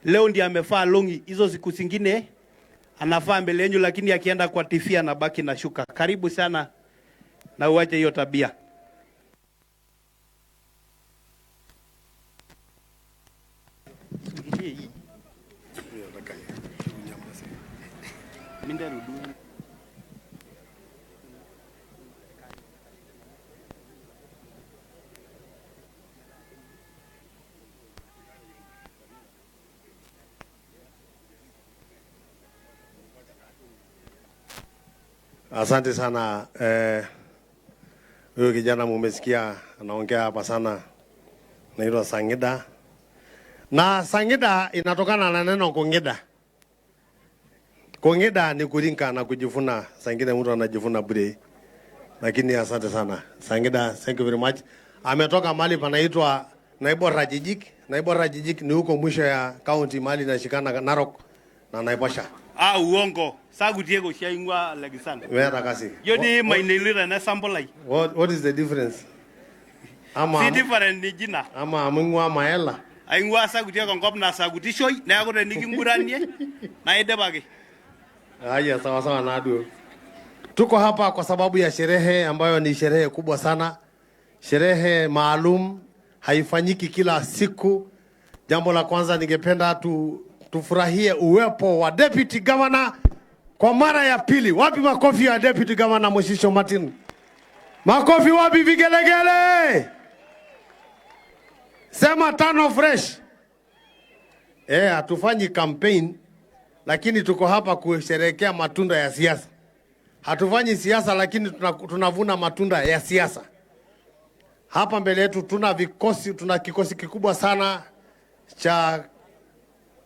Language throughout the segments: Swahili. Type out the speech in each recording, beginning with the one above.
Leo ndiye amefaa longi, hizo siku zingine anafaa mbele yenu, lakini akienda kwa TV anabaki na shuka. Karibu sana na uache hiyo tabia. Asante sana. Huyo kijana mumesikia anaongea hapa sana, naitwa Sangida. Na Sangida inatokana na neno kongeda. Kongeda ni kurinka na kujifuna. Sangida mtu anajifuna bure. Lakini asante sana. Sangida, thank you very much. Ametoka mahali panaitwa Naibora Jijik. Naibora Jijik ni huko mwisho ya county mahali inashikana Narok na Naivasha. Uongo. Sagu Diego shaingwa Alexander. Where kasi? Yodi mainelira na sambolai. What is the difference? Si different ni jina. Ama amingwa maela. Aingwa sagu Diego ngop na sagu tishoi na yako ni kinguranie na edebage. Haya, sawa sawa na adu. Tuko hapa kwa sababu ya sherehe ambayo ni sherehe kubwa sana. Sherehe maalum, haifanyiki kila siku. Jambo la kwanza ningependa tufurahie uwepo wa Deputy Governor kwa mara ya pili. Wapi makofi ya Deputy Governor Moshisho Martin? Makofi wapi vigelegele? Sema tano fresh. Hatufanyi campaign, lakini tuko hapa kusherehekea matunda ya siasa. Hatufanyi siasa, lakini tunavuna matunda ya siasa. Hapa mbele yetu tuna kikosi kikubwa sana cha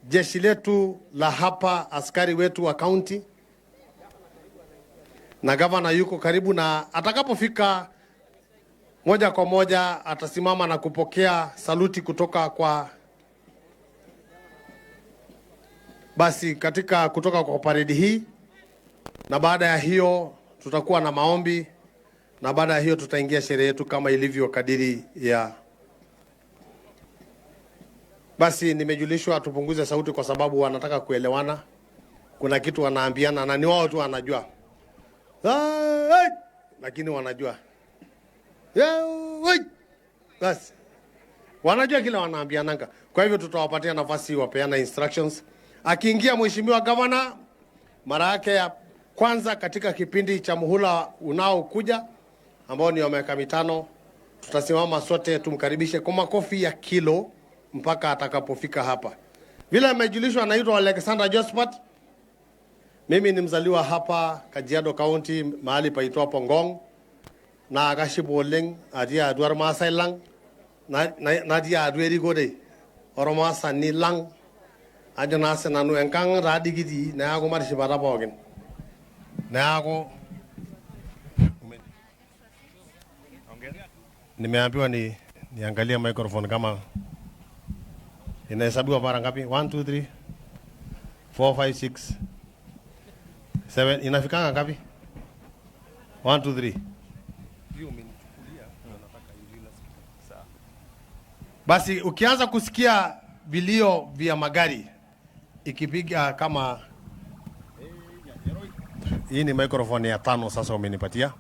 jeshi letu la hapa, askari wetu wa county. Na gavana yuko karibu, na atakapofika moja kwa moja atasimama na kupokea saluti kutoka kwa kutoka kwa paredi hii. Na baada ya hiyo tutakuwa na maombi, na baada ya hiyo tutaingia sherehe yetu kama ilivyo kadiri ya. Basi nimejulishwa tupunguze sauti kwa sababu wanataka kuelewana. Kuna kitu wanaambiana na ni wao tu wanajua. Lakini wanajua. Basi wanajua kila wanaambiananga. Kwa hivyo tutawapatia nafasi wapeana instructions. Akiingia mheshimiwa governor mara yake ya kwanza katika kipindi cha muhula unaokuja ambao ni wa miaka 5, tutasimama sote tumkaribishe kwa makofi ya kilo mpaka atakapofika hapa. Vile amejulishwa anaitwa Alexander Josephat. Mimi ni mzaliwa hapa Kajiado County, mahali paitwa Pongong. Na akashibu oleng adia aduar Maasai lang na dia adueri gode oromasa ni lang ajana senanu enkang radigidi na ako marishibara pogin na ako nimeambiwa niangalia microphone kama inahesabiwa mara ngapi? 1 2 3 4 5 6 7 inafikanga ngapi? 1 2 3. Basi ukianza kusikia vilio vya magari ikipiga kama hii ni microphone ya 5 sasa umenipatia.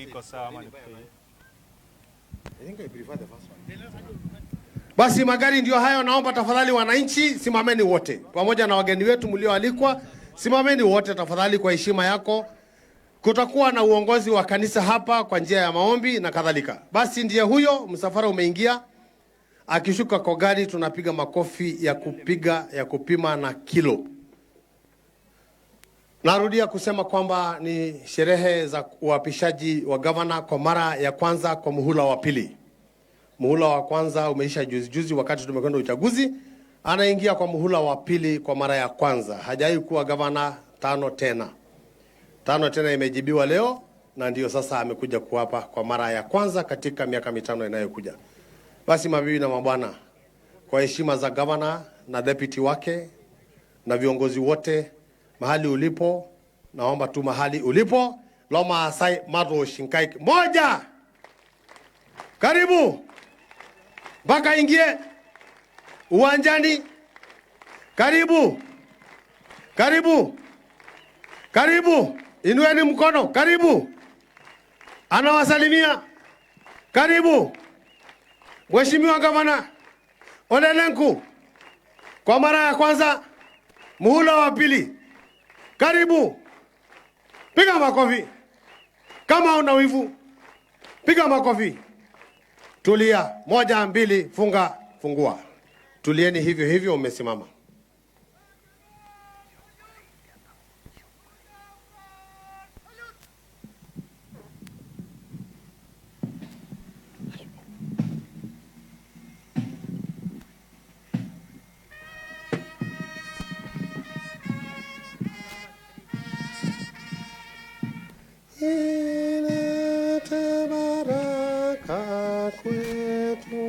Iko sawa mani. Basi magari ndio hayo, naomba tafadhali wananchi simameni wote. Pamoja na wageni wetu mlioalikwa, simameni wote tafadhali kwa heshima yako. Kutakuwa na uongozi wa kanisa hapa kwa njia ya maombi na kadhalika. Basi ndiye huyo msafara umeingia. Akishuka kwa gari tunapiga makofi ya kupima na kilo. Narudia kusema kwamba ni sherehe za uapishaji wa gavana kwa mara ya kwanza kwa muhula wa pili. Muhula wa kwanza umeisha juzi wakati tumekwenda uchaguzi. Anaingia kwa muhula wa pili kwa mara ya kwanza. Hajawahi kuwa gavana 5 tena. 5 tena imejibiwa leo, na ndio sasa amekuja kuapa kwa mara ya kwanza katika miaka 5 inayokuja. Basi mabibi na mabwana, kwa heshima za gavana na deputy wake na viongozi wote, mahali ulipo, naomba tu mahali ulipo, Loma Asai Mado Shinkaik moja. Karibu. Baka ingie. uwanjani. Karibu. Karibu. Karibu. Inueni mkono. Karibu. Anawasalimia. Karibu. Mheshimiwa Gavana Ole Lenku, kwa mara ya kwanza muhula wa pili. Karibu. Piga makofi. Kama una wivu, piga makofi. Tulia. 1, 2, funga, fungua. Tulieni hivyo hivyo umesimama. Ilete baraka kwetu.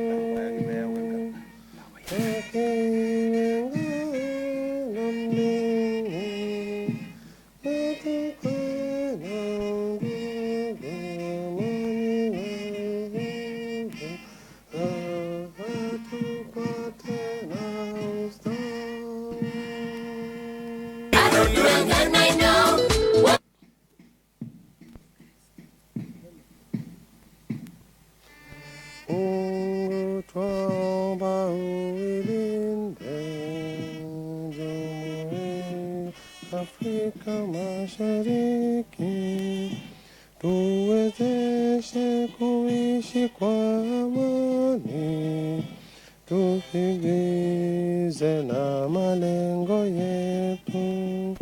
Afrika Mashariki, tuwezeshe kuishi kwa amani, tufikize na malengo yetu.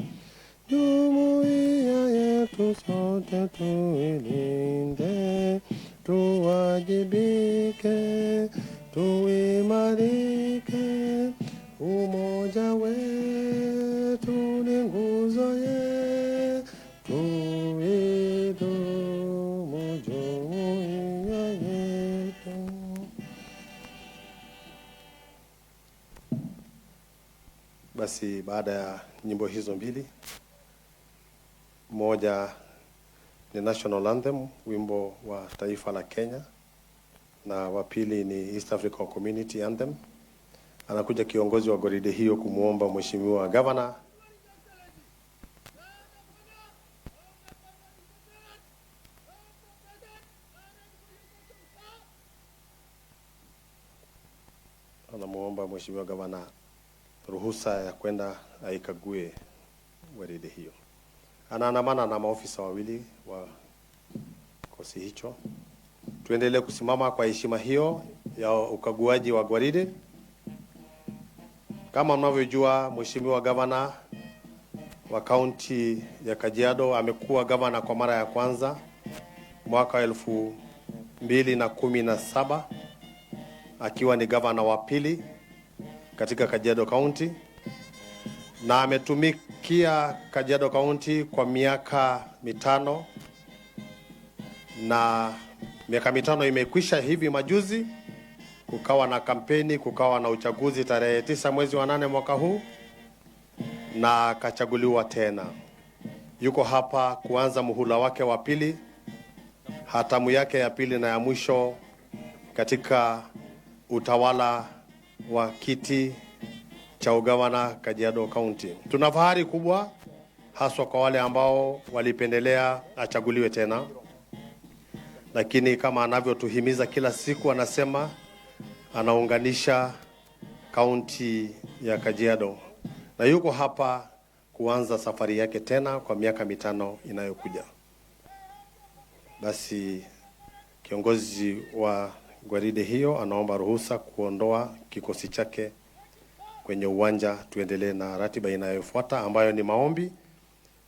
Jumuiya yetu sote tuilinde, tuwajibike, tuimarike. Umoja wetu ni nguzo yetu, idumu jumuiya yetu. Basi baada ya nyimbo hizo mbili, moja ni National Anthem, wimbo wa taifa la Kenya, na wa pili ni East African Community Anthem. Anakuja kiongozi wa gwaride hiyo kumuomba Mheshimiwa Gavana ruhusa ya kwenda aikague gwaride hiyo. Anaandamana na maofisa wawili wa kikosi hicho. Tuendelee kusimama kwa heshima hiyo ya ukaguaji wa gwaride. Kama mnavyojua, Mheshimiwa Gavana wa kaunti ya Kajiado amekuwa gavana kwa mara ya kwanza mwaka 2017, akiwa ni gavana wa pili katika Kajiado County, na ametumikia Kajiado County kwa miaka 5, na miaka 5 imekwisha hivi majuzi. Kukawa na kampeni, kukawa na uchaguzi tarehe 9 mwezi wa 8 mwaka huu, na akachaguliwa tena. Yuko hapa kuanza muhula wake wa pili, hatamu yake ya pili na ya mwisho katika utawala wa kiti cha ugavana Kajiado County. Tuna fahari kubwa, haswa kwa wale ambao walipendelea achaguliwe tena, lakini kama anavyotuhimiza kila siku, anasema anaunganisha kaunti ya Kajiado, na yuko hapa kuanza safari yake tena kwa miaka 5 inayokuja. Basi kiongozi wa gwaride hiyo anaomba ruhusa kuondoa kikosi chake kwenye uwanja. Tuendelee na ratiba inayofuata ambayo ni maombi.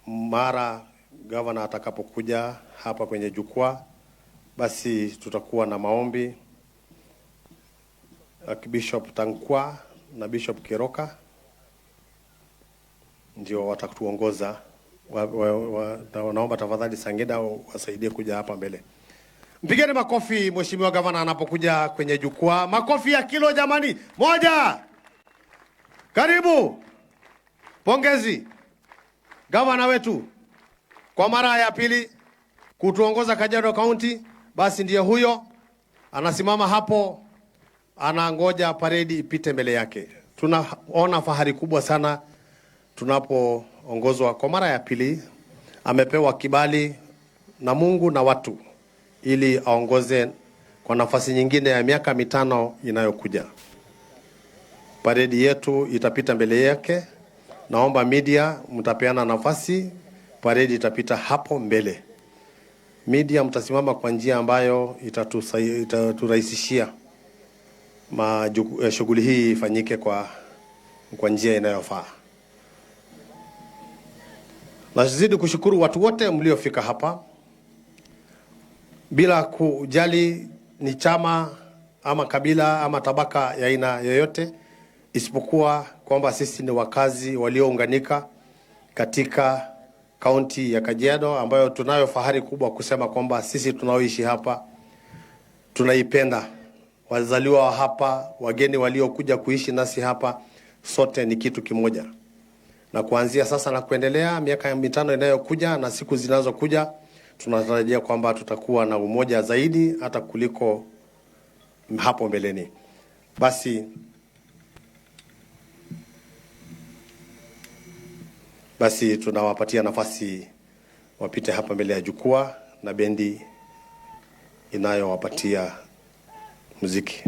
Mara gavana atakapokuja hapa kwenye jukwaa, basi tutakuwa na maombi. Bishop Tankwa na Bishop Kiroka ndio watatuongoza. Naomba tafadhali Sangida wasaidie kuja hapa mbele. Mpigeni makofi Mheshimiwa Gavana anapokuja kwenye jukwaa. Makofi ya kilo jamani. 1. Karibu. Pongezi Gavana wetu kwa mara ya pili kutuongoza Kajiado County. Basi ndiye huyo anasimama hapo anangoja paredi ipite mbele yake. Tunaona fahari kubwa sana tunapoongozwa kwa mara ya pili. Amepewa kibali na Mungu na watu ili aongoze kwa nafasi nyingine ya miaka 5 inayokuja. Paredi yetu itapita mbele yake. Naomba media mtapeana nafasi, paredi itapita hapo mbele. Media mtasimama kwa njia ambayo itaturahisishia shughuli hii ifanyike kwa njia inayofaa. Nazidi kushukuru watu wote mliofika hapa bila kujali ni chama ama kabila ama tabaka ya aina yoyote, isipokuwa kwamba sisi ni wakazi waliounganika katika kaunti ya Kajiado, ambayo tunayo fahari kubwa kusema kwamba sisi tunaoishi hapa tunaipenda. Wazaliwa wa hapa, wageni waliokuja kuishi nasi hapa, sote ni kitu kimoja. Na kuanzia sasa na kuendelea miaka 5 inayokuja na siku zinazokuja, tunatarajia kwamba tutakuwa na umoja zaidi hata kuliko hapo mbeleni. Basi tunawapatia nafasi wapite hapa mbele ya jukwaa na bendi inayowapatia muziki.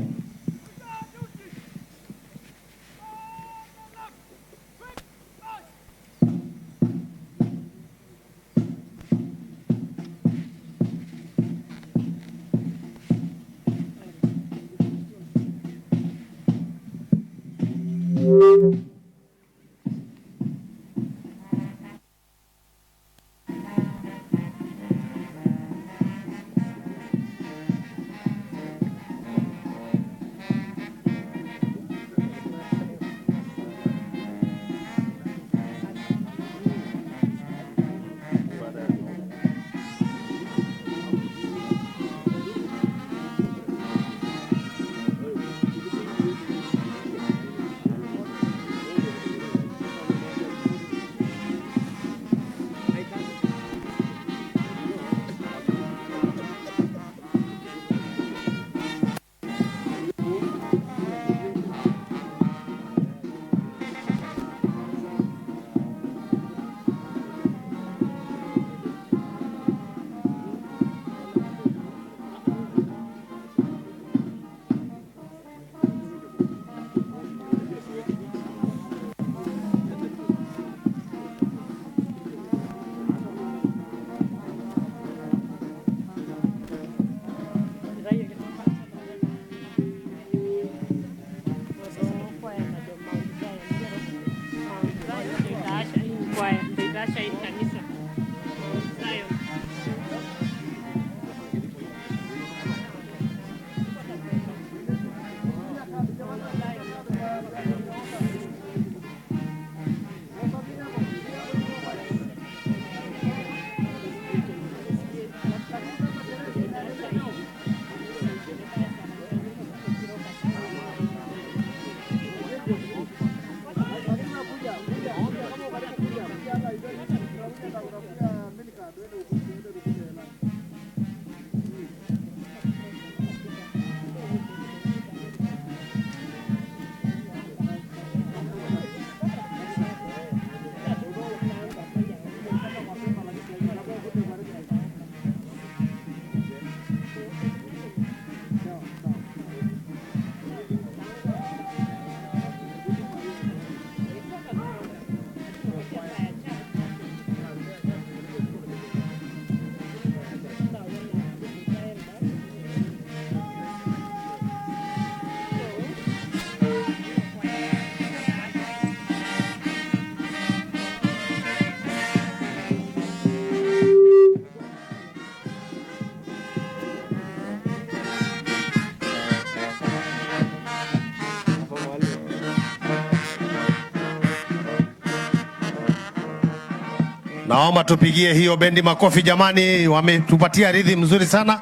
Naomba tupigie hiyo bendi makofi jamani, wametupatia rhythm mzuri sana.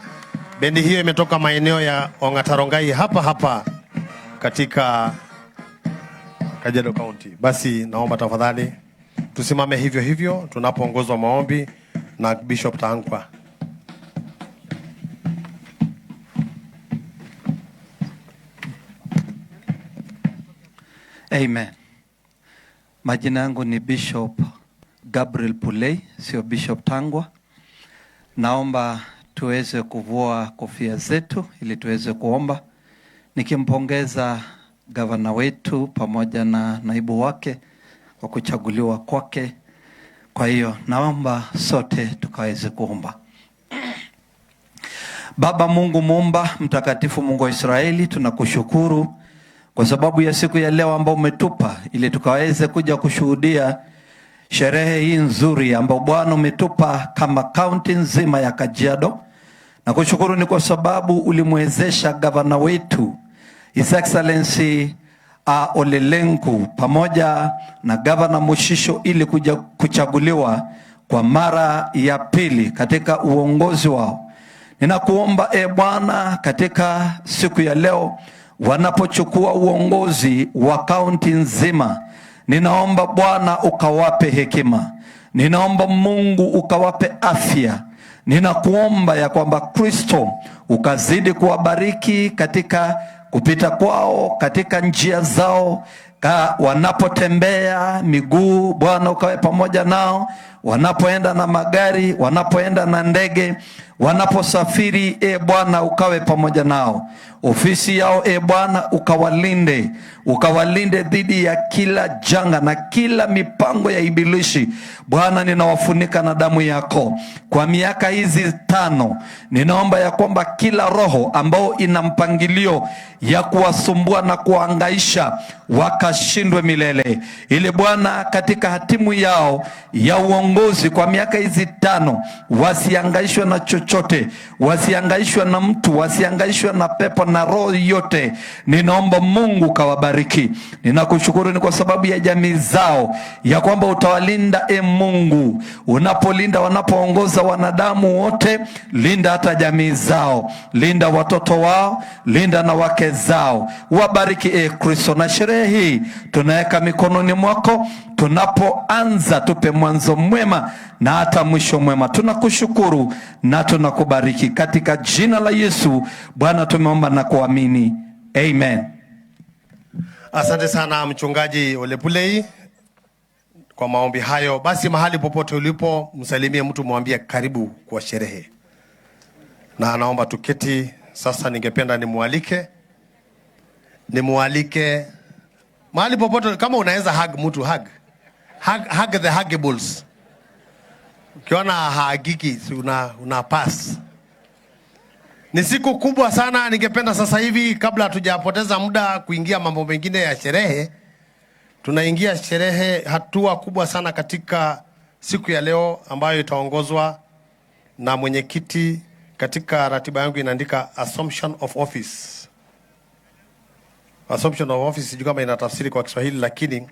Bendi hiyo imetoka maeneo ya Ongatarongai hapa katika Kajiado County. Basi naomba tafadhali tusimame hivyo hivyo tunapoongozwa maombi na Bishop Tahankwa. Amen. Majina yangu ni Bishop Gabriel Pulei, sio Bishop Tangwa. Naomba tuweze kuvua kofia zetu ili tuweze kuomba. Nikimpongeza gavana wetu pamoja na naibu wake kwa kuchaguliwa kwake. Kwa hiyo naomba sote tukaweze kuomba. Baba Mungu muumba, mtakatifu Mungu wa Israeli, tunakushukuru kwa sababu ya siku ya leo ambao umetupa ili tukaweze kuja kushuhudia sherehe hii nzuri ambao Bwana umetupa kama kaunti nzima ya Kajiado. Na kushukuru ni kwa sababu ulimwezesha gavana wetu His Excellency OLE LENKU pamoja na gavana Mushisho ili kuja kuchaguliwa kwa mara ya pili katika uongozi wao. Ninakuomba Bwana, katika siku ya leo wanapochukua uongozi wa kaunti nzima, ninaomba Bwana ukawape hekima. Ninaomba Mungu ukawape afya. Ninakuomba ya kwamba Kristo ukazidi kuwabariki katika kupita kwao, katika njia zao, wanapotembea miguu, Bwana ukawe pamoja nao, wanapoenda na magari, wanapoenda na ndege, wanaposafiri, Bwana ukawe pamoja nao. Ofisi yao Bwana ukawalinde dhidi ya kila janga na kila mipango ya ibilisi. Bwana ninawafunika na damu yako. Kwa miaka hizi 5 ninaomba ya kwamba kila roho ambao ina mpangilio ya kuwasumbua na kuangaisha wakashindwe milele. Ili Bwana katika hatimu yao ya uongozi kwa miaka hizi 5 wasiangaishwe na chochote, wasiangaishwe na mtu, wasiangaishwe na pepo na roho yote. Ninaomba Mungu kawabariki. Ninakushukuru ni kwa sababu ya jamii zao, ya kwamba utawalinda Mungu. Unapolinda wanapoongoza wanadamu wote, linda hata jamii zao, linda watoto wao, linda na wake zao. Wabariki Kristo, na sherehe hii tunaweka mikononi mwako. Tunapoanza tupe mwanzo mwema na hata mwisho mwema. Tunakushukuru na tunakubariki katika jina la Yesu Bwana tumeomba na kuamini. Amen. Asante sana mchungaji OLE Pulei kwa maombi hayo. Basi mahali popote ulipo, msalimie mtu, mwambie karibu kwa sherehe. Na anaomba tuketi. Sasa ningependa nimwalike mahali popote, kama unaweza hug mtu, hug the huggables. Ukiona hagiki una pass. Ni siku kubwa sana. Ningependa sasa hivi, kabla hatujapoteza muda kuingia mambo mengine ya sherehe, tunaingia sherehe, hatua kubwa sana katika siku ya leo ambayo itaongozwa na mwenyekiti. Katika ratiba yangu inaandika Assumption of Office. Assumption of Office sijui kama inatafsiri kwa Kiswahili, lakini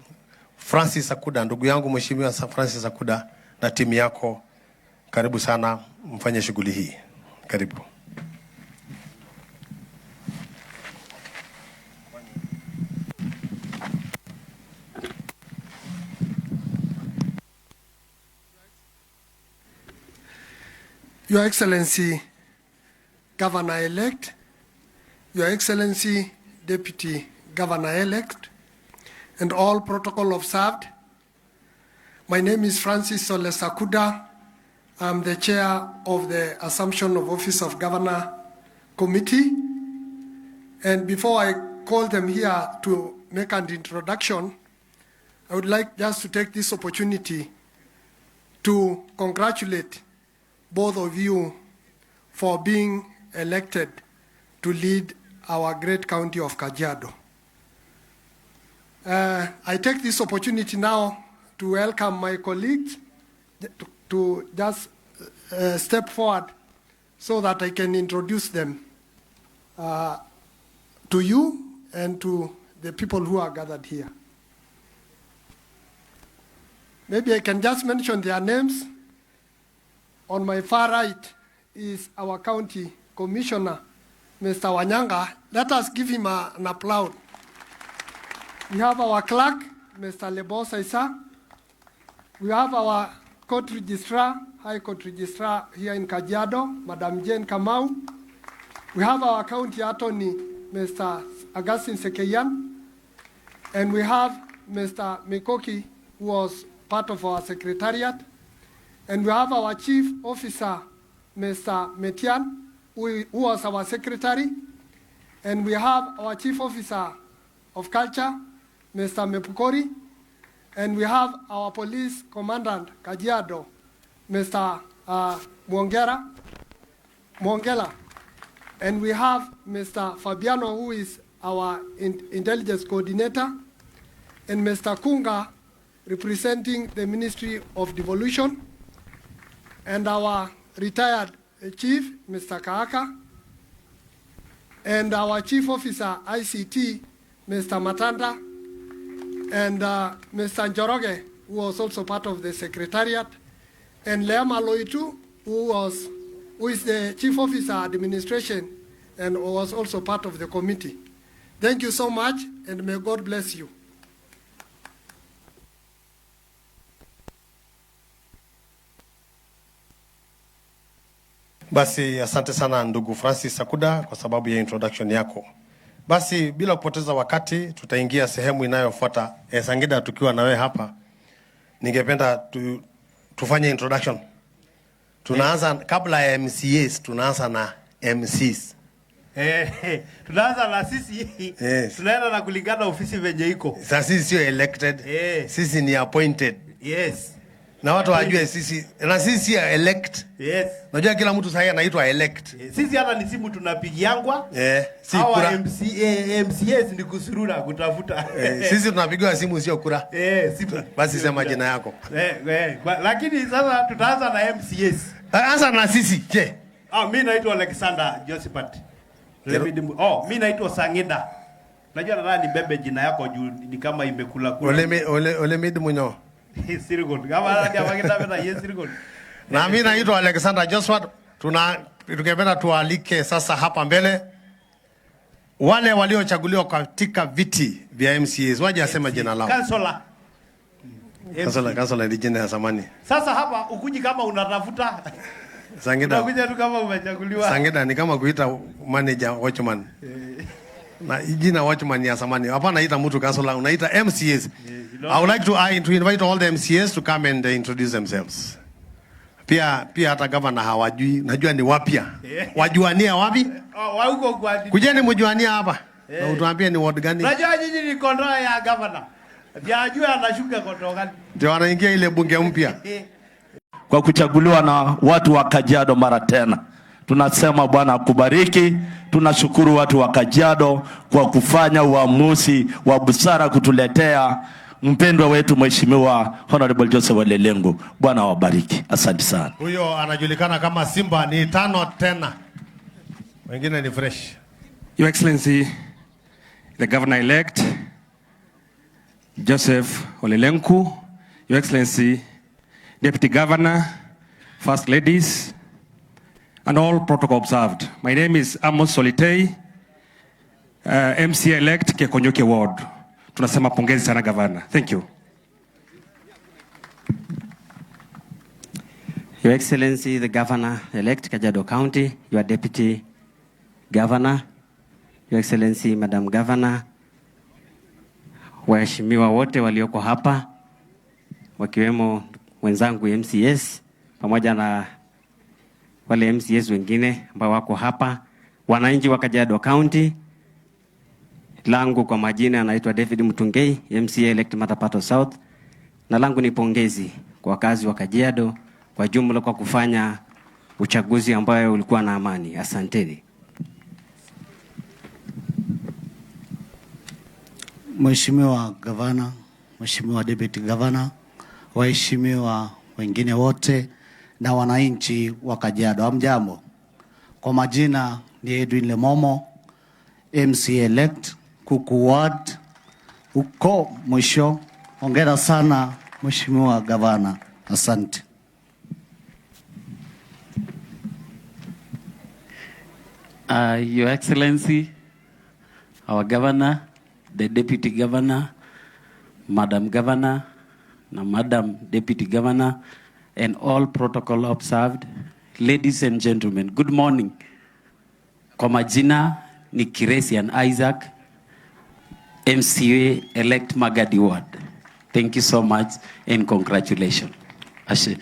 Francis Akuda, ndugu yangu mheshimiwa Francis Akuda na timu yako, karibu sana mfanye shughuli hii. Karibu. Your Excellency Governor-elect, Your Excellency Deputy Governor-elect, and all protocol observed. My name is Francis Ole Sakuda. I'm the chair of the Assumption of Office of Governor Committee. And before I call them here to make an introduction, I would like just to take this opportunity to congratulate both of you for being elected to lead our great county of Kajiado. I take this opportunity now to welcome my colleagues to just step forward so that I can introduce them to you and to the people who are gathered here. Maybe I can just mention their names. On my far right is our county commissioner, Mr. Wanyanga. Let us give him an applause. We have our clerk, Mr. Lebosa Isa. We have our court registrar, High Court Registrar here in Kajiado, Madam Jane Kamau. We have our county attorney, Mr. Augustine Sekeyan. And we have Mr. Mikoki, who was part of our secretariat. And we have our chief officer, Mr. Metian, who was our secretary. And we have our chief officer of culture, Mr. Mepukori. And we have our police commandant, KAJIADO, Mr. Mwongela. And we have Mr. Fabiano, who is our intelligence coordinator, and Mr. Kunga, representing the Ministry of Devolution, and our retired chief, Mr. Kaaka, and our chief officer, ICT, Mr. Matanda, and Mr. Njoroge, who was also part of the secretariat, and Leama Loitu, who is the chief officer administration and was also part of the committee. Thank you so much, and may God bless you. Basi asante sana ndugu Francis Sakuda kwa sababu ya introduction yako. Basi bila kupoteza wakati tutaingia sehemu inayofuata. Sangida, tukiwa na wewe hapa, ningependa tufanye introduction. Tunaanza kabla ya MCAs, tunaanza na MCs. Tunaanza na sisi. Tunaenda na kulingana ofisi venye iko. Sasa sisi sio elected. Sisi ni appointed. Yes. Na watu wajue sisi na sisi ya elect. Yes. Najua kila mtu sasa anaitwa elect. Sisi hata ni simu tunapigiangwa. Si kura. MCAs ni kusurura kutafuta. Sisi tunapigiwa simu sio kura. Simu. Basi sema jina yako. Lakini sasa tutaanza na MCAs. Anza na sisi. Je. Mimi naitwa Alexander Josephat. Mimi naitwa Sangida. Najua nadhani nibebe jina yako juu ni kama imekula kula. Ole mid munyo. Sirikon. Kama ndio magenda beta yesirikon. Na mimi naitwa Alexander Josephat. Tungependa tualike sasa hapa mbele wale waliochaguliwa katika viti vya MCAs. Waje asema jina lao. Kansala ni jina ya zamani. Sasa hapa ukuji kama unatafuta Sangida. Ukuja tu kama umechaguliwa. Sangida ni kama kuita manager watchman. Na jina watchman ya zamani. Hapa naita mtu kansala, unaita MCAs. I would like to invite all the MCAs to come and introduce themselves. Pia hata governor hawajui, najua ni wapya. Wajuania wapi? Huko kwa. Kujeni mjuania hapa. Na utuambie ni ward gani? Najua nyinyi ni control ya governor. Ndio anashuka control gani? Ndio anaingia ile bunge mpya. Kwa kuchaguliwa na watu wa Kajiado mara tena. Tunasema Bwana akubariki. Tunashukuru watu wa Kajiado kwa kufanya uamuzi wa busara kutuletea mpendwa wetu Mheshimiwa Honorable Joseph LENKU. Bwana awabariki. Asante sana. Huyo anajulikana kama Simba, ni tano tena. Wengine ni fresh. Your Excellency, the Governor-elect, Joseph LENKU, Your Excellency, Deputy Governor, First Ladies, and all protocol observed. My name is Amos Solitei, MCA-elect Kekonyoke Ward. Tunasema pongezi sana Governor. Thank you. Your Excellency, the Governor-elect Kajiado County, your Deputy Governor, Your Excellency, Madam Governor, waheshimiwa wote walioko hapa, wakiwemo wenzangu MCS, pamoja na wale MCS wengine ambao wako hapa, wananchi wa Kajiado County. Langu kwa majina anaitwa David Mutungei, MCA-elect Matapato South, na langu ni pongezi kwa wakazi wa Kajiado kwa jumla kwa kufanya uchaguzi ambayo ulikuwa na amani. Asanteni. Mheshimiwa Gavana, Mheshimiwa Deputy Governor, waheshimiwa wengine wote na wananchi wa Kajiado, hamjambo. Kwa majina ni Edwin Lemomo, MCA-elect Kuku Ward uko mwisho. Hongera sana Mheshimiwa Gavana. Asante. Your Excellency, our Governor, the Deputy Governor, Madam Governor, Madam Deputy Governor, and all protocol observed, ladies and gentlemen, good morning. Kwa majina ni Kiresian Isaac, MCA-elect Magadi Ward. Thank you so much and congratulations. Ashe.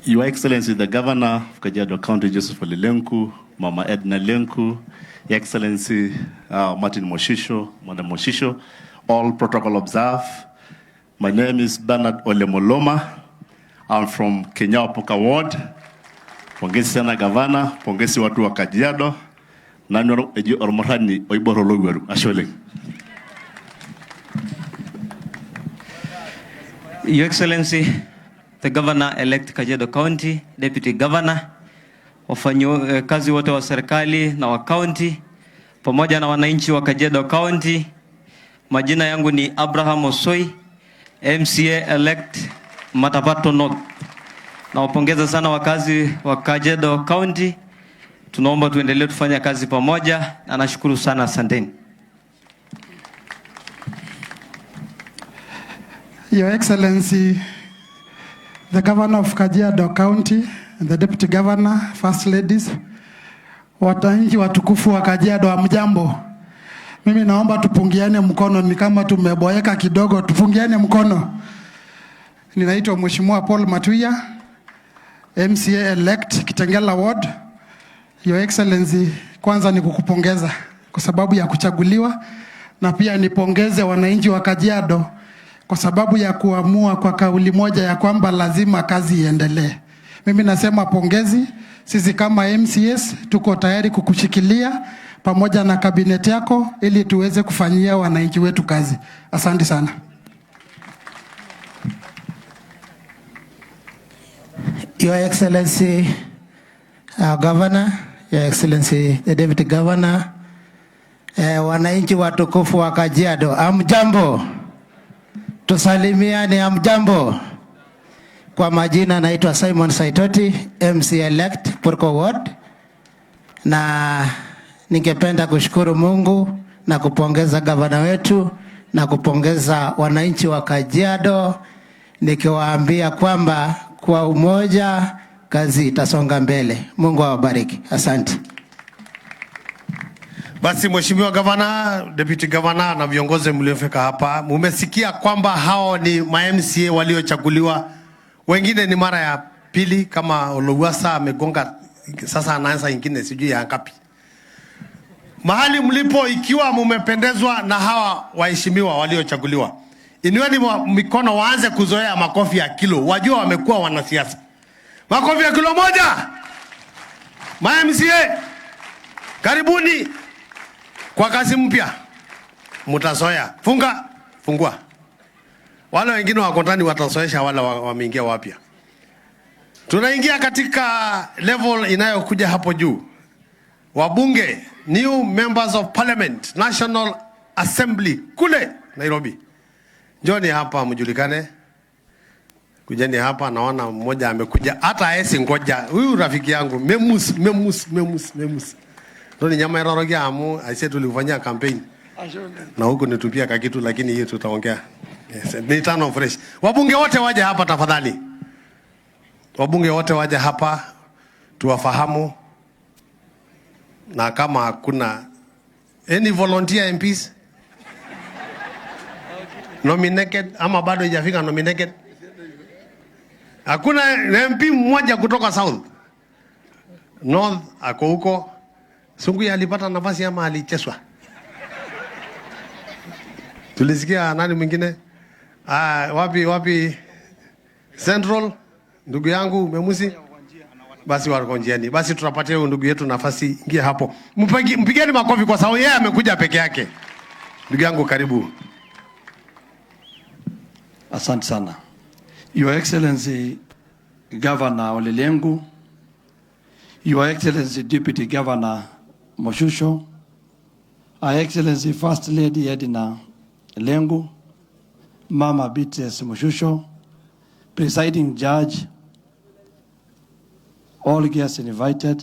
Your Excellency, the Governor of Kajiado County, Joseph LENKU, Mama Edna LENKU, Your Excellency Martin Moshisho, Madam Moshisho, all protocol observed. My name is Bernard Olemoloma. I'm from Kenya Poka Ward. Pongezi sana Governor, pongezi watu wa Kajiado. Nanyo eji ormorani oiboro logweru. Ashole. Your Excellency, the Governor-elect Kajiado County, Deputy Governor, wafanyakazi wote wa serikali na wa county, pamoja na wananchi wa Kajiado County. Majina yangu ni Abraham Osoi, MCA-elect Matapato North. Na wapongeza sana wakazi wa Kajiado County. Tunaomba tuendelee tufanya kazi pamoja na nashukuru sana, asanteni. Your Excellency, the Governor of Kajiado County, and the Deputy Governor, First Ladies, watanji watukufu wa Kajiado, hamjambo. Mimi naomba tupungiane mkono, ni kama tumeboeka kidogo, tupungiane mkono. Ninaitwa Mheshimiwa Paul Matuya, MCA-elect Kitengela Ward. Your Excellency, kwanza ni kukupongeza kwa sababu ya kuchaguliwa, na pia nipongeze wananchi wa Kajiado kwa sababu ya kuamua kwa kauli moja ya kwamba lazima kazi iendelee. Mimi nasema pongezi. Sisi kama MCS tuko tayari kukushikilia pamoja na kabineti yako ili tuweze kufanyia wananchi wetu kazi. Asante sana. Your Excellency, Governor, Your Excellency, the Deputy Governor, wananchi watukufu wa Kajiado, amjambo. Tusalimiane, amjambo. Kwa majina naitwa Simon Saitoti, MC-elect Purko Ward. Na ningependa kushukuru Mungu na kupongeza gavana wetu na kupongeza wananchi wa Kajiado, nikiwaambia kwamba kwa umoja kazi itasonga mbele. Mungu awabariki. Asante. Basi Mheshimiwa Gavana, Deputy Governor na viongozi mliofika hapa, mumesikia kwamba hao ni ma-MCA waliochaguliwa. Wengine ni mara ya pili, kama Oluwasa amegonga sasa anaanza ingine sijui ya ngapi. Mahali mlipo, ikiwa mumependezwa na hawa waheshimiwa waliochaguliwa, inueni mikono, waanze kuzoea makofi ya kilo. Wajua wamekuwa wanasiasa. Makofi ya kilo moja. Ma-MCA, karibuni kwa kazi mpya. Mutazoea. Fungua. Wale wengine wako ndani watazoesha wale wameingia wapya. Tunaingia katika level inayokuja hapo juu. Wabunge, new members of parliament, National Assembly kule Nairobi. Njoni hapa mjulikane. Kujeni hapa, naona mmoja amekuja. Hata haesi ngoja. Huyu rafiki yangu Memus. Ndio nyama ya rogia amu, aise tulifanyia campaign. Na huko nitupia kakitu, lakini hiyo tutaongea. Yes, ni tano fresh. Wabunge wote waje hapa tafadhali. Wabunge wote waje hapa tuwafahamu. Na kama hakuna any volunteer MPs nominated ama bado haijafika nominated. Hakuna MP mmoja kutoka South. North ako huko. Sungu alipata nafasi ama alicheswa? Tulisikia nani mwingine? Wapi Central, ndugu yangu Memusi. Basi wako njiani. Basi tutapatia ndugu yetu nafasi, ingia hapo. Mpigeni makofi kwa sababu yeye amekuja peke yake. Ndugu yangu karibu. Asante sana. Your Excellency Governor Ole Lenku, Your Excellency Deputy Governor Moshusho, Her Excellency First Lady Edna Lenku, Mama Beatrice Moshusho, Presiding Judge, all guests invited,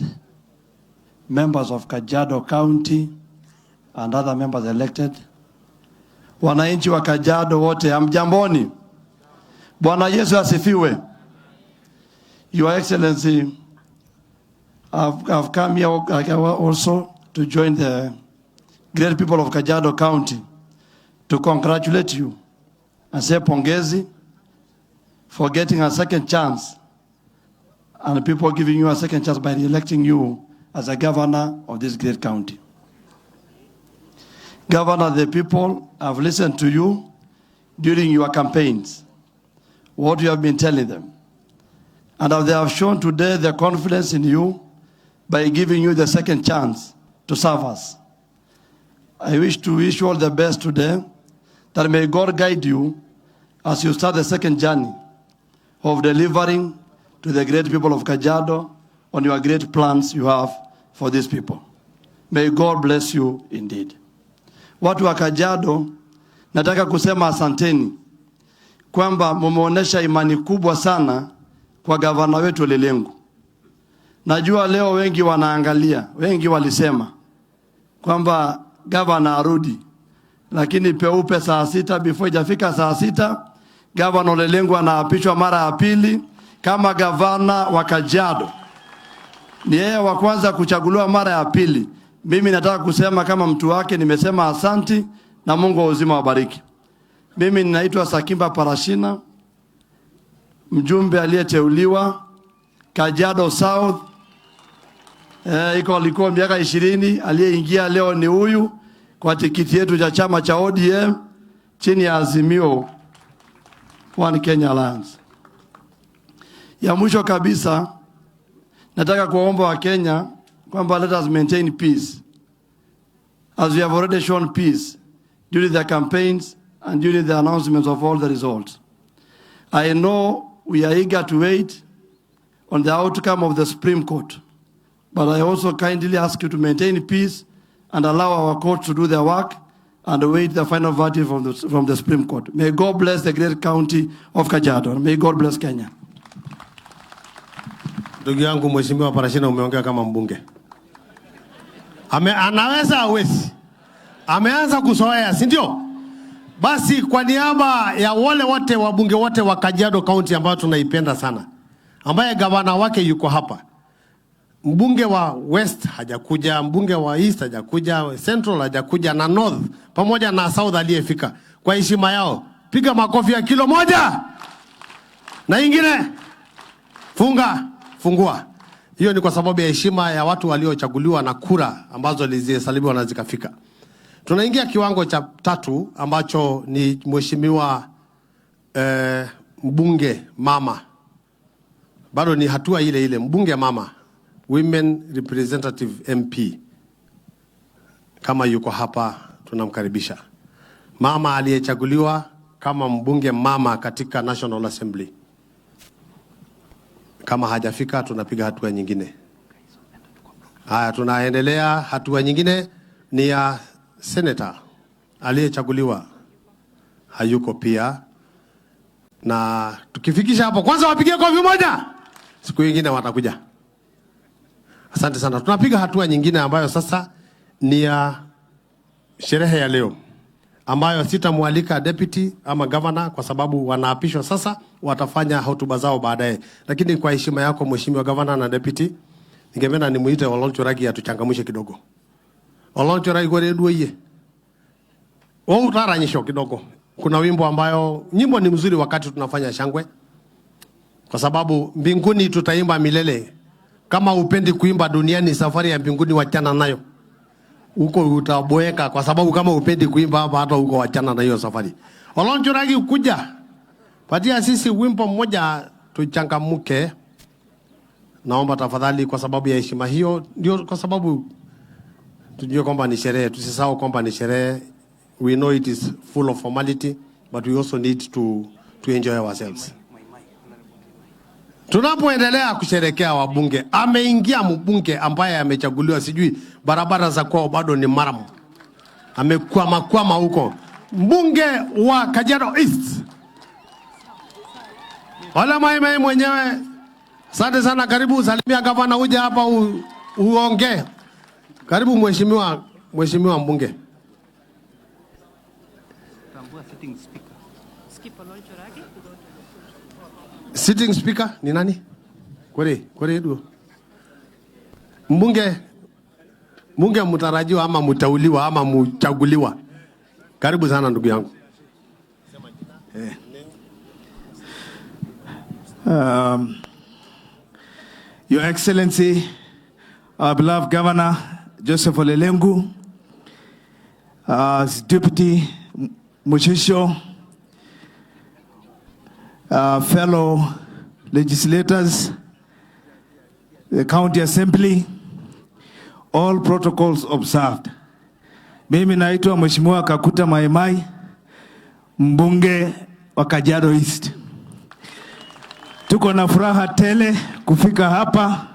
members of Kajiado County and other members elected, wananchi wa Kajiado wote, hamjamboni. Bwana Yesu asifiwe. Your Excellency, I've come here also to join the great people of Kajiado County to congratulate you and say pongezi for getting a second chance, and people giving you a second chance by electing you as a governor of this great county. Governor, the people have listened to you during your campaigns, what you have been telling them. And they have shown today their confidence in you by giving you the second chance to serve us. I wish to wish you all the best today, that may God guide you as you start the second journey of delivering to the great people of Kajiado on your great plans you have for these people. May God bless you indeed. Watu wa Kajiado, nataka kusema asanteni kwamba mumeonyesha imani kubwa sana kwa gavana wetu LENKU. Najua leo wengi wanaangalia, wengi walisema kwamba gavana arudi, lakini peupe saa 6 before ijafika saa 6 gavana LENKU anaapishwa mara ya pili kama gavana wa Kajiado. Ni yeye wa kwanza kuchaguliwa mara ya pili. Mimi nataka kusema kama mtu wake, nimesema asanti na Mungu wa uzima wabariki. Mimi ninaitwa Sakimba Parashina, mjumbe aliyeteuliwa Kajiado South. Alikuwa miaka 20, aliyeingia leo ni huyu kwa tikiti yetu cha chama cha ODM chini ya Azimio One Kenya Alliance. Ya mwisho kabisa, nataka kuomba wa Kenya kwamba let us maintain peace, as we have already shown peace during the campaigns and during the announcements of all the results. I know we are eager to wait on the outcome of the Supreme Court, but I also kindly ask you to maintain peace and allow our courts to do their work and await the final verdict from the Supreme Court. May God bless the great county of Kajiado. May God bless Kenya. Ndugu yangu Mheshimiwa Parashina, umeongea kama mbunge. Anaweza hawezi. Ameanza kuzoea, si ndio? Basi kwa niaba ya wale wote wabunge wote wa Kajiado County ambao tunaipenda sana, ambaye gavana wake yuko hapa, mbunge wa West hajakuja, mbunge wa East hajakuja, Central hajakuja, na North pamoja na South aliyefika, kwa heshima yao piga makofi ya kilo moja. Na ingine fungua. Hiyo ni kwa sababu ya heshima ya watu waliochaguliwa na kura ambazo zilihesabiwa na zikafika. Tunaingia kiwango cha 3 ambacho ni mheshimiwa mbunge mama. Bado ni hatua ile ile, mbunge mama, women representative MP. Kama yuko hapa tunamkaribisha. Mama aliyechaguliwa kama mbunge mama katika National Assembly. Kama hajafika tunapiga hatua nyingine. Haya, tunaendelea. Hatua nyingine ni ya senator aliyechaguliwa, hayuko pia. Na tukifikisha hapo, kwanza wapigie kofi moja, siku nyingine watakuja. Asante sana. Tunapiga hatua nyingine ambayo sasa ni ya sherehe ya leo, ambayo sitamwalika deputy ama governor kwa sababu wanaapishwa sasa, watafanya hotuba zao baadaye. Lakini kwa heshima yako Mheshimiwa Governor na deputy, ningependa nimuite Oloncho Ragi atuchangamshe kidogo. Oloncho Ragi kwa redio yeye. Wao utaranyisho kidogo. Kuna wimbo ambayo nyimbo ni mzuri wakati tunafanya shangwe, kwa sababu mbinguni tutaimba milele. Kama upendi kuimba duniani, safari ya mbinguni wachana nayo. Uko utaboeka kwa sababu kama upendi kuimba hapa, hata uko wachana na hiyo safari. Oloncho Ragi kuja, patia sisi wimbo mmoja tuchangamuke. Naomba tafadhali, kwa sababu ya heshima hiyo, ndio kwa sababu tujue kwamba ni sherehe, tusisahau kwamba ni sherehe. We know it is full of formality, but we also need to enjoy ourselves. Tunapoendelea kusherekea wabunge, ameingia mbunge ambaye amechaguliwa, sijui barabara za kwao bado ni maramu, amekwama huko, mbunge wa Kajiado East. Wala Maimai mwenyewe, asante sana, karibu salimia gavana, uje hapa uongee. Karibu mheshimiwa mbunge. Sitting speaker ni nani? Kwere duo. Mbunge Munge mtarajiwa ama mtauliwa ama mchaguliwa. Karibu sana ndugu yangu. Your Excellency, our beloved Governor Joseph Ole Lenku, Deputy Moshisho, fellow legislators, the County Assembly, all protocols observed. Mimi naitwa Mheshimiwa Kakuta Maimai, mbunge wa Kajiado East. Tuko na furaha tele kufika hapa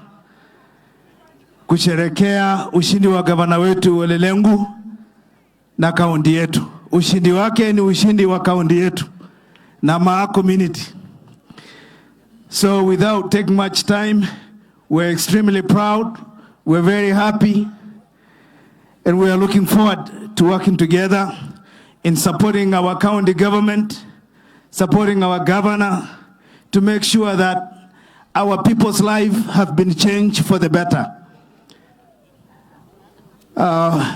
kusherekea ushindi wa gavana wetu Ole Lenku na kaunti yetu. Ushindi wake ni ushindi wa kaunti yetu na Maa community. So without taking much time, we're extremely proud, we're very happy, and we are looking forward to working together in supporting our county government, supporting our governor, to make sure that our people's lives have been changed for the better.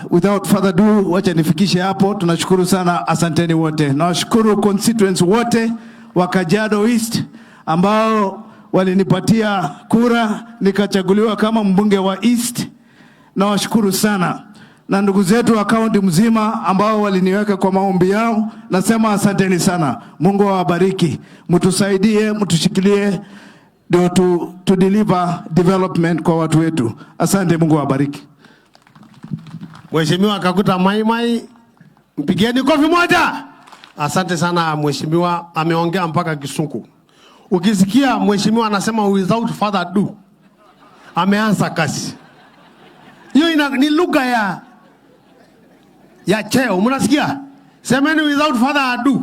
Without further ado, wacha nifikishe hapo. Tunashukuru sana, asanteni wote. Nawashukuru constituents wote wa Kajiado East ambao walinipatia kura nikachaguliwa kama mbunge wa East. Nawashukuru sana. Na ndugu zetu wa kaunti mzima ambao waliniweka kwa maombi yao, nasema asanteni sana. Mungu awabariki. Mtusaidie, mtushikilie ndio to deliver development kwa watu wetu. Asante, Mungu awabariki. Mheshimiwa Kakuta Maimai, mpigieni kofi moja. Asante sana mheshimiwa, ameongea mpaka Kisungu. Ukisikia mheshimiwa anasema without further ado, ameanza kazi. Hiyo ni lugha ya cheo, mnasikia? Semeni without further ado.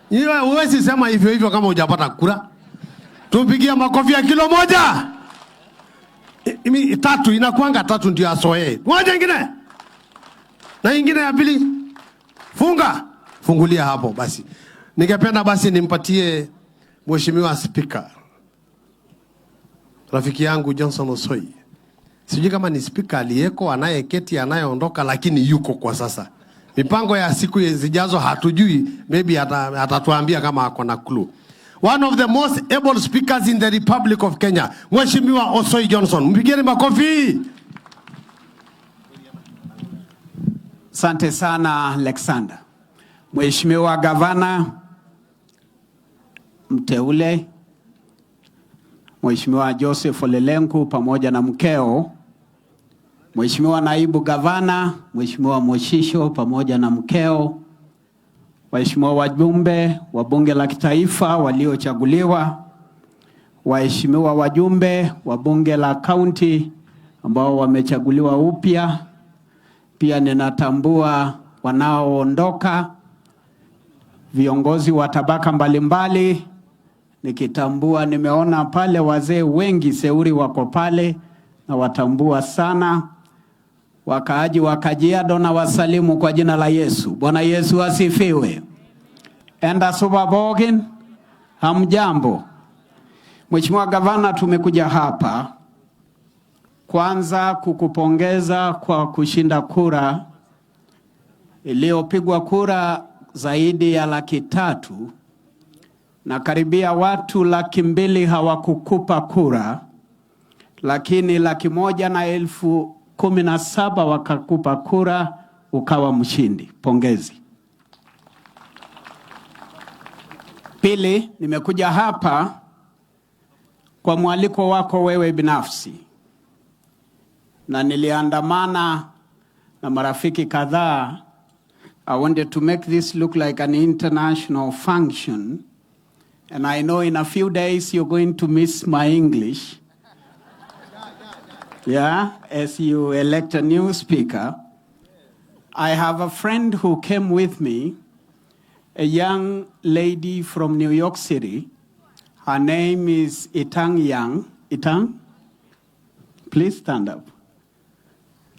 Hiyo huwezi sema hivyo kama hujapata kura. Tupigia makofi ya kilo moja. Tatu inakuanga tatu ndio asoe. Moja nyingine. Na nyingine ya pili. Fungulia hapo basi. Ningependa basi nimpatie Mheshimiwa Speaker, rafiki yangu Johnson Osoi. Sijui kama ni speaker aliyeko, anayeketi, anayeondoka, lakini yuko kwa sasa. Mipango ya siku zijazo hatujui, maybe atatuambia kama ako na clue. One of the most able speakers in the Republic of Kenya, Mheshimiwa Osoi Johnson. Mpigeni makofi. Asante sana Alexander. Mheshimiwa Gavana mteule, Mheshimiwa Joseph Ole Lenku pamoja na mkeo, Mheshimiwa Naibu Gavana, Mheshimiwa Moshisho pamoja na mkeo, waheshimiwa wajumbe wa Bunge la Kitaifa waliochaguliwa, waheshimiwa wajumbe wa Bunge la County ambao wamechaguliwa upya, pia ninatambua wanaoondoka, viongozi wa tabaka mbalimbali, nikitambua nimeona pale wazee wengi Seuri wako pale na watambua sana. Wakaaji wa Kajiado na wasalimu kwa jina la Yesu. Bwana Yesu asifiwe. Enda Subabogin, hamjambo. Mheshimiwa Gavana, tumekuja hapa kwanza kukupongeza kwa kushinda kura iliyopigwa kura zaidi ya 300,000 na karibia watu 200,000 hawakukupa kura, lakini 117,000 wakakupa kura, ukawa mshindi. Pongezi. Pili, nimekuja hapa kwa mwaliko wako wewe binafsi, na niliandamana na marafiki kadhaa. I wanted to make this look like an international function, and I know in a few days you're going to miss my English. Yeah, as you elect a new speaker. I have a friend who came with me, a young lady from New York City. Her name is Itang Yang. Itang, please stand up.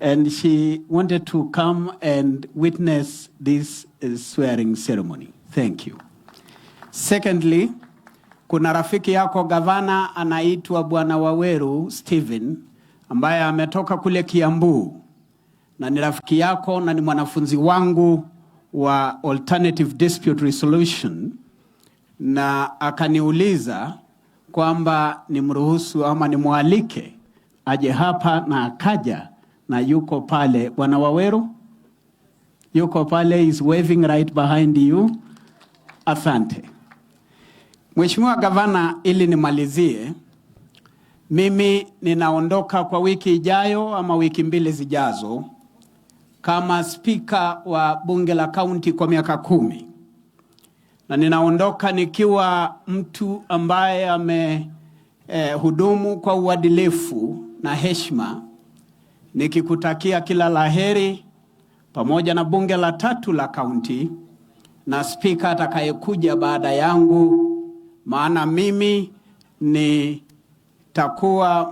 And she wanted to come and witness this swearing ceremony. Thank you. Secondly, kuna rafiki yako gavana anaitwa Bwana Waweru Stephen, ambaye ametoka kule Kiambu. na ni rafiki yako na ni mwanafunzi wangu wa Alternative Dispute Resolution, na akaniuliza kwamba nimruhusu ama nimwalike aje hapa, na akaja, na yuko pale. Bwana Waweru yuko pale, is waving right behind you. Asante. Mheshimiwa Gavana, ili nimalizie, mimi ninaondoka kwa wiki ijayo ama wiki mbili zijazo kama spika wa bunge la kaunti kwa miaka 10. Na ninaondoka nikiwa mtu ambaye hudumu kwa uadilifu na heshima, nikikutakia kila laheri pamoja na bunge la 3 la kaunti na spika atakayekuja baada yangu, maana mimi nitakuwa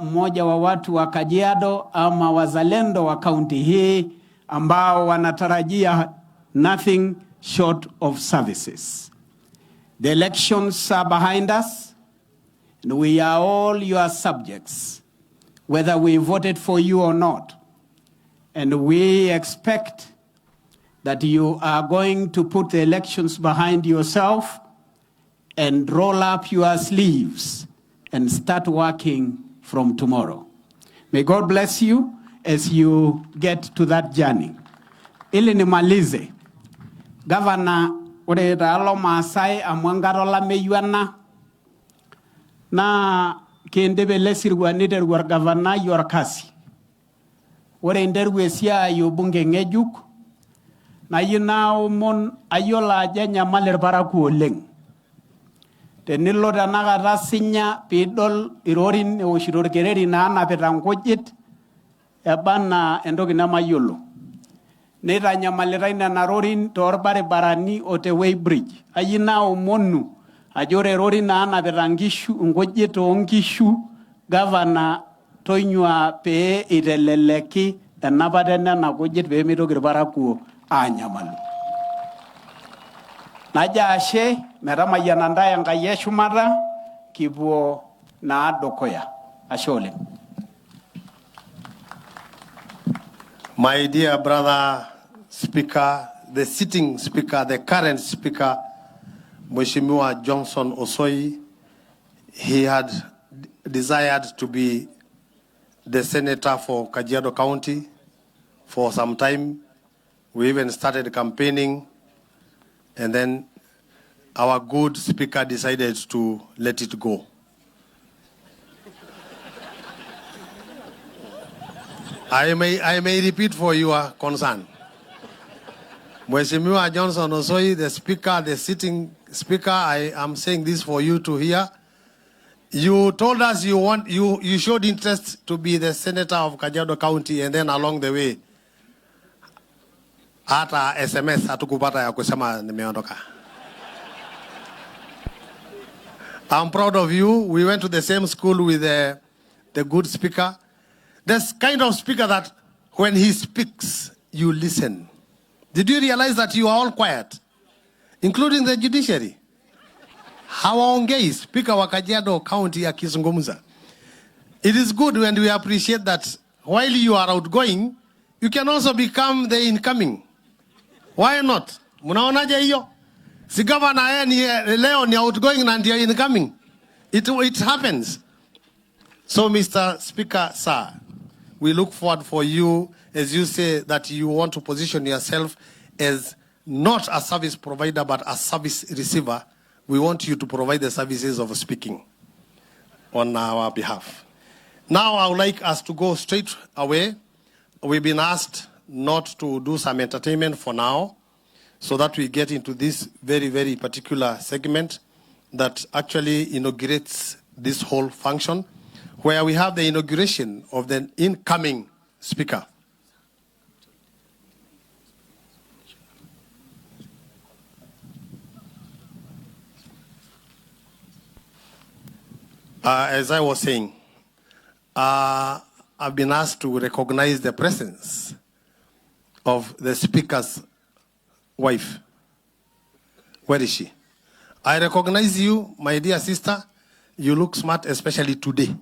mmoja wa watu wa Kajiado ama wazalendo wa kaunti hii ambao wanatarajia nothing short of services. The elections are behind us, and we are all your subjects, whether we voted for you or not. And we expect that you are going to put the elections behind yourself and roll up your sleeves and start working from tomorrow. May God bless you as you get to that journey. Ili nimalize, Governor, ore talo Maasai amwangaro la meyuana na kiendebele sirwani derwar Governor yorkasi. Ore nderwe sia yobunge ngejuk na yinao mon ayola janya maler baraku oleng. Tenilo danakata sinya pidol irorin eoshiror kereri na anapita nkujit ebana entoki nemayiolo. Nitanyamalitai nena rorin torbaribarani o te way bridge. Ayina omonu ajore rorin na anapita nkujit onkishu, Governor toinyua pee iteleleki enapata nena kujit pee mitoki irparakuo anyamalu. Naja ashe metamayiana ntae Enkai eshumata kipuo naa dukuya. Ashe oleng. My dear brother Speaker, the sitting Speaker, the current Speaker, Mheshimiwa Johnson Osoi, he had desired to be the senator for Kajiado County for some time. We even started campaigning, and then our good Speaker decided to let it go. I may repeat for your concern. Mheshimiwa Johnson Osoi, the Speaker, the sitting Speaker, I am saying this for you to hear. You told us you showed interest to be the senator of Kajiado County, and then along the way, hata SMS hatukupata ya kusema nimeondoka. I'm proud of you. We went to the same school with the good Speaker. This kind of Speaker that when he speaks, you listen. Did you realize that you are all quiet, including the judiciary? Hawaongei Speaker wa Kajiado County akizungumza. It is good when we appreciate that while you are outgoing, you can also become the incoming. Why not? Munaonaje hiyo? Si governor ni leo ni outgoing na ndio incoming. It happens. So Mr. Speaker, sir, we look forward for you, as you say that you want to position yourself as not a service provider but a service receiver. We want you to provide the services of speaking on our behalf. Now I would like us to go straight away. We've been asked not to do some entertainment for now, so that we get into this very, very particular segment that actually inaugurates this whole function, where we have the inauguration of the incoming Speaker. As I was saying, I've been asked to recognize the presence of the Speaker's wife. Where is she? I recognize you, my dear sister. You look smart, especially today.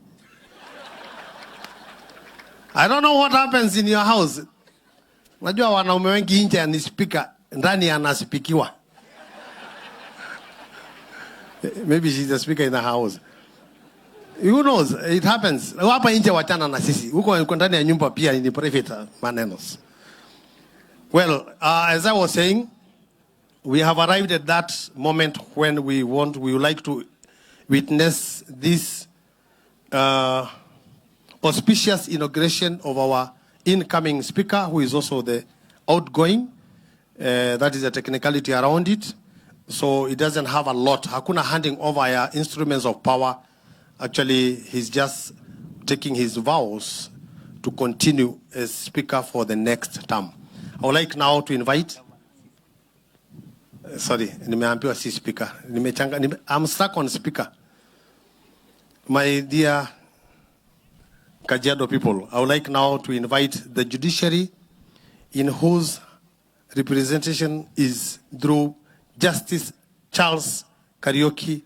I don't know what happens in your house. Unajua wanaume wengi nje ni speaker, ndani anaspikiwa. Maybe she's the speaker in the house. Who knows? It happens. Hapa nje wachana na sisi. Huko ndani ya nyumba pia ni private manenos. Well, as I was saying, we have arrived at that moment when we would like to witness this auspicious inauguration of our incoming speaker, who is also the outgoing. That is a technicality around it. So it doesn't have a lot. Hakuna handing over instruments of power. Actually, he's just taking his vows to continue as speaker for the next term. I would like now to invite. Sorry, nimeambiwa si speaker. I'm stuck on speaker. My dear Kajiado people, I would like now to invite the judiciary, in whose representation is through Justice Charles Kariuki,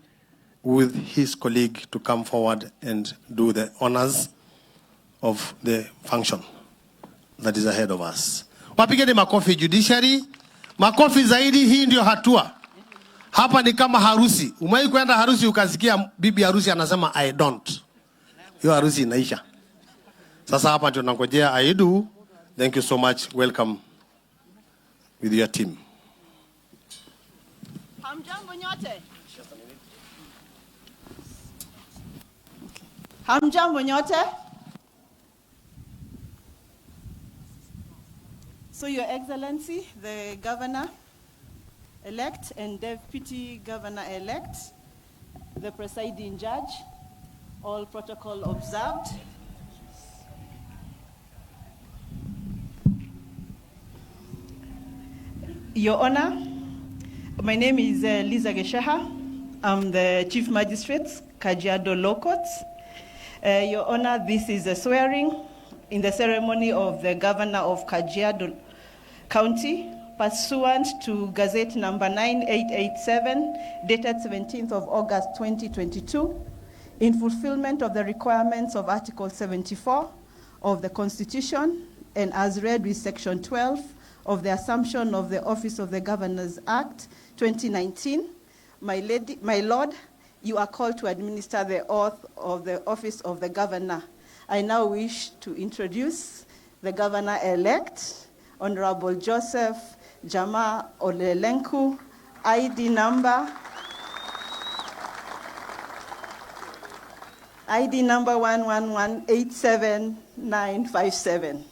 with his colleague, to come forward and do the honors of the function that is ahead of us. Wapigeni makofi judiciary. Makofi zaidi, hii ndio hatua. Hapa ni kama harusi. Umewahi kwenda harusi ukasikia bibi harusi anasema I don't. Hiyo harusi inaisha. Sasa hapa ndio tunangojea I do. Thank you so much. Welcome with your team. Hamjambo nyote. Hamjambo nyote. So, Your Excellency, the Governor-elect and Deputy Governor-elect, the presiding judge, all protocol observed. Your Honor, my name is Liza Gesheha. I'm the Chief Magistrate, Kajiado Law Courts. Your Honor, this is a swearing in the ceremony of the Governor of Kajiado County, pursuant to Gazette number 9887, dated 17th of August 2022, in fulfillment of the requirements of Article 74 of the Constitution, and as read with Section 12 of the Assumption of the Office of the Governors Act 2019. My Lord, you are called to administer the oath of the Office of the Governor. I now wish to introduce the Governor-elect, Honorable Joseph Jama Ole LENKU, ID number 11187957.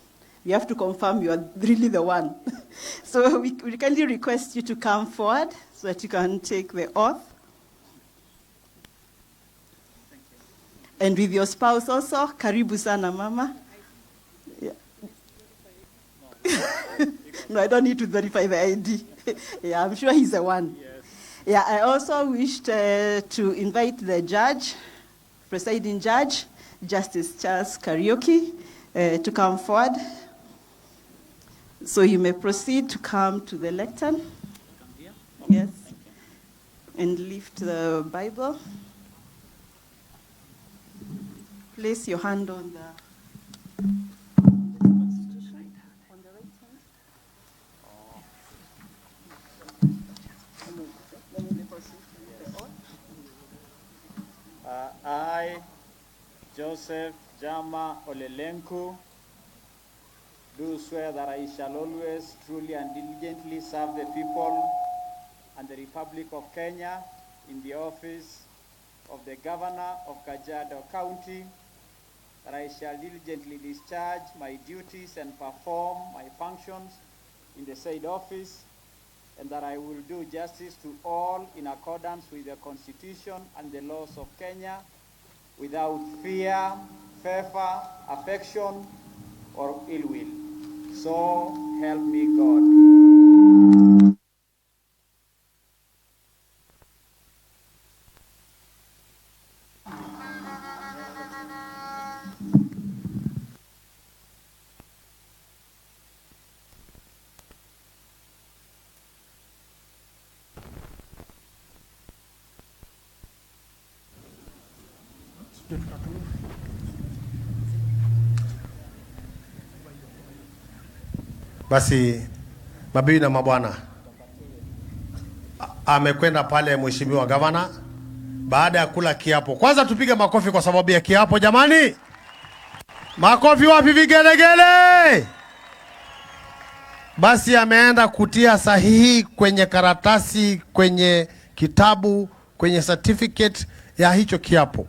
You have to confirm you are really the one. So we kindly request you to come forward so that you can take the oath. And with your spouse also, karibu sana mama. Yeah. No, I don't need to verify the ID. Yeah, I'm sure he's the one. Yes. Yeah, I also wish to invite the judge, presiding judge, Justice Charles Kariuki, to come forward. So you may proceed to come to the lectern. Yes. And lift the Bible. Place your hand on the Constitution, on the right hand. I, Joseph Jama Ole LENKU, do swear that I shall always truly and diligently serve the people and the Republic of Kenya in the office of the Governor of Kajiado County, that I shall diligently discharge my duties and perform my functions in the said office, and that I will do justice to all in accordance with the Constitution and the laws of Kenya, without fear, favor, affection, or ill will. So help me God. Basi mabibi na mabwana, amekwenda pale mheshimiwa gavana baada ya kula kiapo. Kwanza tupige makofi kwa sababu ya kiapo jamani. Makofi wapi, vigelegele? Basi ameenda kutia sahihi kwenye karatasi, kwenye kitabu, kwenye certificate ya hicho kiapo,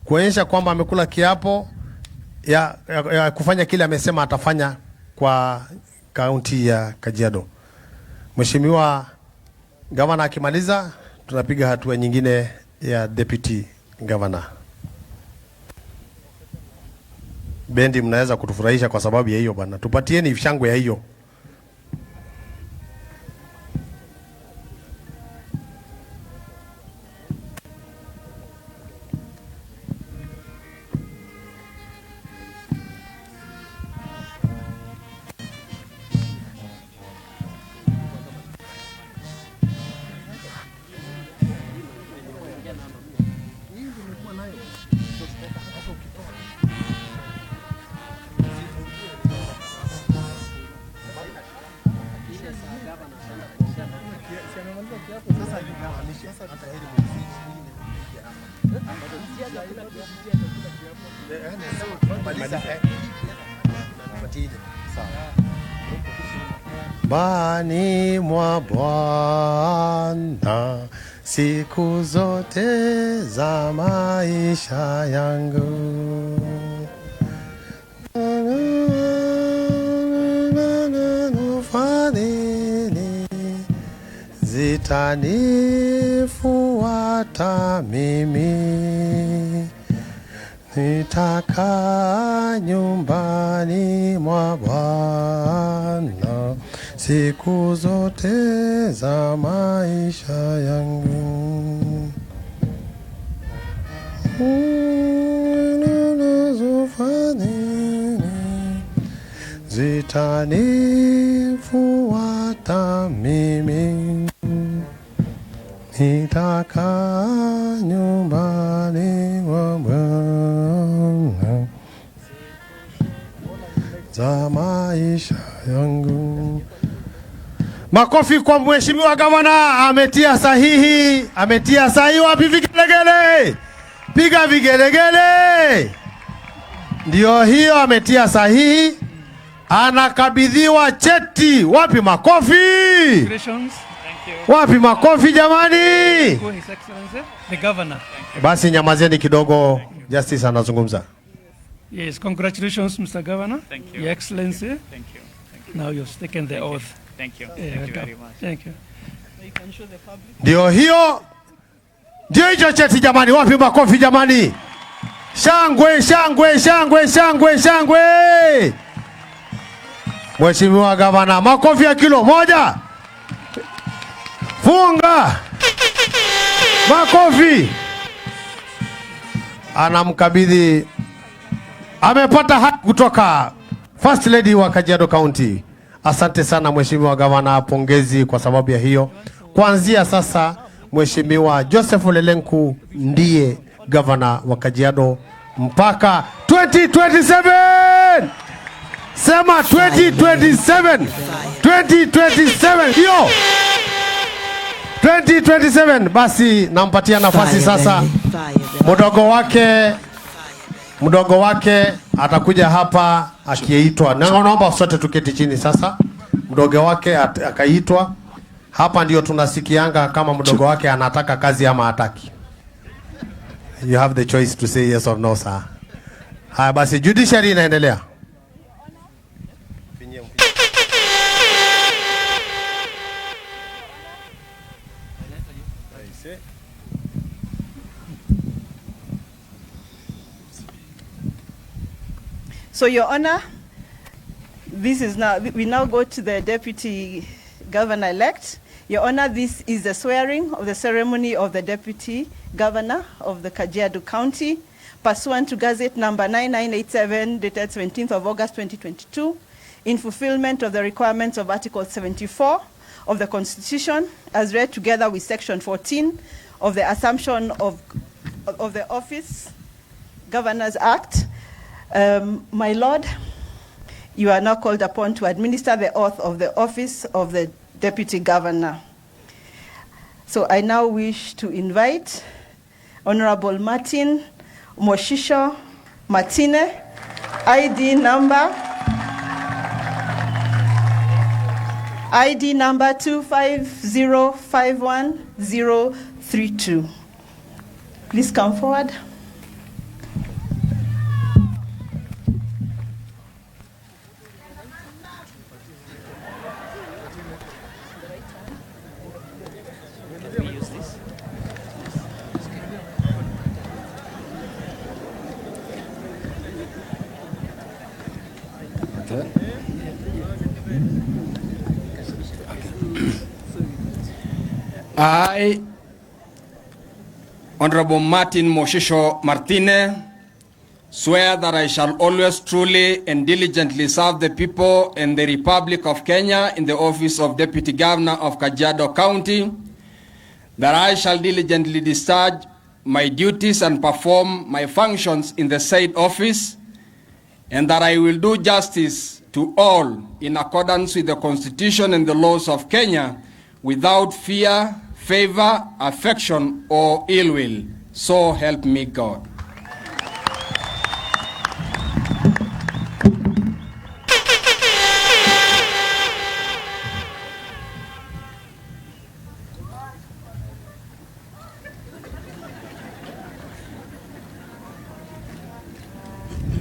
kuonyesha kwamba amekula kiapo ya kufanya kile amesema atafanya kwa kaunti ya Kajiado. Mheshimiwa gavana akimaliza, tunapiga hatua nyingine ya deputy governor. Bendi, mnaweza kutufurahisha kwa sababu ya hiyo bwana. Tupatieni shangwe ya hiyo. Bani mwa Bwana siku zote za maisha yangu, fadhili zitanifuata mimi, nitakaa nyumbani mwa Bwana siku zote za maisha yangu. Zitanifuata mimi, nitakaa nyumbani mwa Bwana za maisha yangu. Makofi kwa mheshimiwa gavana, ametia sahihi. Ametia sahihi. Wapi vigelegele? Piga vigelegele. Ndio hiyo, ametia sahihi. Anakabidhiwa cheti. Wapi makofi? Wapi makofi jamani? The governor. Basi nyamazeni kidogo, Justice anazungumza. Yes, congratulations Mr. Governor. Thank you. Your Excellency. Thank you. Now you've taken the oath. Thank you. Yeah, Thank you very much. Thank you. Ndio hiyo. Ndio hicho cheti jamani, wapi makofi jamani? Shangwe, shangwe, shangwe, shangwe, shangwe. Mheshimiwa gavana, makofi ya kilo moja. Funga. Makofi. Anamkabidhi, amepata haki kutoka First Lady wa Kajiado County. Asante sana Mheshimiwa gavana, pongezi kwa sababu ya hiyo. Kuanzia sasa Mheshimiwa Joseph Ole Lenku ndiye gavana wa Kajiado mpaka 2027. Sema 2027. 2027 hiyo. 2027. Basi nampatia nafasi sasa mdogo wake atakuja hapa akiitwa. Naomba sote tuketi chini sasa. Mdogo wake akaitwa hapa, ndio tunasikianga kama mdogo wake anataka kazi ama hataki. You have the choice to say yes or no, sir. Haya basi, judiciary inaendelea. So, Your Honor, we now go to the Deputy Governor-elect. Your Honor, this is the swearing of the ceremony of the Deputy Governor of the Kajiado County, pursuant to Gazette number 9987, dated 17th of August 2022, in fulfillment of the requirements of Article 74 of the Constitution, as read together with Section 14 of the Assumption of the Office Governors Act. My Lord, you are now called upon to administer the oath of the office of the Deputy Governor. So I now wish to invite Honorable Martin Moshisho Martine, ID number 25051-032. Please come forward. I, Honorable Martin Moshisho Martine, swear that I shall always truly and diligently serve the people and the Republic of Kenya in the office of Deputy Governor of Kajiado County, that I shall diligently discharge my duties and perform my functions in the said office, and that I will do justice to all in accordance with the Constitution and the laws of Kenya without fear, favor, affection, or ill will. So help me God.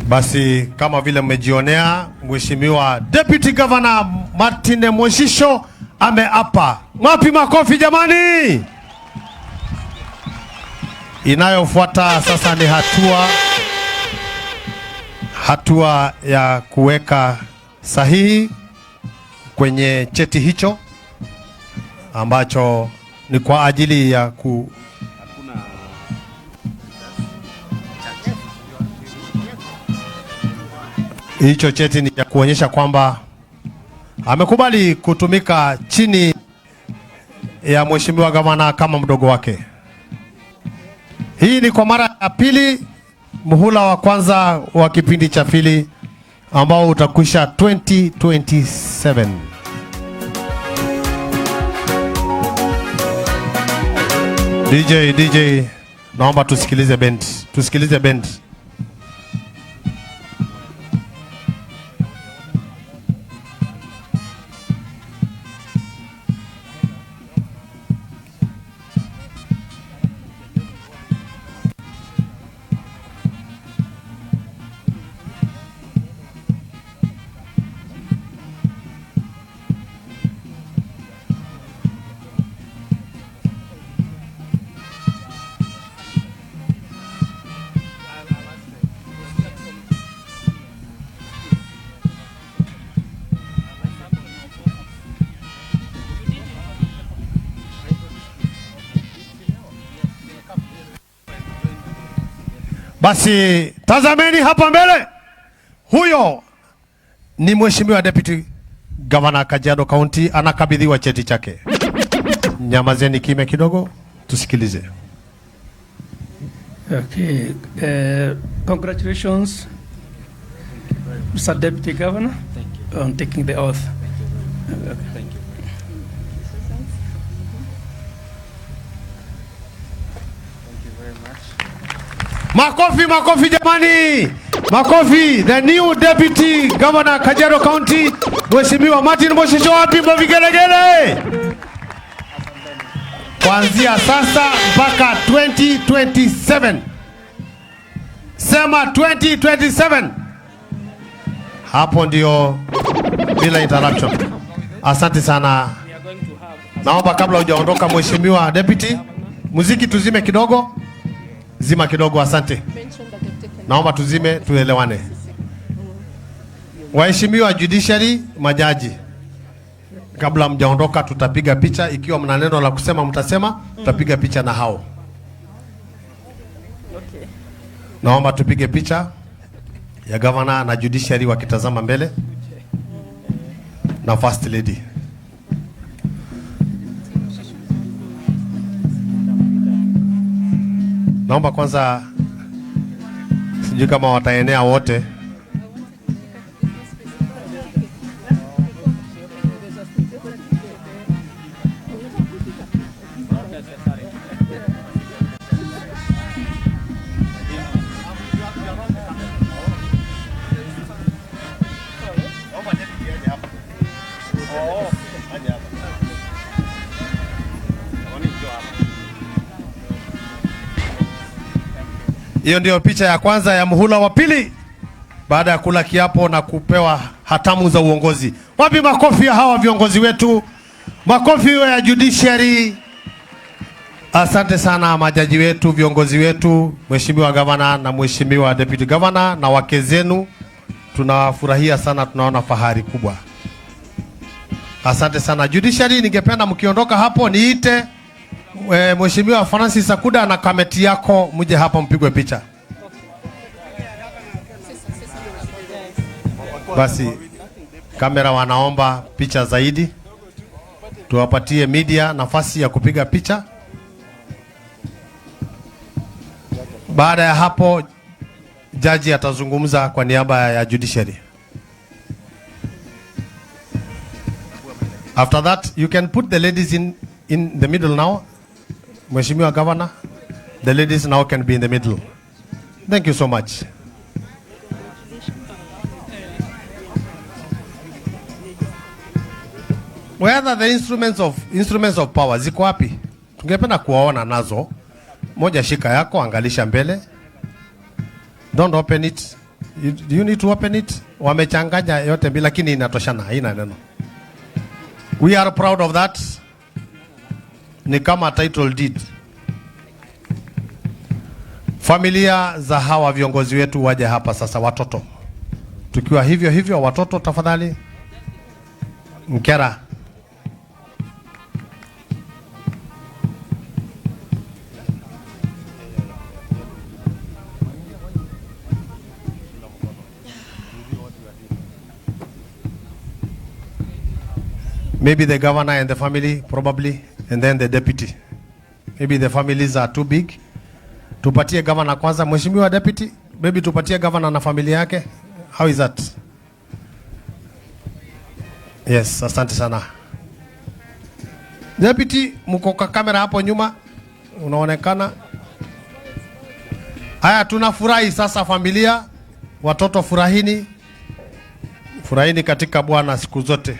Basi kama vile mmejionea, Mheshimiwa Deputy Governor Martin Moshisho ameapa. Mapi makofi jamani. Inayofuata sasa ni hatua ya kuweka sahihi kwenye cheti hicho ambacho ni kwa ajili ya hicho cheti ni ya kuonyesha kwamba amekubali kutumika chini ya Mheshimiwa Gavana kama mdogo wake. Hii ni kwa mara ya pili, muhula wa kwanza wa kipindi cha pili ambao utakwisha 2027. DJ, naomba tusikilize band. Basi tazameni hapa mbele. Huyo ni Mheshimiwa Deputy Governor Kajiado County, anakabidhiwa cheti chake. Nyamazeni kimya kidogo tusikilize. Okay, congratulations Mr. Deputy Governor on taking the oath. Thank you. Makofi jamani. Makofi. The new Deputy Governor Kajiado County, Mheshimiwa Martin Moshisho, wapi vigelegele. Kuanzia sasa mpaka 2027. Sema 2027. Hapo ndio bila interruption. Asante sana. Naomba kabla hujaondoka Mheshimiwa Deputy, muziki tuzime kidogo. Zima kidogo, asante. Naomba tuzime tuelewane. Waheshimiwa judiciary, majaji, kabla mjaondoka tutapiga picha. Ikiwa mna neno la kusema mtasema, tutapiga picha na hao. Naomba tupige picha ya governor na judiciary wakitazama mbele na first lady. Naomba kwanza, sijui kama wataenea wote. Hiyo ndio picha ya kwanza ya muhula wa pili baada ya kula kiapo na kupewa hatamu za uongozi. Wapi makofi ya hawa viongozi wetu? Makofi ya judiciary. Asante sana majaji wetu, viongozi wetu, Mheshimiwa Gavana na Mheshimiwa Deputy Governor na wake zenu. Tunafurahia sana, tunaona fahari kubwa. Asante sana judiciary. Ningependa mkiondoka hapo niite Mheshimiwa Francis Sakuda na kamati yako muje hapa mpigwe picha. Basi kamera wanaomba picha zaidi. Tuwapatie media nafasi ya kupiga picha. Baada ya hapo jaji atazungumza kwa niaba ya judiciary. After that you can put the ladies in the middle now. Mheshimiwa Governor, the ladies now can be in the middle. Thank you so much. Whether the instruments of power ziko wapi? Tungependa kuwaona nazo. Moja shika yako, angalisha mbele. Don't open it. You need to open it. Wamechanganya yote mbili lakini inatoshana, haina neno. We are proud of that. Ni kama title deed. Familia za hawa viongozi wetu waje hapa sasa, watoto. Tukiwa hivyo watoto tafadhali. Mkera. Maybe the governor and the family, probably, and then the deputy. Maybe the families are too big. Tupatie governor kwanza, Mheshimiwa deputy. Maybe tupatie governor na familia yake. How is that? Yes, asante sana. Deputy, mko kwa kamera hapo nyuma. Unaonekana. Haya, tunafurahi sasa familia. Watoto furahini. Furahini katika Bwana siku zote.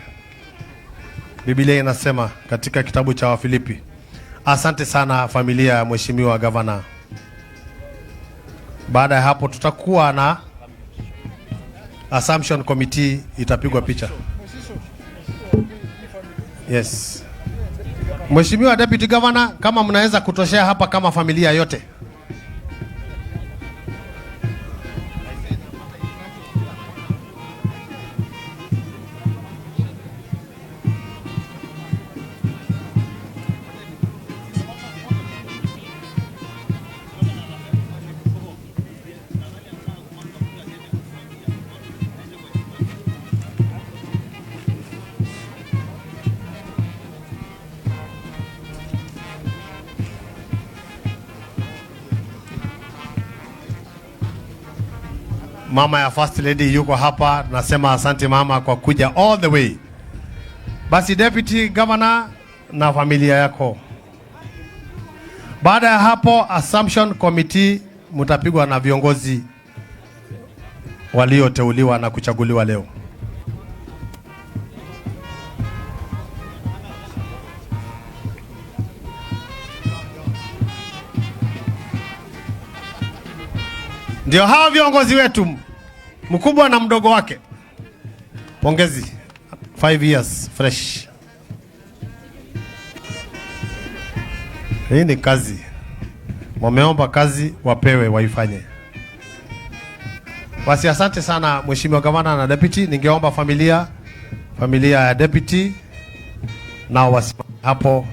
Biblia inasema katika kitabu cha Wafilipi. Asante sana familia ya Mheshimiwa Gavana. Baada ya hapo tutakuwa na Assumption Committee, itapigwa picha. Yes. Mheshimiwa Deputy Governor, kama mnaweza kutoshea hapa kama familia yote. Mama ya First Lady yuko hapa, nasema asante mama kwa kuja all the way. Basi Deputy Governor na familia yako. Baada ya hapo Assumption Committee mtapigwa na viongozi walioteuliwa na kuchaguliwa leo. Ndio hao viongozi wetu, mkubwa na mdogo wake. Pongezi. 5 years fresh. Hii ni kazi. Wameomba kazi, wapewe waifanye. Basi asante sana Mheshimiwa Gavana na Deputy. Ningeomba familia ya Deputy nao wasimame hapo.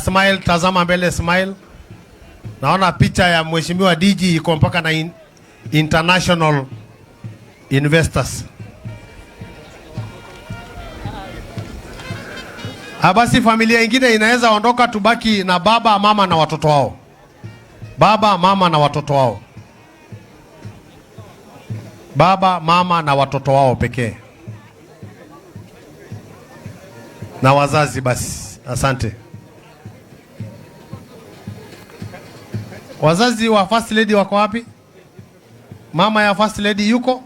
Smile, tazama mbele, smile. Naona picha ya Mheshimiwa DG iko mpaka na international investors. Basi familia ingine inaweza ondoka, tubaki na baba, mama na watoto wao. Baba, mama na watoto wao. Baba, mama na watoto wao pekee. Na wazazi basi. Asante. Wazazi wa First Lady wako wapi? Mama ya First Lady yuko?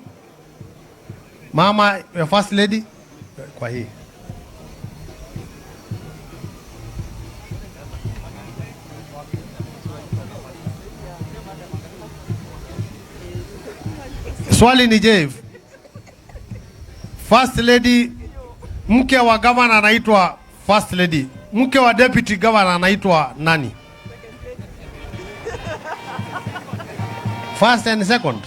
Mama ya First Lady? Kwa hii. Swali ni je, First Lady, mke wa governor anaitwa First Lady, mke wa deputy governor anaitwa nani? First and second?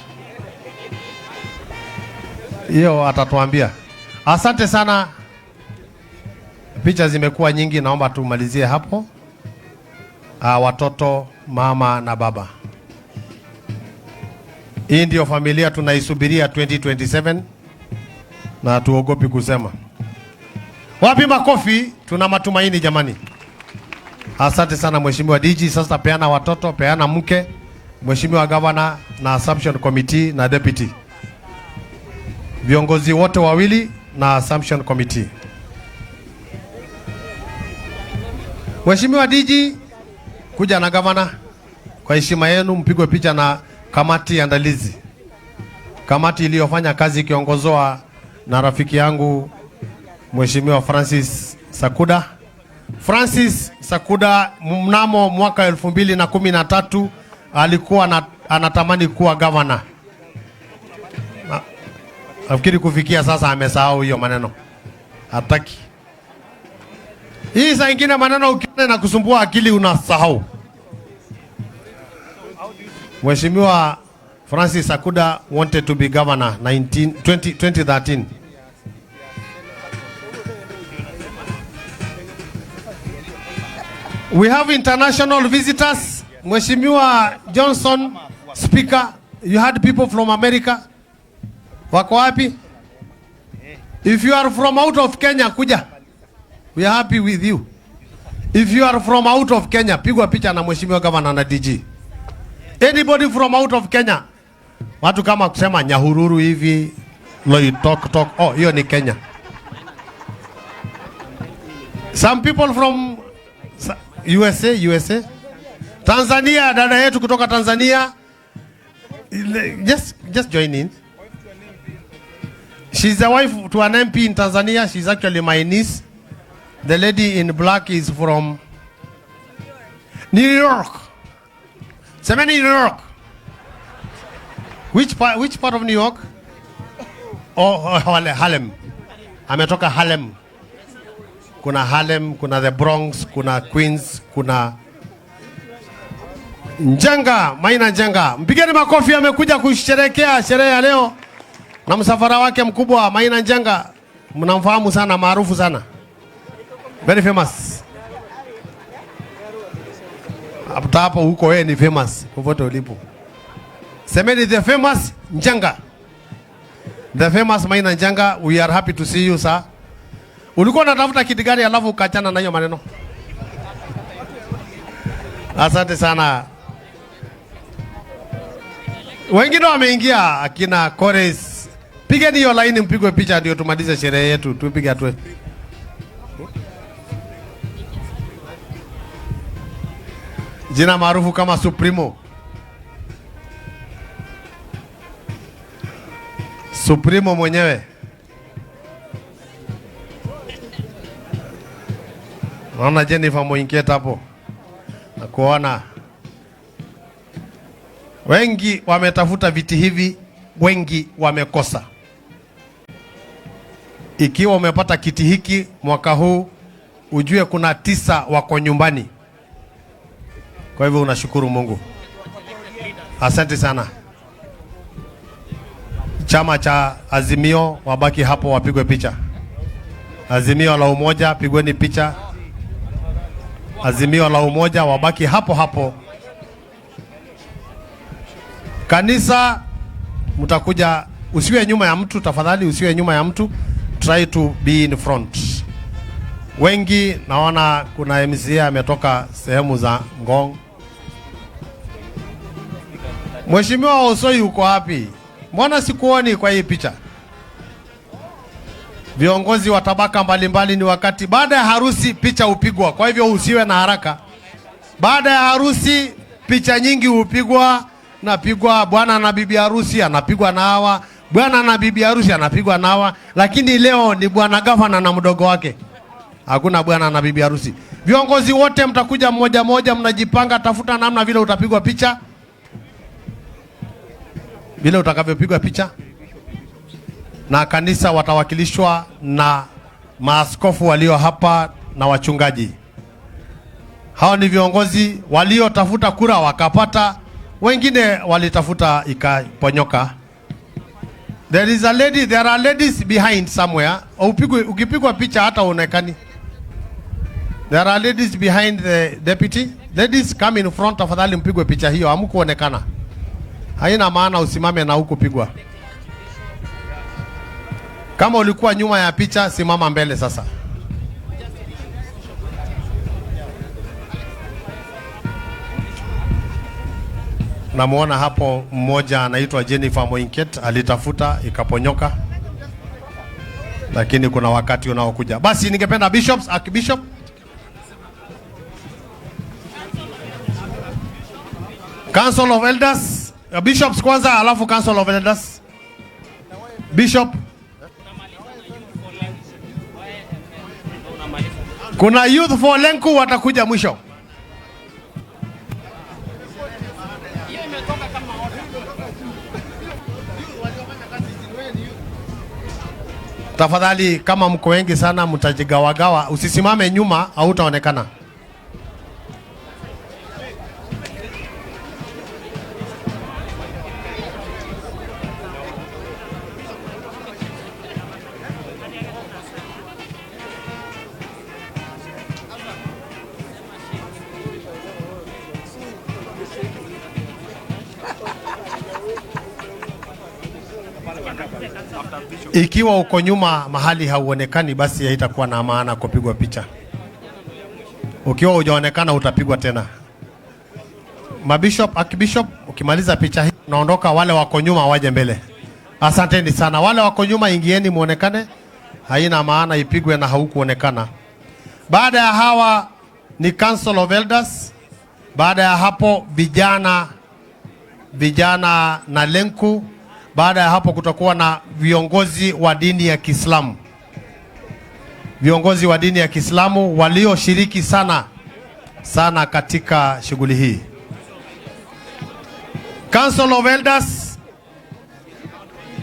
Hiyo atatuambia. Asante sana. Picha zimekuwa nyingi, naomba tumalizie hapo. Watoto, mama na baba. Hii ndio familia tunaisubiria 2027 na tuogopi kusema. Wapi makofi? Tuna matumaini jamani. Asante sana Mheshimiwa DG. Sasa peana watoto, peana mke, Mheshimiwa Governor na Assumption Committee na Deputy. Viongozi wote wawili na Assumption Committee. Mheshimiwa DG, kuja na Governor. Kwa heshima yenu mpigwe picha na kamati andalizi. Kamati iliyofanya kazi ikiongozwa na rafiki yangu Mheshimiwa Francis Sakuda. Francis Sakuda mnamo mwaka 2013 alikuwa anatamani kuwa governor. Nafikiri kufikia sasa amesahau hiyo maneno. Hataki. Hii saa ingine maneno ukiona na kusumbua akili unasahau. Mheshimiwa Francis Sakuda wanted to be governor 2013. We have international visitors. Mheshimiwa Johnson, Speaker, you had people from America. Wako wapi? If you are from out of Kenya, kuja. We are happy with you. If you are from out of Kenya, pigwa picha na Mheshimiwa Governor na DG. Anybody from out of Kenya? Watu kama kusema Nyahururu hivi, Loitok. Oh, hiyo ni Kenya. Some people from USA. Tanzania, dada yetu kutoka Tanzania. Just join in. She's the wife to an MP in Tanzania. She's actually my niece. The lady in black is from New York. Semeni New York. Which part of New York? Oh, Harlem. Ametoka Harlem. Kuna Harlem, kuna the Bronx, kuna Queens, kuna Njenga, Maina Njenga. Mpigeni makofi, amekuja kusherehekea sherehe ya leo na msafara wake mkubwa. Maina Njenga, mnamfahamu sana, maarufu sana. Very famous. Hapo huko wewe ni famous popote ulipo. Semeni the famous Njenga. The famous Maina Njenga, we are happy to see you sir. Ulikuwa unatafuta kiti gani alafu ukachana na hiyo maneno? Asante sana. Wengine wameingia akina Chorus. Pigeni hiyo line mpigwe picha ndio tumalize sherehe yetu. Tupige tu. Jina maarufu kama Supremo. Supremo mwenyewe. Naona Jennifer Moinketa hapo. Na kuona wengi wametafuta viti hivi, wengi wamekosa. Ikiwa umepata kiti hiki mwaka huu, ujue kuna 9 wako nyumbani. Kwa hivyo unashukuru Mungu. Asante sana. Chama cha Azimio wabaki hapo wapigwe picha. Azimio la Umoja, pigweni picha. Azimio la Umoja wabaki hapo hapo. Kanisa mtakuja, usiwe nyuma ya mtu tafadhali, usiwe nyuma ya mtu. Try to be in front. Wengi naona kuna MCA ametoka sehemu za Ngong. Mheshimiwa Osoi uko wapi? Mbona sikuoni kwa hii picha? Viongozi wa tabaka mbalimbali ni wakati baada ya harusi picha upigwa. Kwa hivyo usiwe na haraka. Baada ya harusi picha nyingi upigwa, napigwa bwana na bibi harusi anapigwa na hawa, bwana na bibi harusi anapigwa na hawa, lakini leo ni bwana gavana na mdogo wake. Hakuna bwana na bibi harusi. Viongozi wote mtakuja mmoja mmoja, mnajipanga, tafuta namna vile utapigwa picha. Vile utakavyopigwa picha. Na kanisa watawakilishwa na maaskofu walio hapa na wachungaji. Hao ni viongozi waliotafuta kura wakapata, wengine walitafuta ikaponyoka. There are ladies behind somewhere. Ukipigwa picha hata uonekani. There are ladies behind the deputy. Ladies come in front, tafadhali mpigwe picha hiyo, hamkuonekana. Haina maana usimame na huku pigwa. Kama ulikuwa nyuma ya picha, simama mbele sasa. Namuona hapo mmoja anaitwa Jennifer Moinket, alitafuta ikaponyoka. Lakini kuna wakati unaokuja. Basi ningependa bishops, archbishop. Council of Elders, bishops kwanza alafu Council of Elders. Bishop. Kuna youth for Lenku watakuja mwisho. Tafadhali kama mko wengi sana mtajigawagawa, usisimame nyuma au utaonekana. Ikiwa uko nyuma mahali hauonekani, basi haitakuwa na maana kupigwa picha. Ukiwa hujaonekana utapigwa tena. Mabishop, archbishop, ukimaliza picha hii unaondoka, wale wako nyuma waje mbele. Asanteni sana. Wale wako nyuma ingieni muonekane. Haina maana ipigwe na haukuonekana. Baada ya hawa ni Council of Elders. Baada ya hapo vijana na Lenku. Baada ya hapo kutakuwa na viongozi wa dini ya Kiislamu. Viongozi wa dini ya Kiislamu walioshiriki sana katika shughuli hii. Council of Elders,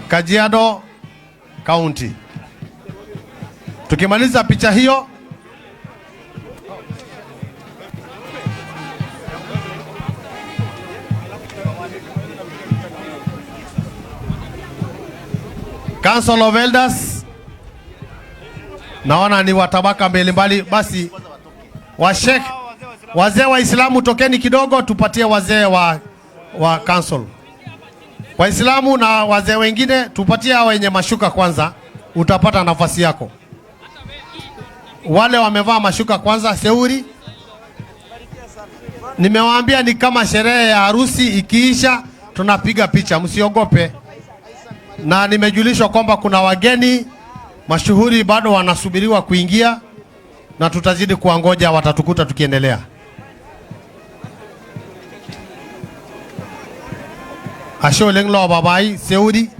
Kajiado County. Tukimaliza picha hiyo, Council of Elders, naona ni watabaka mbalimbali. Basi washek, wazee wa Islamu tokeni kidogo, tupatie wazee wa council. Waislamu na wazee wengine tupatie hao wenye mashuka kwanza, utapata nafasi yako. Wale wamevaa mashuka kwanza, seuri. Nimewaambia ni kama sherehe ya harusi, ikiisha tunapiga picha, msiogope. Na nimejulishwa kwamba kuna wageni mashuhuri bado wanasubiriwa kuingia, na tutazidi kuangoja, watatukuta tukiendelea. Asho lenglo babai seuri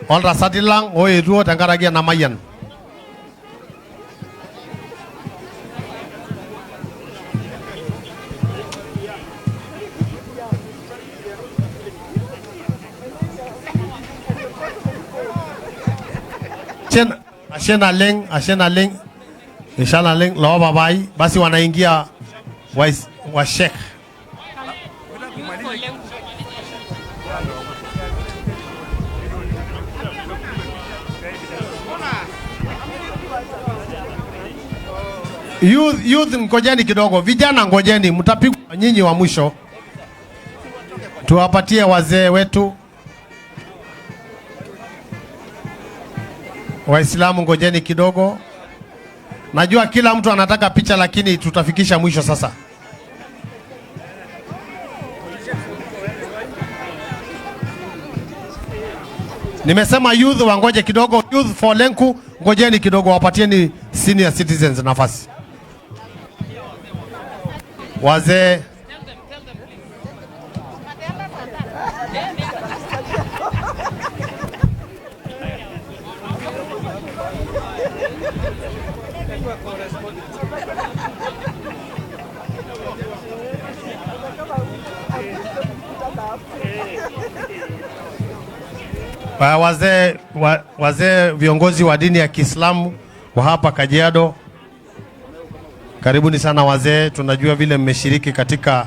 olra satilang oe ruo tangaragia na mayan. Ashena leng inshallah leng lo babai, basi wanaingia wa sheikh. Youth ngojeni kidogo, vijana ngojeni, mtapigwa nyinyi wa mwisho. Tuwapatie wazee wetu. Waislamu ngojeni kidogo. Najua kila mtu anataka picha, lakini tutafikisha mwisho sasa. Nimesema youth wangoje kidogo. Youth for Lenku ngojeni kidogo, wapatieni senior citizens nafasi. Wazee wazee viongozi wa dini ya Kiislamu wa hapa Kajiado, karibuni sana wazee. Tunajua vile mmeshiriki katika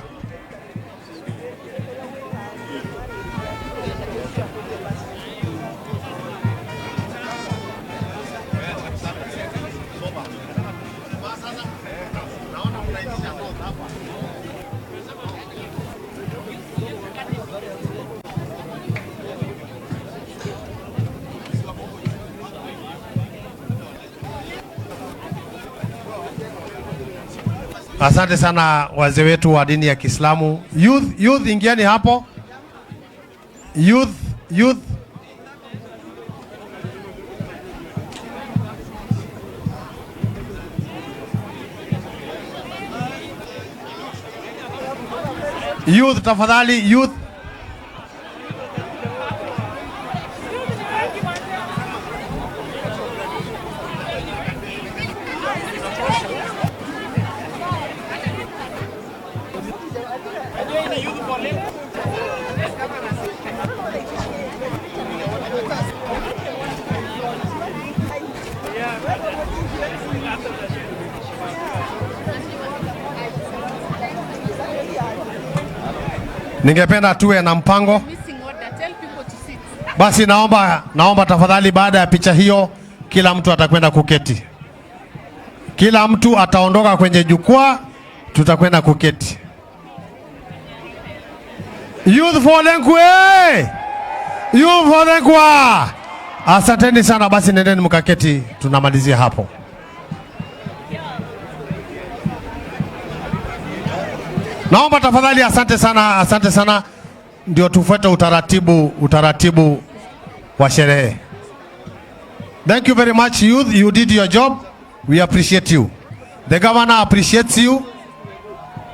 Asante sana wazee wetu wa dini ya Kiislamu. Youth ingieni hapo. Youth. Youth tafadhali, youth. Ningependa tuwe na mpango. Basi naomba tafadhali, baada ya picha hiyo kila mtu atakwenda kuketi. Kila mtu ataondoka kwenye jukwaa, tutakwenda kuketi. Youth for Lenku, Youth for Lenku. Asanteni sana, basi nendeni mkaketi, tunamalizia hapo. Naomba tafadhali, asante sana. Ndio tufuate utaratibu wa sherehe. Thank you very much youth, you did your job. We appreciate you. The governor appreciates you.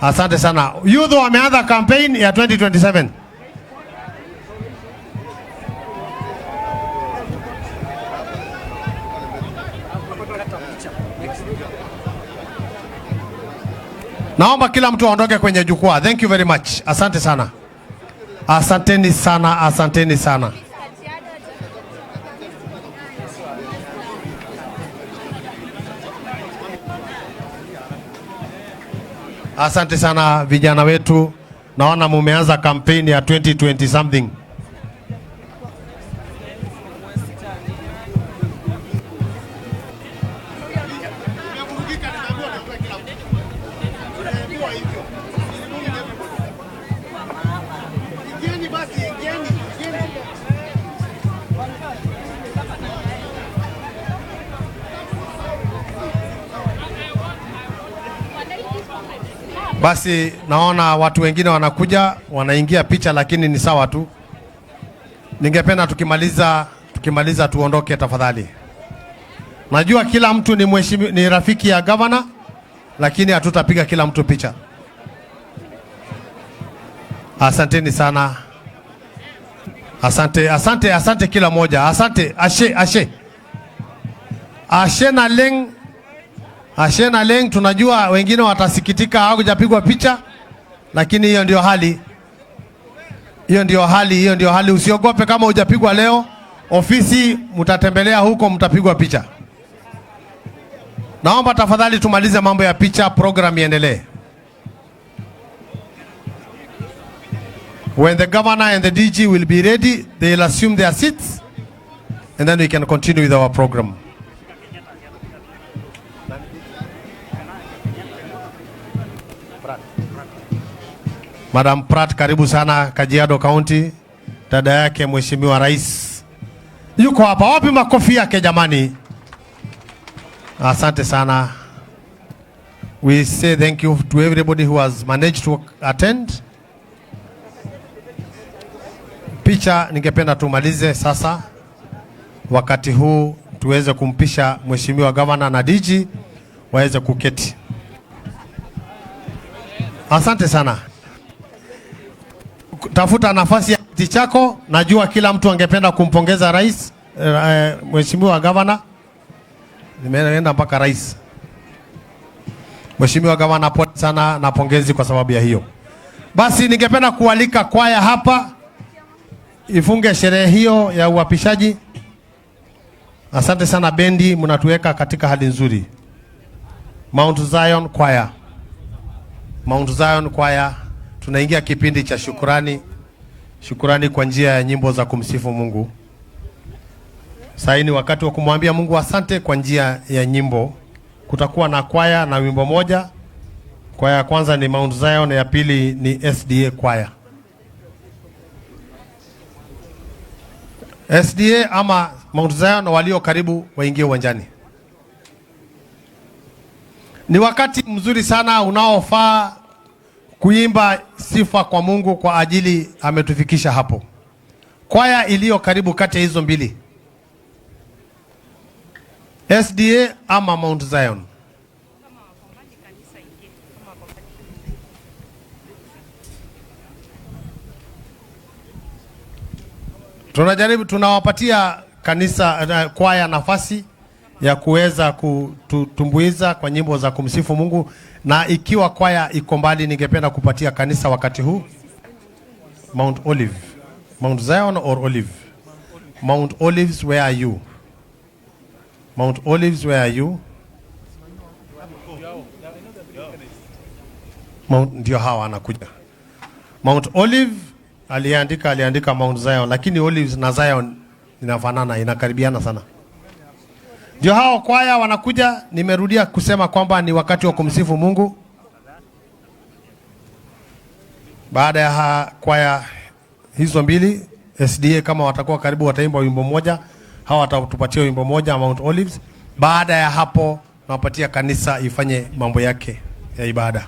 Asante sana. Youth wameanza campaign ya 2027. Naomba kila mtu aondoke kwenye jukwaa. Thank you very much. Asante sana. Asanteni sana. Asante sana vijana wetu. Naona mumeanza kampeni ya 2020 something. Basi naona watu wengine wanakuja, wanaingia picha, lakini ni sawa tu. Ningependa tukimaliza tuondoke tafadhali. Najua kila mtu ni rafiki ya governor, lakini hatutapiga kila mtu picha. Asanteni sana. Asante kila moja. Asante Ashe na Leng, tunajua wengine watasikitika hawajapigwa picha, lakini hiyo ndio hali. Usiogope kama hujapigwa leo. Ofisi mtatembelea huko, mtapigwa picha. Naomba tafadhali tumalize mambo ya picha, program iendelee. When the governor and the DG will be ready, they'll assume their seats and then we can continue with our program. Madam Pratt, karibu sana Kajiado County. Dada yake Mheshimiwa Rais yuko hapa. Wapi makofi yake jamani? Asante sana. We say thank you to everybody who has managed to attend. Picha ningependa tumalize sasa. Wakati huu tuweze kumpisha Mheshimiwa Gavana na DG waweze kuketi. Asante sana. Tafuta nafasi ya kiti chako. Najua kila mtu angependa kumpongeza rais, Mheshimiwa Gavana. Nimeenda mpaka rais. Mheshimiwa Gavana, pole sana na pongezi kwa sababu ya hiyo. Basi ningependa kualika kwaya hapa ifunge sherehe hiyo ya uapishaji. Asante sana bendi, mnatuweka katika hali nzuri. Mount Zion Choir. Mount Zion Choir, tunaingia kipindi cha shukrani. Shukrani kwa njia ya nyimbo za kumsifu Mungu. Sasa ni wakati wa kumwambia Mungu asante kwa njia ya nyimbo. Kutakuwa na kwaya na wimbo moja. Kwaya ya kwanza ni Mount Zion, ya pili ni SDA Choir. SDA ama Mount Zion walio karibu waingie uwanjani. Ni wakati mzuri sana unaofaa kuimba sifa kwa Mungu kwa ajili ametufikisha hapo. Kwaya iliyo karibu kati ya hizo mbili, SDA ama Mount Zion? Tunajaribu, tunawapatia kanisa kwaya nafasi ya kuweza kutumbuiza kwa nyimbo za kumsifu Mungu, na ikiwa kwaya iko mbali ningependa kupatia kanisa wakati huu Mount Olive. Mount Zion or Olive? Mount Olives, where are you? Mount Olives, where are you? Mount, ndio hawa anakuja. Mount Olive aliandika Mount Zion, lakini Olives na Zion inafanana, inakaribiana sana. Ndio hao kwaya wanakuja. Nimerudia kusema kwamba ni wakati wa kumsifu Mungu. Baada ya kwaya hizo mbili, SDA kama watakuwa karibu wataimba wimbo moja, hawa watatupatia wimbo moja Mount Olives. Baada ya hapo nawapatia kanisa ifanye mambo yake ya ibada.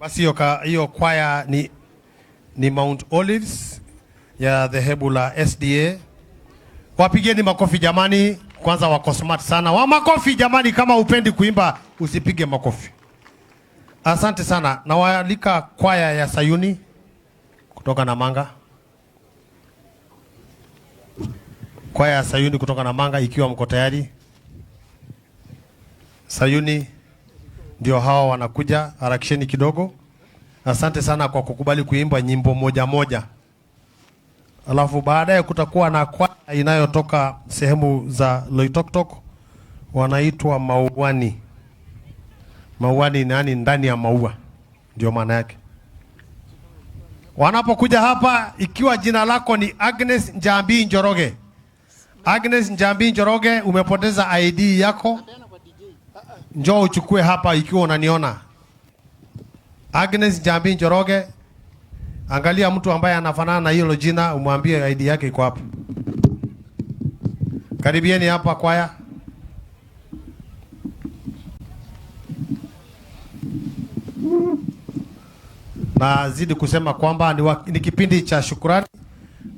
Basi hiyo kwaya ni Mount Olives ya dhehebu la SDA. Wapigeni makofi jamani, kwanza wako smart sana. Wa makofi jamani, kama upendi kuimba usipige makofi. Asante sana. Na waalika kwaya ya Sayuni kutoka Namanga. Kwaya ya Sayuni kutoka Namanga ikiwa mko tayari. Sayuni ndio hao wanakuja, harakisheni kidogo. Asante sana kwa kukubali kuimba nyimbo moja moja. Alafu baadaye kutakuwa na kwaya inayotoka sehemu za Loitoktok, wanaitwa Mauani. Mauani nani? Ndani ya maua, ndio maana yake. Wanapokuja hapa, ikiwa jina lako ni Agnes Njambi Njoroge. Agnes Njambi Njoroge, umepoteza ID yako. Njoo uchukue hapa ikiwa unaniona. Agnes Njambi Njoroge, angalia mtu ambaye anafanana na hilo jina, umwambie ID yake iko hapa. Karibieni hapa kwaya. Na zidi kusema kwamba ni kipindi cha shukrani,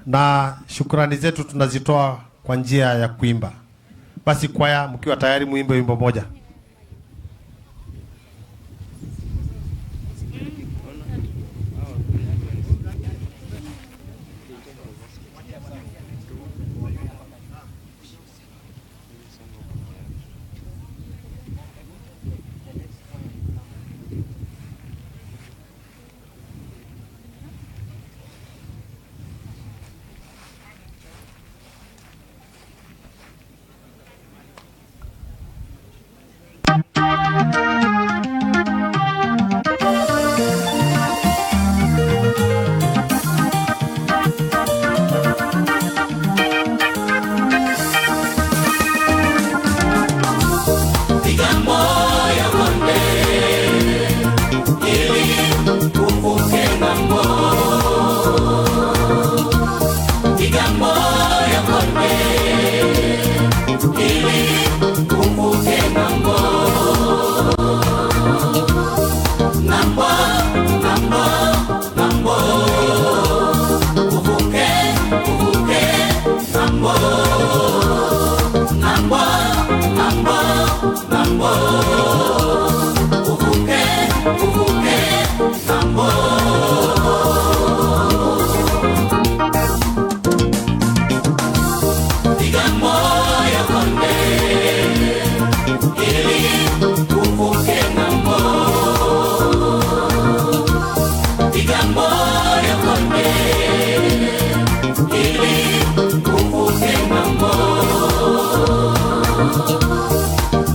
na shukrani zetu tunazitoa kwa njia ya kuimba. Basi kwaya, mkiwa tayari muimbe wimbo moja.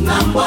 Ngamba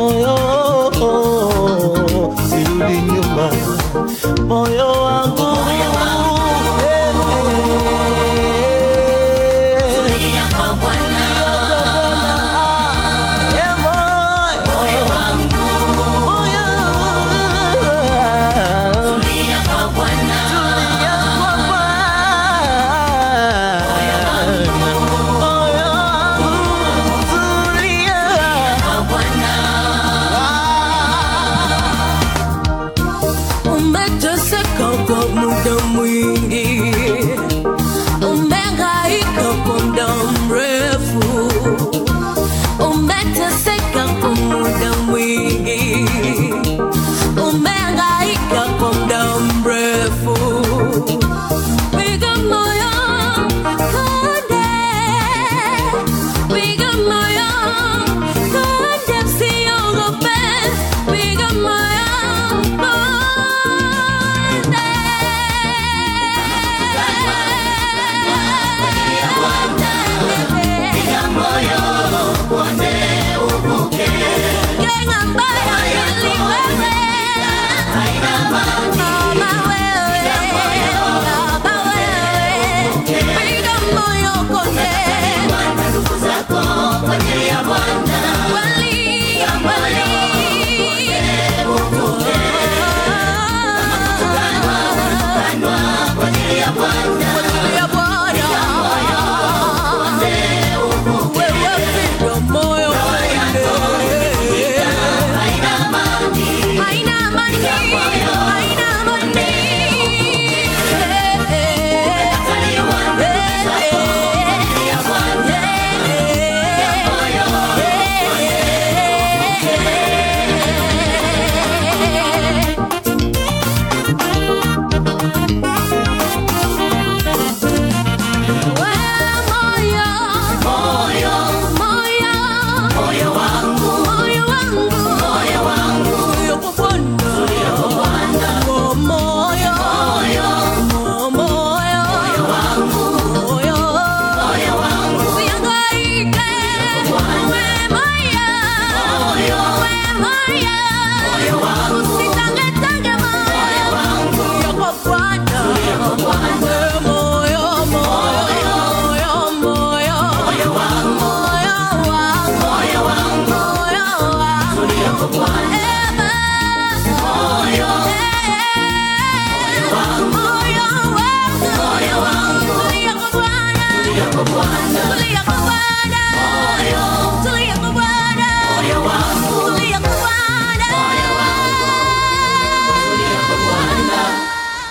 moyo sirudi nyuma, moyo wangu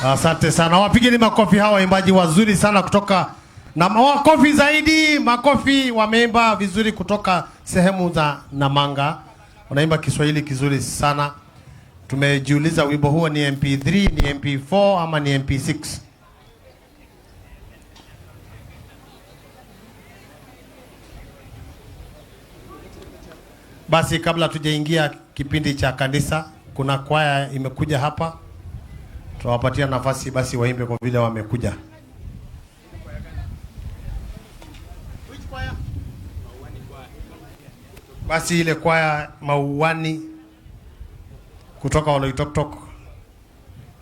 Asante sana. Wapigeni makofi hawa waimbaji wazuri sana kutoka na makofi zaidi, makofi, wameimba vizuri kutoka sehemu za Namanga. Wanaimba Kiswahili kizuri sana. Tumejiuliza wimbo huo ni MP3, ni MP4 ama ni MP6? Basi kabla tujaingia kipindi cha kanisa, kuna kwaya imekuja hapa. Tunawapatia nafasi basi waimbe kwa vile wamekuja. Basi ile kwaya Mauani kutoka Oloitoktok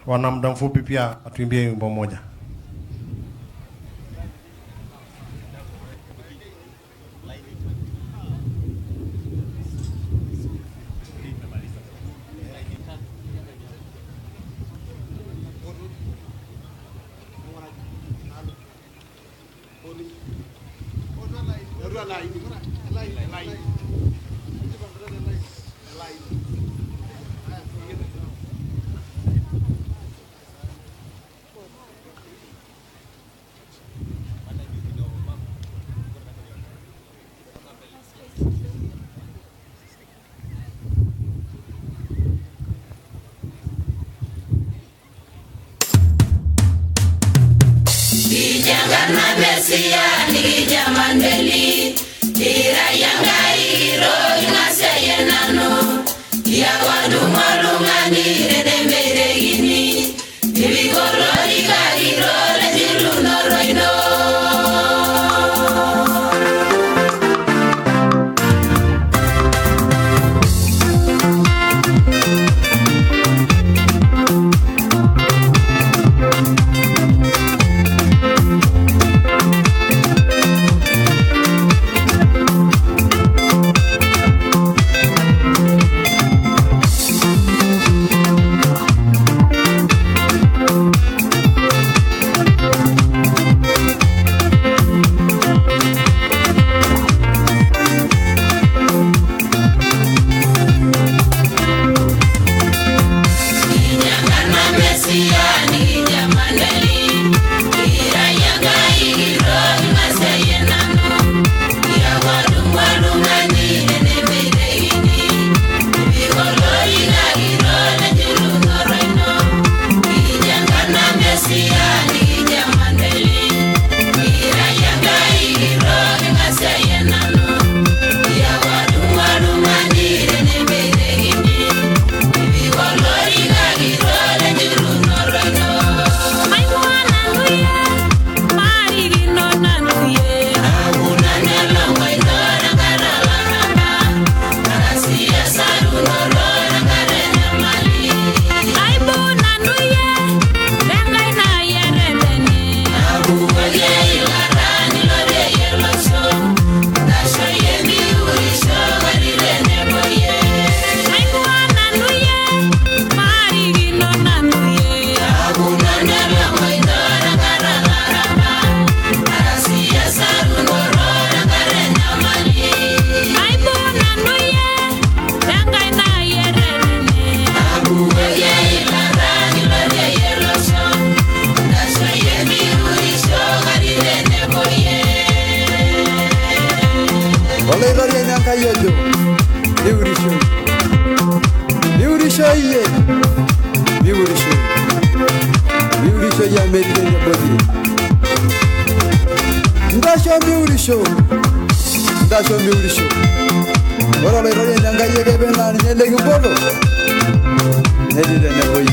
wana muda mfupi pia atuimbie wimbo moja. Dijangana besia ni jamandeli ira yanga iro ngasaya nano ya wadu malungani redembere ini ibigoro iro lejiru noroino. Biurisho ye. Biurisho ya Amerika ya bodi. Ndasho biurisho. Ora le roye nyanga ye kebe na nyele kibodo. Nedi de neboyi.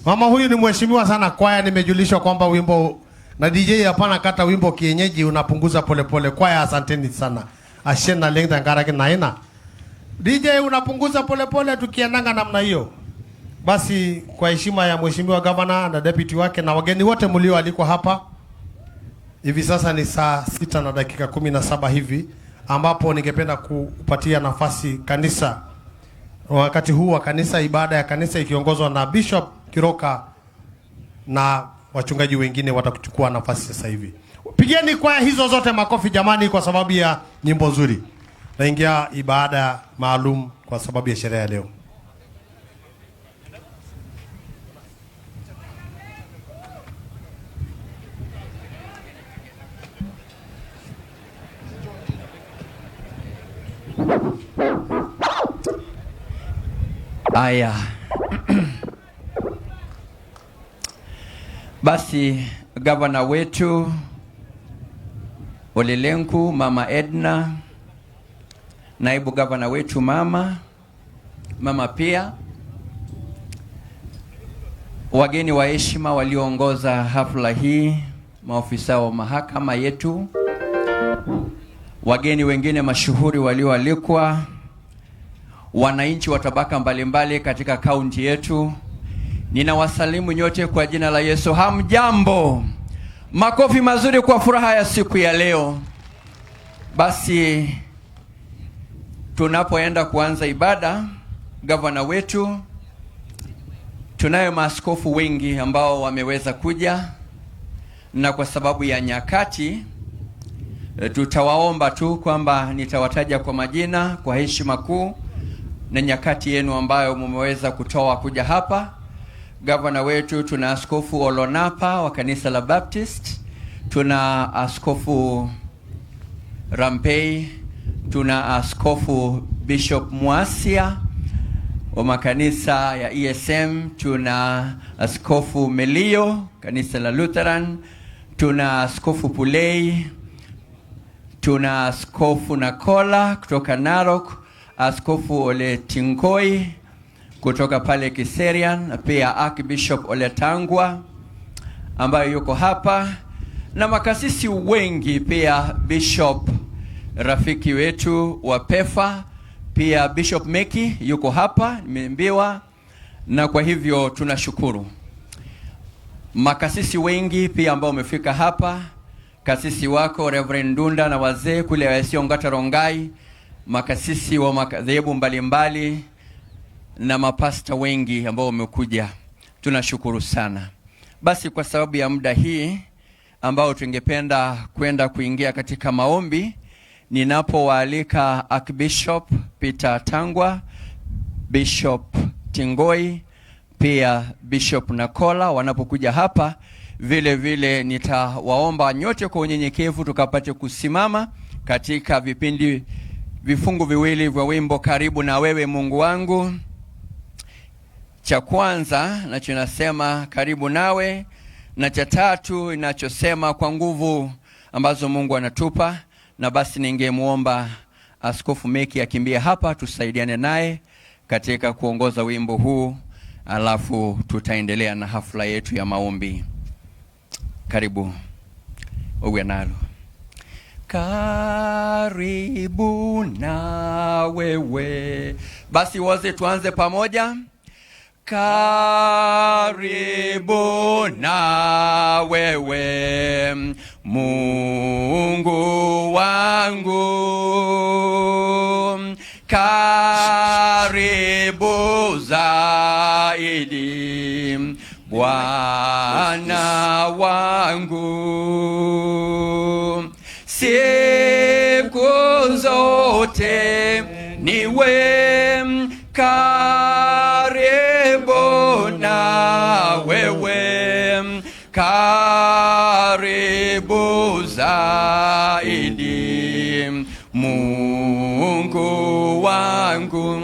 Mama huyu ni mheshimiwa sana kwaya. Nimejulishwa kwamba wimbo na DJ hapana kata wimbo kienyeji unapunguza polepole. Kwaya asanteni sana. Ashena lengta ngarake naina. DJ unapunguza polepole tukiendanga namna hiyo. Basi kwa heshima ya mheshimiwa governor na deputy wake na wageni wote mlioalikwa hapa. Hivi sasa ni saa 6 na dakika 17 hivi ambapo ningependa kupatia nafasi kanisa. Wakati huu wa kanisa, ibada ya kanisa ikiongozwa na Bishop Kiroka na wachungaji wengine watakuchukua nafasi sasa hivi. Pigeni kwaya hizo zote makofi jamani kwa sababu ya nyimbo nzuri. Naingia ibada maalum kwa sababu ya sherehe ya leo. Aya. Basi gavana wetu Ole Lenku, Mama Edna, naibu gavana wetu mama pia, wageni wa heshima walioongoza hafla hii, maofisa wa mahakama yetu, wageni wengine mashuhuri walioalikwa, wananchi wa tabaka mbalimbali katika kaunti yetu, ninawasalimu nyote kwa jina la Yesu. Hamjambo? Makofi mazuri kwa furaha ya siku ya leo. Basi tunapoenda kuanza ibada, gavana wetu, tunayo maaskofu wengi ambao wameweza kuja, na kwa sababu ya nyakati tutawaomba tu kwamba nitawataja kwa majina kwa heshima kuu na nyakati yenu ambayo mmeweza kutoa kuja hapa. Gavana wetu tuna askofu Olonapa wa kanisa la Baptist, tuna askofu Rampei, tuna askofu Bishop Muasia wa makanisa ya ESM, tuna askofu Melio kanisa la Lutheran, tuna askofu Pulei, Tuna Askofu Nakola kutoka Narok, Askofu Ole Tinkoi kutoka pale Kiserian, na pia Archbishop Ole Tangwa ambayo yuko hapa, na makasisi wengi, pia Bishop rafiki wetu wa Pefa, pia Bishop Meki yuko hapa nimeambiwa, na kwa hivyo tunashukuru makasisi wengi pia ambao wamefika hapa, kasisi wako Reverend Ndunda na wazee kule Wasio Ngata Rongai, makasisi wa madhehebu mbalimbali na mapasta wengi ambao wamekuja. Tunashukuru sana. Basi kwa sababu ya muda hii ambao tungependa kwenda kuingia katika maombi, ninapowaalika Archbishop Peter Tangwa, Bishop Tingoi, pia Bishop Nakola wanapokuja hapa, vile vile nitawaomba nyote kwa unyenyekevu tukapate kusimama katika vifungu viwili vya wimbo Karibu na Wewe Mungu Wangu. Cha kwanza nachosema karibu nawe, na cha tatu inachosema kwa nguvu ambazo Mungu anatupa. Na basi ningemuomba Askofu Meki akimbia hapa tusaidiane naye katika kuongoza wimbo huu, alafu tutaendelea na hafla yetu ya maombi. Karibu uwe nalo. Karibu na wewe. Basi wote tuanze pamoja. Karibu na wewe Mungu wangu, karibu zaidi Bwana wangu, siku zote niwe karibu na wewe, karibu zaidi Mungu wangu,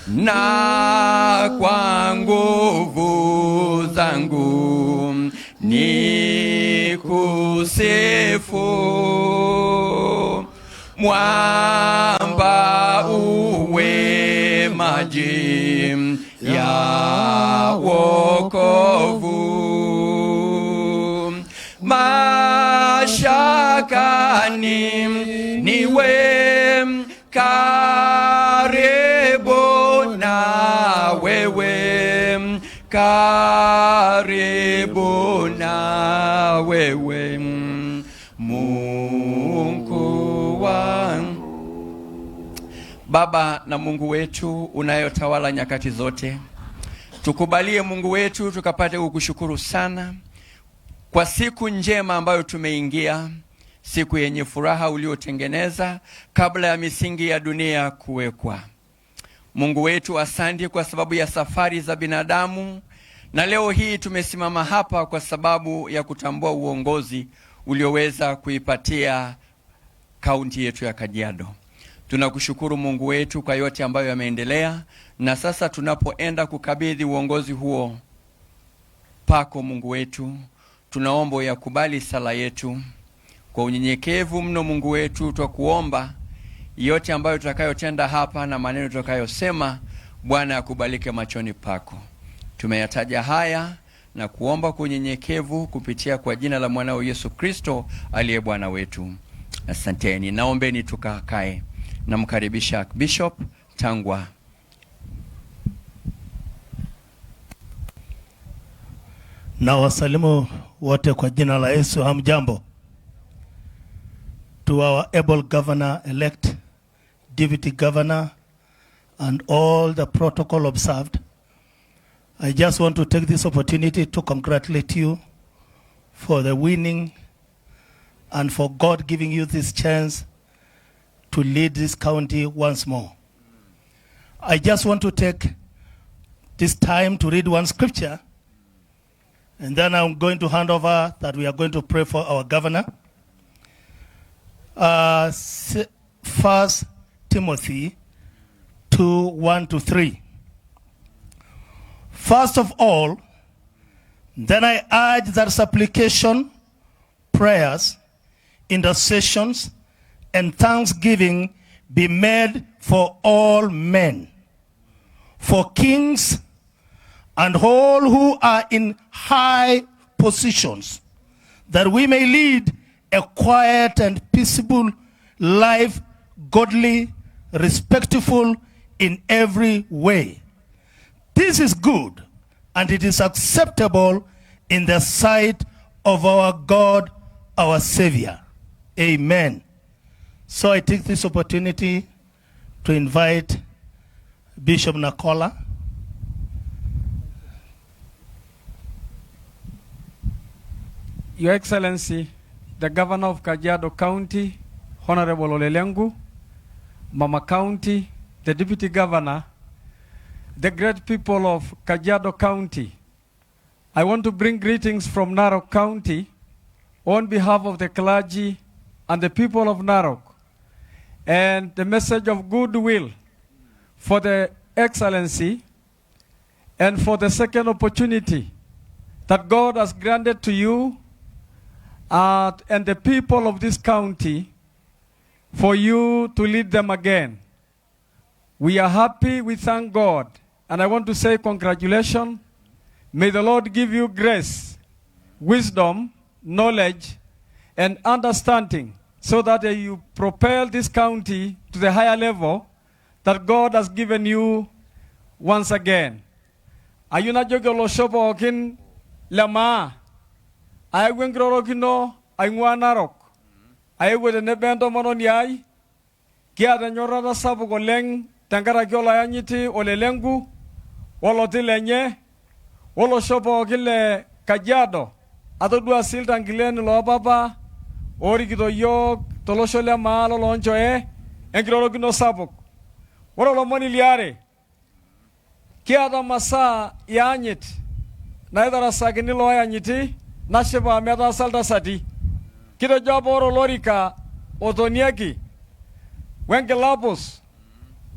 na kwa nguvu zangu nikusifu, mwamba uwe maji ya wokovu, mashakani niwe karibu na wewe, karibu na wewe Mungu wangu. Baba na Mungu wetu unayotawala nyakati zote, tukubalie Mungu wetu tukapate kukushukuru sana kwa siku njema ambayo tumeingia, siku yenye furaha uliotengeneza kabla ya misingi ya dunia kuwekwa. Mungu wetu, asante kwa sababu ya safari za binadamu, na leo hii tumesimama hapa kwa sababu ya kutambua uongozi ulioweza kuipatia kaunti yetu ya Kajiado. Tunakushukuru Mungu wetu kwa yote ambayo yameendelea, na sasa tunapoenda kukabidhi uongozi huo pako Mungu wetu, tunaomba yakubali sala yetu kwa unyenyekevu mno. Mungu wetu, twakuomba yote ambayo tutakayotenda hapa na maneno tutakayosema, Bwana yakubalike machoni pako. Tumeyataja haya na kuomba kwa unyenyekevu kupitia kwa jina la mwanao Yesu Kristo aliye Bwana wetu. Asanteni. Naombeni tukakae. Namkaribisha Bishop Tangwa. Na wasalimu wote kwa jina la Yesu. Hamjambo. To our able governor elect, deputy governor, and all the protocol observed, I just want to take this opportunity to congratulate you for the winning and for God giving you this chance to lead this county once more. I just want to take this time to read one scripture, and then I'm going to hand over that we are going to pray for our governor. 1 Timothy 2:1-3. First of all, then I urge that supplication, prayers, intercessions, and thanksgiving be made for all men, for kings and all who are in high positions, that we may lead a quiet and peaceable life, godly, respectful in every way. This is good, and it is acceptable in the sight of our God, our Savior. Amen. So I take this opportunity to invite Bishop Nakola. Your Excellency, the Governor of Kajiado County, Honorable OLE LENKU, Mama County, the Deputy Governor, the great people of Kajiado County, I want to bring greetings from Narok County on behalf of the clergy and the people of Narok, and the message of goodwill for the Excellency and for the second opportunity that God has granted to you and the people of this county for you to lead them again. We are happy, we thank God, and I want to say congratulations. May the Lord give you grace, wisdom, knowledge, and understanding so that you propel this county to the higher level that God has given you once again. Ayuna jogolo shopo okin lama ay wengrorokino ay Narok ay wede nebendo monon yai kia da nyorada sabu ko leng tangara kyola yanyiti OLE LENKU wolo tilenye wolo shopo kile Kajiado atodua silta ngilen lo baba ori kido yok toloshole malo loncho engrorokino sabu wolo lo moni liare kia da masa yanyit na idara sagini lo yanyiti nasheba meda salda sati kido jaboro lorika otoniaki wengelapos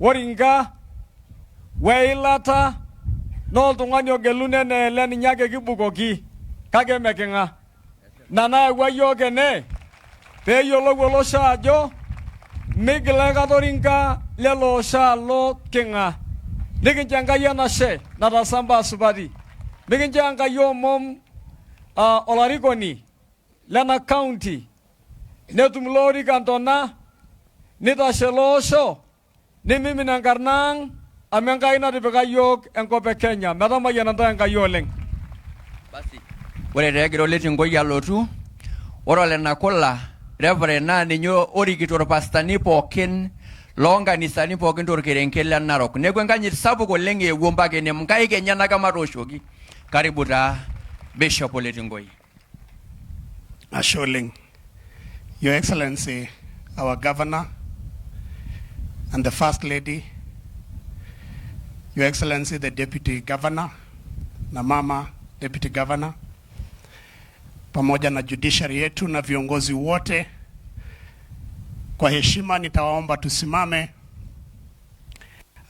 woringa weilata no tungani ogelune ne leni nyake kibukoki kage mekenga nana wayoke ne pe yolo wolo shajo migla gadoringa lelo shalo kenga niginjanga yana she nada samba subadi niginjanga yo mom olarikoni lena county netum lori kantona nita shelosho ni mimi nangarnang amengaina dibega yok enkope Kenya madama yananda nga yoleng basi wale regero leti ngoya lotu orole nakola reverend na ninyo ori kitoro pastani pokin longa ni sani pokin tor kerenkela Narok negwenga nyit sabu ko lenge wombage ne mkai Kenya na kama roshogi karibu ta Bishop leti ngoyi Asholing, Your Excellency, our Governor, and the First Lady, Your Excellency, the Deputy Governor, na Mama Deputy Governor, pamoja na judiciary yetu na viongozi wote, kwa heshima nitawaomba tusimame,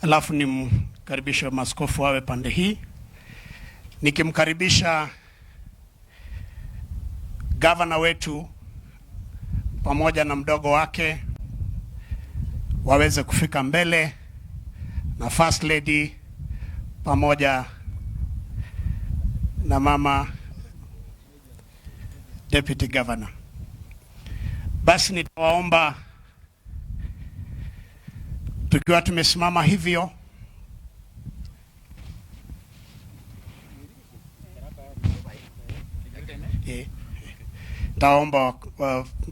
alafu nimkaribisha maskofu wawe pande hii, nikimkaribisha Gavana wetu pamoja na mdogo wake waweze kufika mbele, na First Lady pamoja na Mama Deputy Governor. Basi nitawaomba tukiwa tumesimama hivyo taomba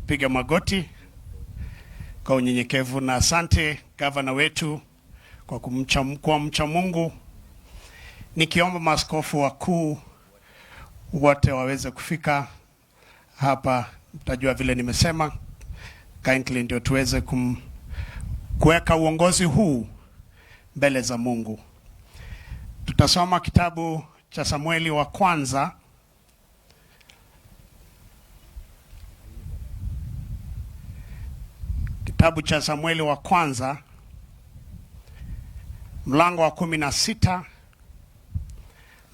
piga magoti kwa unyenyekevu, na asante Gavana wetu kwa kumcha Mungu. Nikiomba maaskofu wakuu wote waweze kufika hapa, mtajua vile nimesema kindly, ndio tuweze kuweka uongozi huu mbele za Mungu. Tutasoma kitabu cha Samueli wa kwanza Kitabu cha Samueli wa kwanza mlango wa 16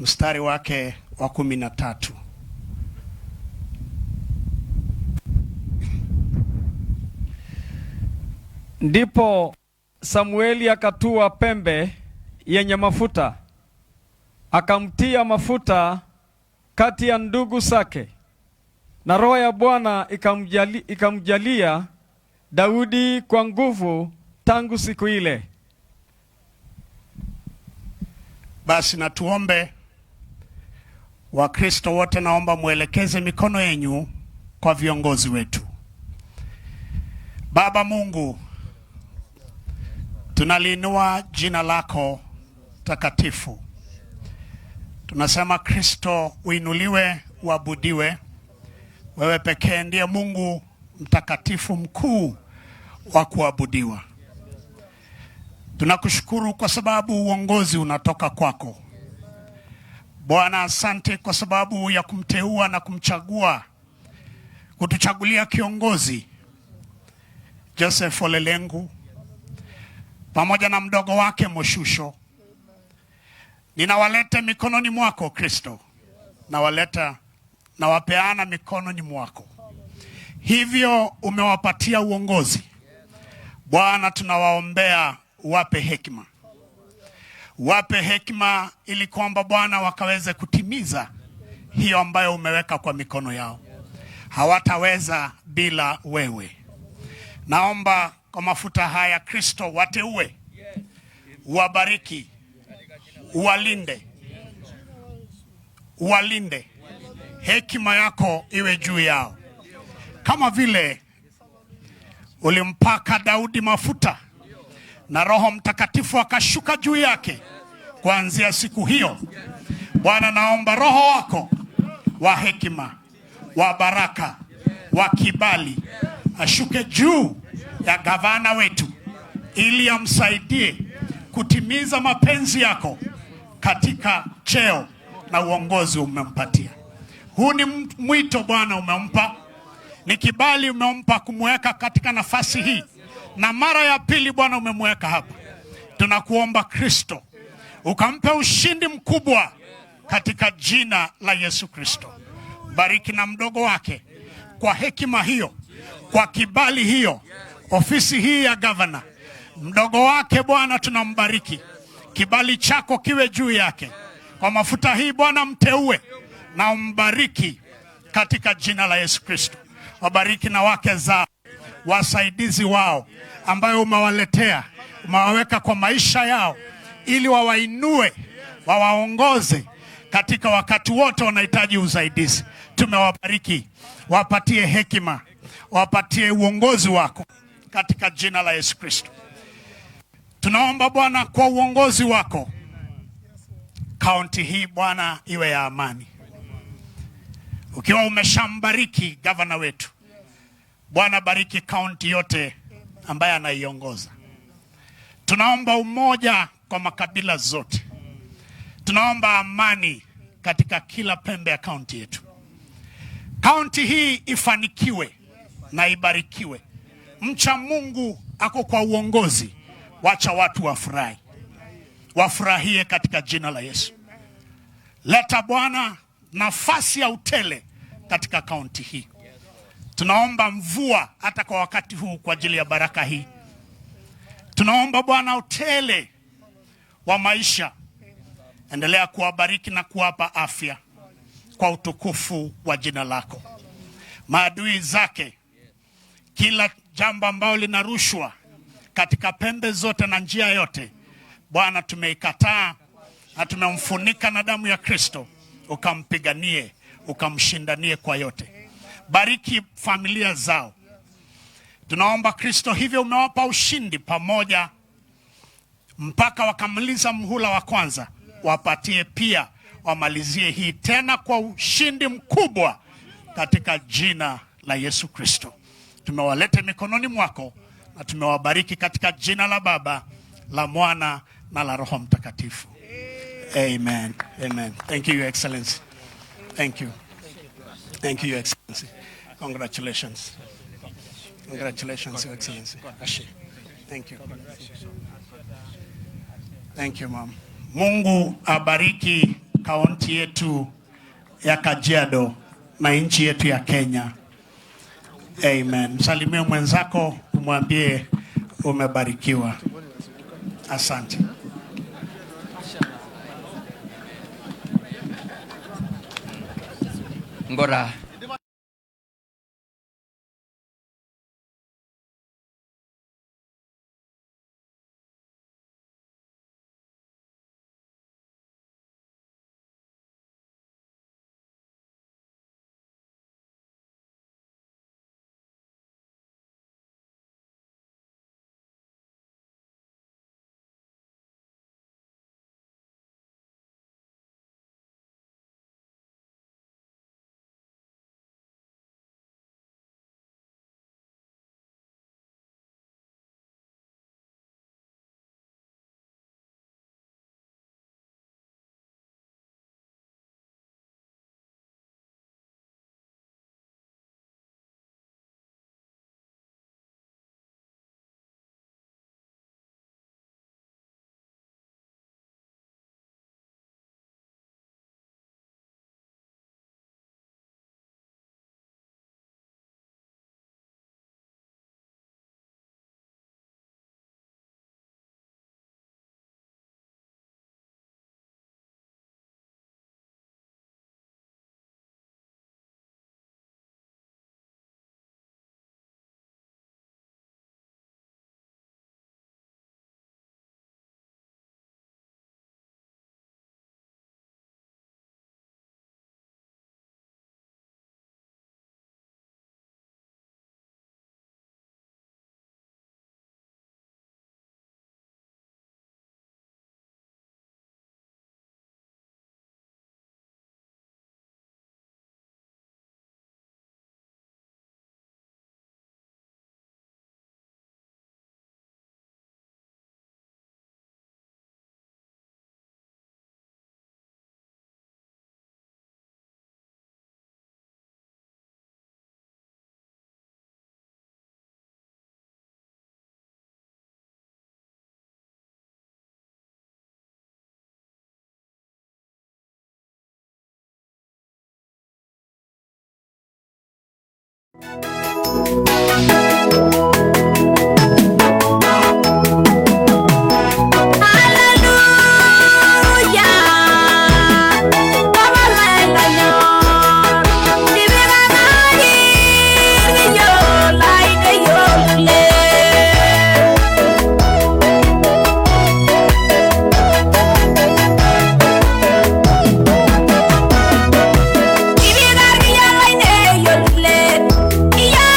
mstari wake wa 13. Ndipo Samueli akatua pembe yenye mafuta, akamtia mafuta kati ya ndugu zake, na roho ya Bwana ikamjalia Daudi kwa nguvu tangu siku ile. Basi na tuombe. Wakristo wote naomba muelekeze mikono yenu kwa viongozi wetu. Baba Mungu, tunaliinua jina lako takatifu. Tunasema Kristo uinuliwe, uabudiwe. Wewe pekee ndiye Mungu mtakatifu mkuu wa kuabudiwa. Tunakushukuru kwa sababu uongozi unatoka kwako. Bwana, asante kwa sababu ya kumteua na kumchagua, kutuchagulia kiongozi Joseph Ole Lenku pamoja na mdogo wake Moshusho. Ninawaleta mikononi mwako Kristo. Nawapeana mikononi mwako. Hivyo umewapatia uongozi. Bwana, tunawaombea wape hekima. Wape hekima ili kwamba Bwana wakaweze kutimiza hiyo ambayo umeweka kwa mikono yao. Hawataweza bila wewe. Naomba kwa mafuta haya Kristo wateue, uwabariki, uwalinde. Hekima yako iwe juu yao. Kama vile ulimpaka Daudi mafuta na Roho Mtakatifu akashuka juu yake kuanzia siku hiyo. Bwana, naomba Roho wako wa hekima, wa baraka, wa kibali ashuke juu ya gavana wetu ili amsaidie kutimiza mapenzi yako katika cheo na uongozi umempatia. Huu ni mwito Bwana umempa. Ni kibali umempa kumweka katika nafasi hii. Na mara ya pili Bwana umemweka hapa. Tunakuomba Kristo ukampe ushindi mkubwa katika jina la Yesu Kristo. Bariki na mdogo wake kwa hekima hiyo, kwa kibali hiyo, ofisi hii ya governor. Mdogo wake Bwana tunambariki. Kibali chako kiwe juu yake. Kwa mafuta hii Bwana mteue na umbariki katika jina la Yesu Kristo. Wabariki na wake zao, wasaidizi wao ambayo umewaletea, umewaweka kwa maisha yao ili wawainue, wawaongoze katika wakati wote wanahitaji usaidizi. Tumewabariki, wapatie hekima, wapatie uongozi wako katika jina la Yesu Kristo. Tunaomba Bwana kwa uongozi wako, kaunti hii Bwana iwe ya amani. Ukiwa umeshambariki gavana wetu, Bwana bariki kaunti yote ambaye anaiongoza. Tunaomba umoja kwa makabila zote. Tunaomba amani katika kila pembe ya kaunti yetu. Kaunti hii ifanikiwe na ibarikiwe. Mcha Mungu ako kwa uongozi. Wacha watu wafurahi. Wafurahie katika jina la Yesu. Leta Bwana nafasi ya utele katika kaunti hii. Tunaomba mvua hata kwa wakati huu kwa ajili ya baraka hii. Tunaomba Bwana utele wa maisha. Endelea kuwabariki na kuwapa afya kwa utukufu wa jina lako. Maadui zake, kila jambo ambalo linarushwa katika pembe zote na njia yote, Bwana tumeikataa na tumemfunika na damu ya Kristo. Ukampiganie, ukamshindanie kwa yote. Bariki familia zao. Tunaomba Kristo hivyo umewapa ushindi pamoja mpaka wakamaliza mhula wa kwanza. Wapatie pia wamalizie hii tena kwa ushindi mkubwa katika jina la Yesu Kristo. Tumewaleta mikononi mwako na tumewabariki katika jina la Baba, la Mwana na la Roho Mtakatifu. Amen. Amen. Thank you, Your Excellency. Thank you. Thank you, Your Excellency. Congratulations. Congratulations, Your Excellency. Thank you. Thank you, Mom. Mungu abariki kaunti yetu ya Kajiado na nchi yetu ya Kenya. Amen. Msalimie mwenzako, umwambie umebarikiwa. Asante. Ngora. Yeah.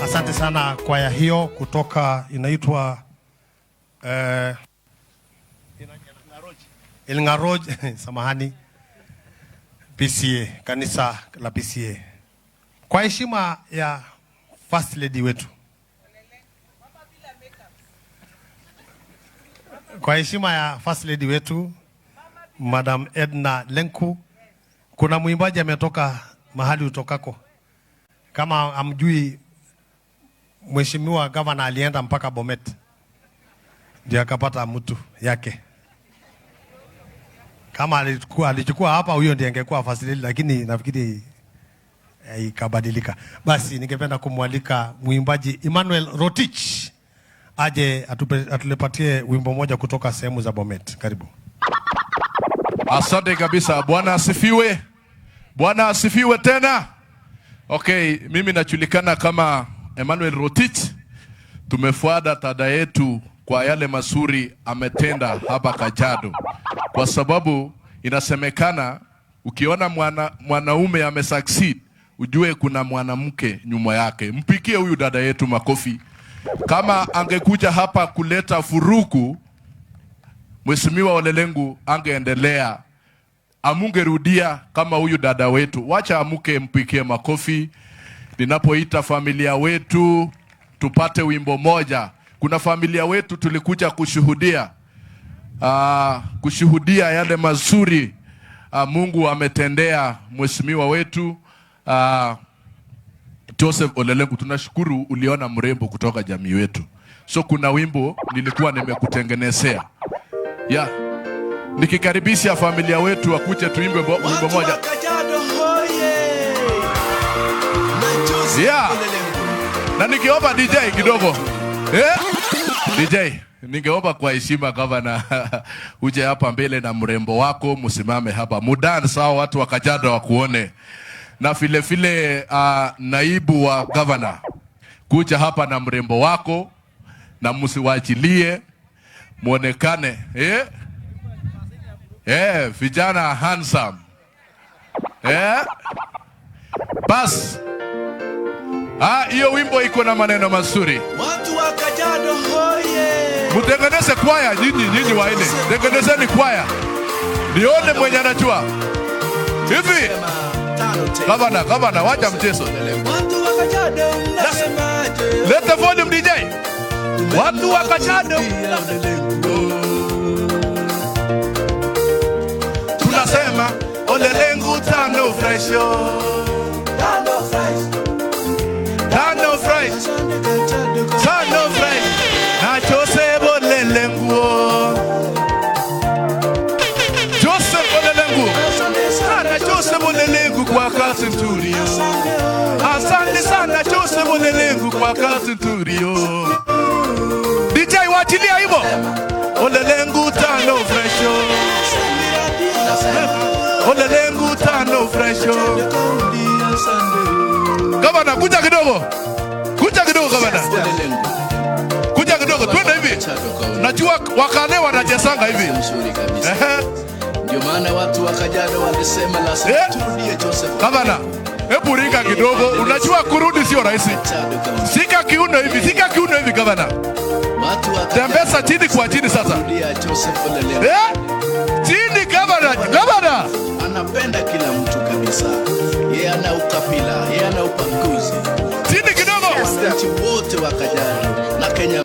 Asante sana kwaya hiyo kutoka inaitwa Ilngaroj samahani, PCA, kanisa la PCA. Kwa heshima ya First Lady wetu, kwa heshima ya First Lady wetu Madam Edna Lenku, kuna mwimbaji ametoka mahali utokako. Kama amjui, Mheshimiwa Gavana alienda mpaka Bomet ndio akapata mtu yake. Kama alichukua hapa, huyo ndiye angekuwa First Lady, lakini nafikiri ikabadilika. Basi ningependa kumwalika mwimbaji Emmanuel Rotich aje atulepatie wimbo moja kutoka sehemu za Bomet. Karibu. Asante kabisa. Bwana asifiwe. Bwana asifiwe tena. Okay, mimi najulikana kama Emmanuel Rotich. Tumefuata dada yetu kwa yale mazuri ametenda hapa Kajiado. Kwa sababu inasemekana ukiona mwanaume amesucceed, ujue kuna mwanamke nyuma yake. Mpikie huyu dada yetu makofi. Kama angekuja hapa kuleta furuku, Mheshimiwa Ole Lenku angeendelea. Amungerudia kama huyu dada wetu. Wacha amuke, mpikie makofi. Ninapoita familia wetu tupate wimbo moja. Kuna familia wetu tulikuja kushuhudia yale mazuri Mungu ametendea Mheshimiwa wetu Joseph Ole Lenku. Tunashukuru uliona mrembo kutoka jamii wetu. So kuna wimbo nilikuwa nimekutengenezea. Yeah. Nikikaribisha familia wetu wakuje tuimbe wimbo moja. Yeah. Na nikiomba DJ kidogo. DJ, ningeomba kwa heshima Gavana uje hapa mbele na mrembo wako, msimame hapa. Mudan sawa, watu wa Kajiado wakuone. Na vile naibu wa Gavana kuja hapa na mrembo wako na msiwachilie muonekane. Vijana handsome. Bas. Hiyo wimbo iko na maneno mazuri. Watu wa Kajiado hoye. Mutengeneze kwaya nyinyi waine. Tengenezeni kwaya. Nione mwenye anajua. Hivi. Gavana, wacha mchezo. Watu wa Kajiado nasemaje? Leta volume DJ. Watu wa Kajiado. Tunasema Ole Lenku tano fresh. Tano fresh. Tano fresh. Na Joseph Ole Lenku. Joseph Ole Lenku. Sana Joseph Ole Lenku kwa kazi nzuri. Asante sana Joseph Ole Lenku kwa kazi nzuri. DJ wachilia hivyo. Ole Lenku tano fresh. Ole Lenku tano fresh. Gavana, kuja kidogo. Gavana. Kuja kidogo, twende hivi. Najua wakane wanachezanga hivi. Ndio maana watu wa Kajiado walisema lazima turudie Joseph. Gavana, hebu ringa kidogo. Unajua kurudi sio rahisi. Sika kiuno hivi Gavana. Tembeza chini kwa chini sasa. Chini Gavana. Anapenda kila mtu kabisa. Yeye ana ukabila, yeye ana ubaguzi. Chini kidogo. Wananchi wote wa Kajiado na Kenya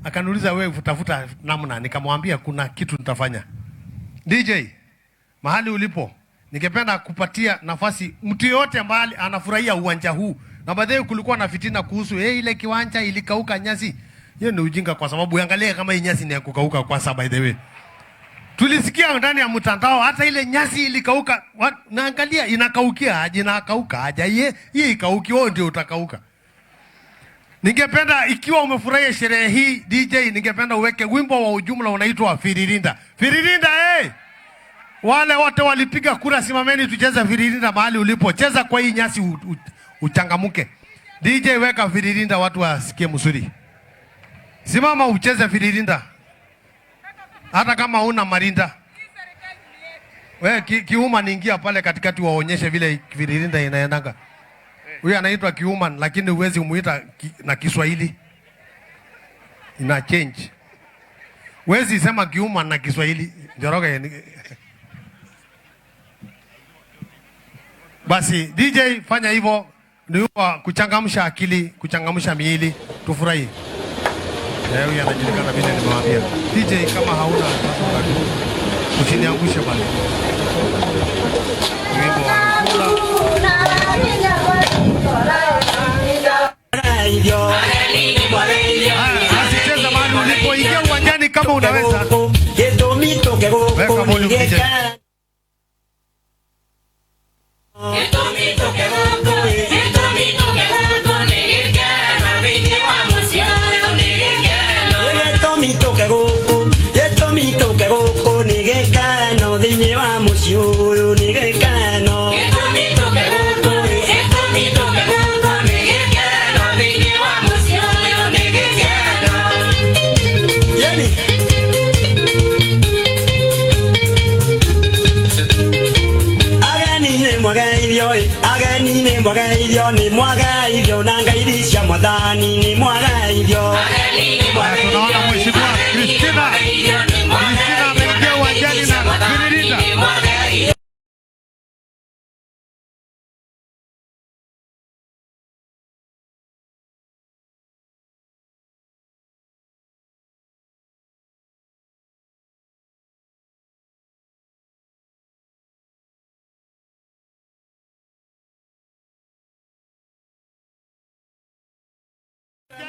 Akaniuliza wewe utafuta namna, nikamwambia kuna kitu nitafanya. DJ, mahali ulipo, ningependa kupatia nafasi mtu yote ambaye anafurahia uwanja huu. Na baadaye kulikuwa na fitina kuhusu ile kiwanja ilikauka nyasi. Hiyo ni ujinga, kwa sababu angalia kama hii nyasi ni ya kukauka kwa sababu by the way. Tulisikia ndani ya mtandao hata ile nyasi ilikauka. Na angalia inakaukia aje, na kauka aje. Hii ikauki wewe ndio utakauka. Ningependa ikiwa umefurahia sherehe hii DJ, ningependa uweke wimbo wa ujumla unaitwa Firirinda. Firirinda Wale wote walipiga kura, simameni tucheze Firirinda mahali ulipo. Cheza kwa hii nyasi uchangamuke. DJ weka Firirinda watu wasikie mzuri. Simama ucheze Firirinda. Hata kama una marinda. Wewe Kiuma niingia pale katikati waonyeshe vile Firirinda inaendanga. Huyu anaitwa Kiuman lakini uwezi umuita na Kiswahili. Ina change. Uwezi sema Kiuman na Kiswahili. Njoroge. Basi DJ fanya hivyo, ndio kuchangamsha akili, kuchangamsha miili, tufurahi. Huyu anajulikana vile nimewambia. DJ kama hauna usiniangushe bali. Wimbo wa kula. Asicheza mahali ulipoingia uwanjani kama unaweza. Weka volume DJ. Mwaga hivyo ni mwaga hivyo nanga ilisha mwadhani ni mwaga hivyo. Tunaona mheshimiwa Christina ameingia uwanjani na Firirinda.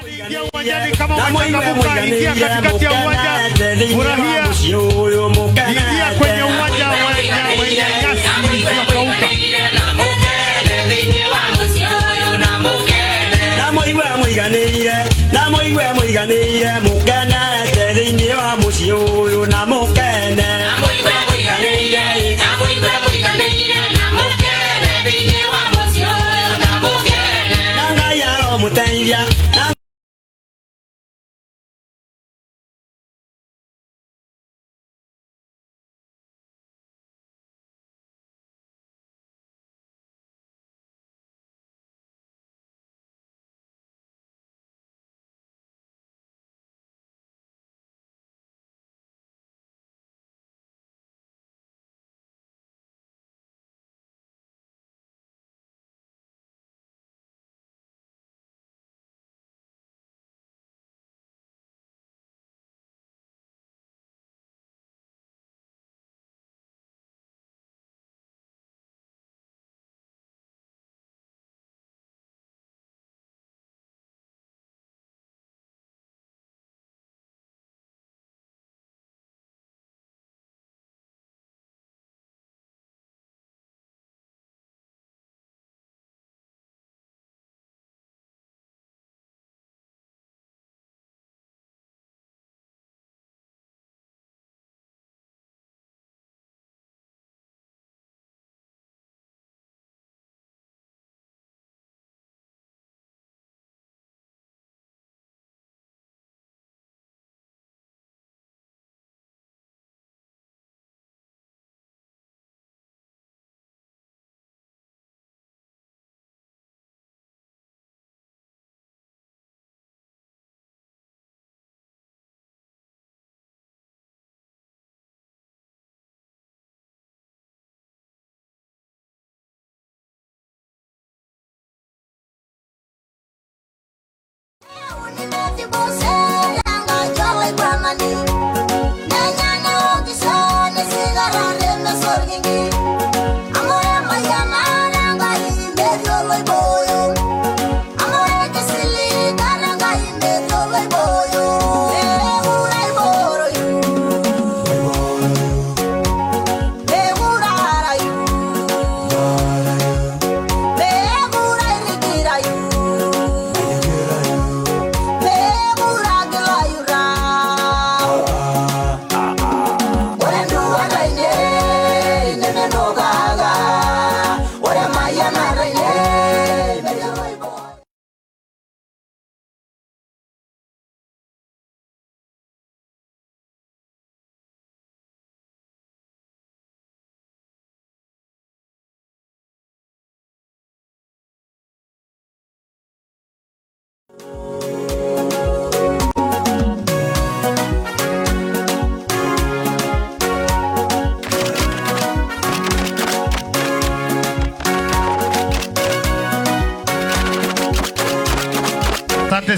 Ingia uwanjani kama unachangamka, ingia katikati ya uwanja, furahia, ingia kwenye uwanja wenye nyasi iliyokauka.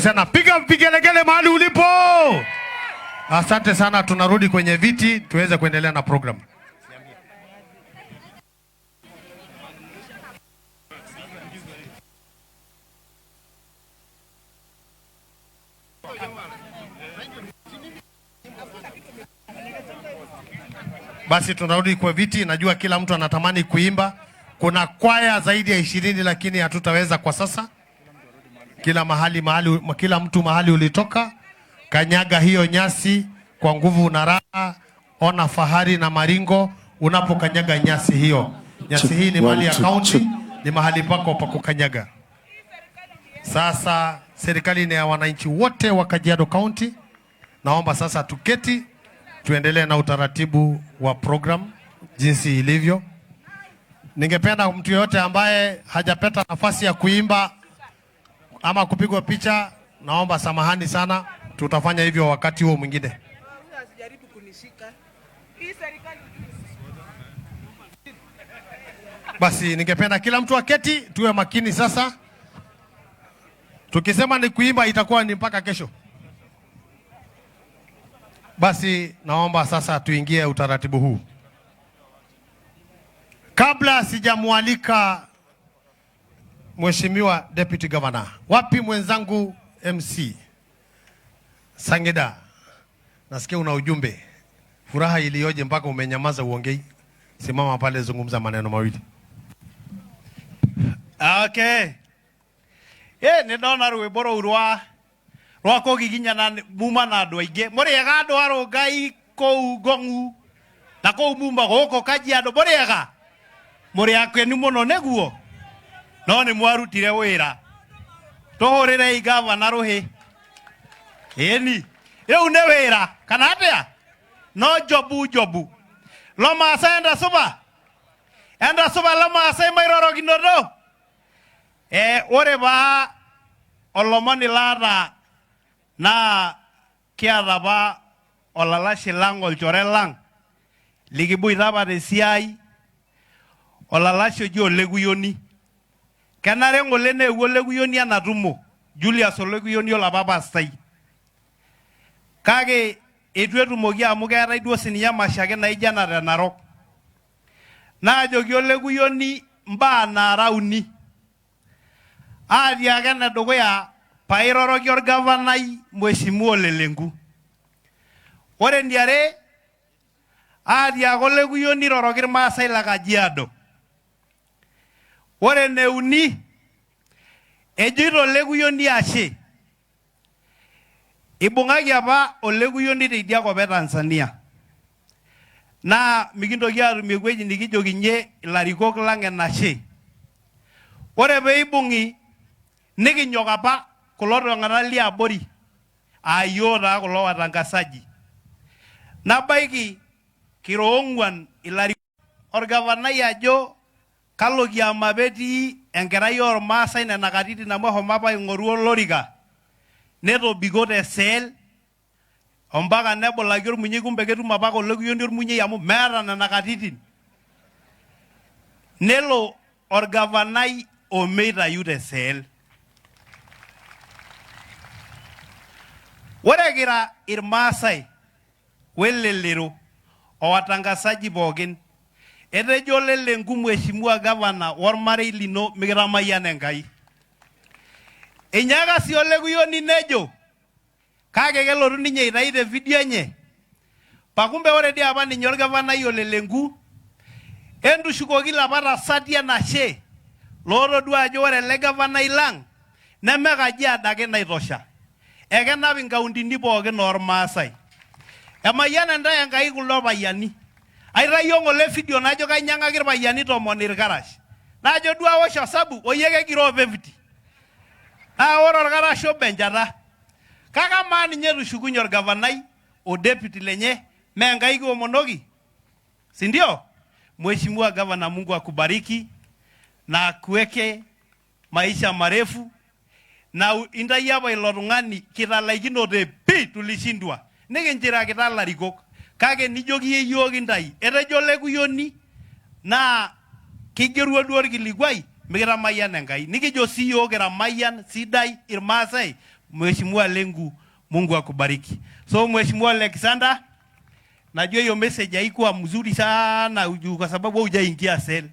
sana. Piga vigelegele mahali ulipo. Asante sana, tunarudi kwenye viti tuweze kuendelea na program. Basi tunarudi kwa viti. Najua kila mtu anatamani kuimba. Kuna kwaya zaidi ya 20 lakini hatutaweza kwa sasa. Kila mtu mahali ulitoka, kanyaga hiyo nyasi kwa nguvu na raha. Ona fahari na maringo unapokanyaga nyasi hiyo. Nyasi hii ni mali ya kaunti, ni mahali pako pa kukanyaga. Sasa serikali ni ya wananchi wote wa Kajiado County. Naomba sasa tuketi, tuendelee na utaratibu wa program jinsi ilivyo. Ningependa mtu yote ambaye hajapata nafasi ya kuimba ama kupigwa picha, naomba samahani sana, tutafanya hivyo wakati huo mwingine. Basi ningependa kila mtu aketi, tuwe makini sasa. Tukisema ni kuimba itakuwa ni mpaka kesho. Basi naomba sasa tuingie utaratibu huu. Kabla sijamualika Mheshimiwa Deputy Governor, wapi mwenzangu MC Sangeda? Nasikia una ujumbe. Furaha iliyoje mpaka umenyamaza uongei. Simama pale, zungumza maneno mawili. Okay. Nindona rwimbo rwa kugiginya na muma na andu aingi. Muriega andu arungai kou Ngong'u na kou muma guko Kajiado, muriega? Muri akenu muno neguo. No ni mwarutire wira. Tuhurire igavana ruhi. Eni. Riu ne wira kana atia? No jobu. Loma senda suba. Enda suba loma sai mairoro ginodo. Ore ba olomoni lata na kiata ba olalashi lang olchore lang likibuita apa tesiai olalashi oji Olekuyoni. Kenare ng'ole neewuo Olekuyoni enatumo Julius Olekuyoni olapa pastai. Kake eitu etumoki amu keetai duo sininye emasho naijo ena te Narok. Naajoki Olekuyoni mbaa naara uni. Atiaki enedukuya pairoroki orgavanai Mheshimiwa LENKU. Ore eniare atiaki Olekuyoni iroroki irmaasai le Kajiado. Ore eneuni ejoito Olekuyoni ashe. Ibung'aki apa Olekuyoni teidia kop e Tanzania. Na mikintoki atum ewueji nikijokinye ilarikok lang enashe. Ore peibung'i nikinyok apa kulo tung'anak liabori ayiok taa kulo watangazaji. Nabaiki kiro ong'uan ilarikok orgavanai ajo kalo kiama petii enkerai ormaasai nena katitin amu eshomo apa aing'oru olorika netobiko teseel ompaka nebulaki ormunyei, kumbe ketum apa Olekuyoni ormunyei amu meeta nena katitin. Nelo orgavanai omeitayu teseel. Ore kira irmaasai welelero o watangazaji pookin, etejo LENKU Mheshimiwa Governor ormarei lino mikitamayian Enkai. Enyaaka si Olekuyoni nejo kake kelotu ninye aitai te video enye pakumbe ore dii apa ninye orgavanai LENKU entushukoki lapa tasati enashe lootodua ajo ore ele gavanai lang neme Kajiado ake naitosha, ekenap inkauntini pookin ormaasai. Emayian entae Enkai kuldo payiani. Aitayio ng'ole video najo kainyang'aki irpayiani 10 irkarash. Najo duo awosh osabu oyie kegiroo 50. Naa ore orkarash obo enchata. Kake amaa ninye etushukunye orgavanai o deputy lenye mee Enkai kiomonoki? Si ndio? Mheshimiwa Governor, Mungu akubariki na akuweke maisha marefu na intai apa ilo tung'ani kitalaikinote pi tulishindwa. Nikinchirakita ilarikok. Kake nijoki yiok intai. Etejo Olekuyoni naa kigerua duo orkilikuai mikitamayian Enkai. Nikijo si yiok kiramayian sidai irmaasai Mheshimiwa Lenku, Mungu akubariki. So Mheshimiwa Alexander, najua hiyo message haikuwa mzuri sana kwa sababu hujaingia cell.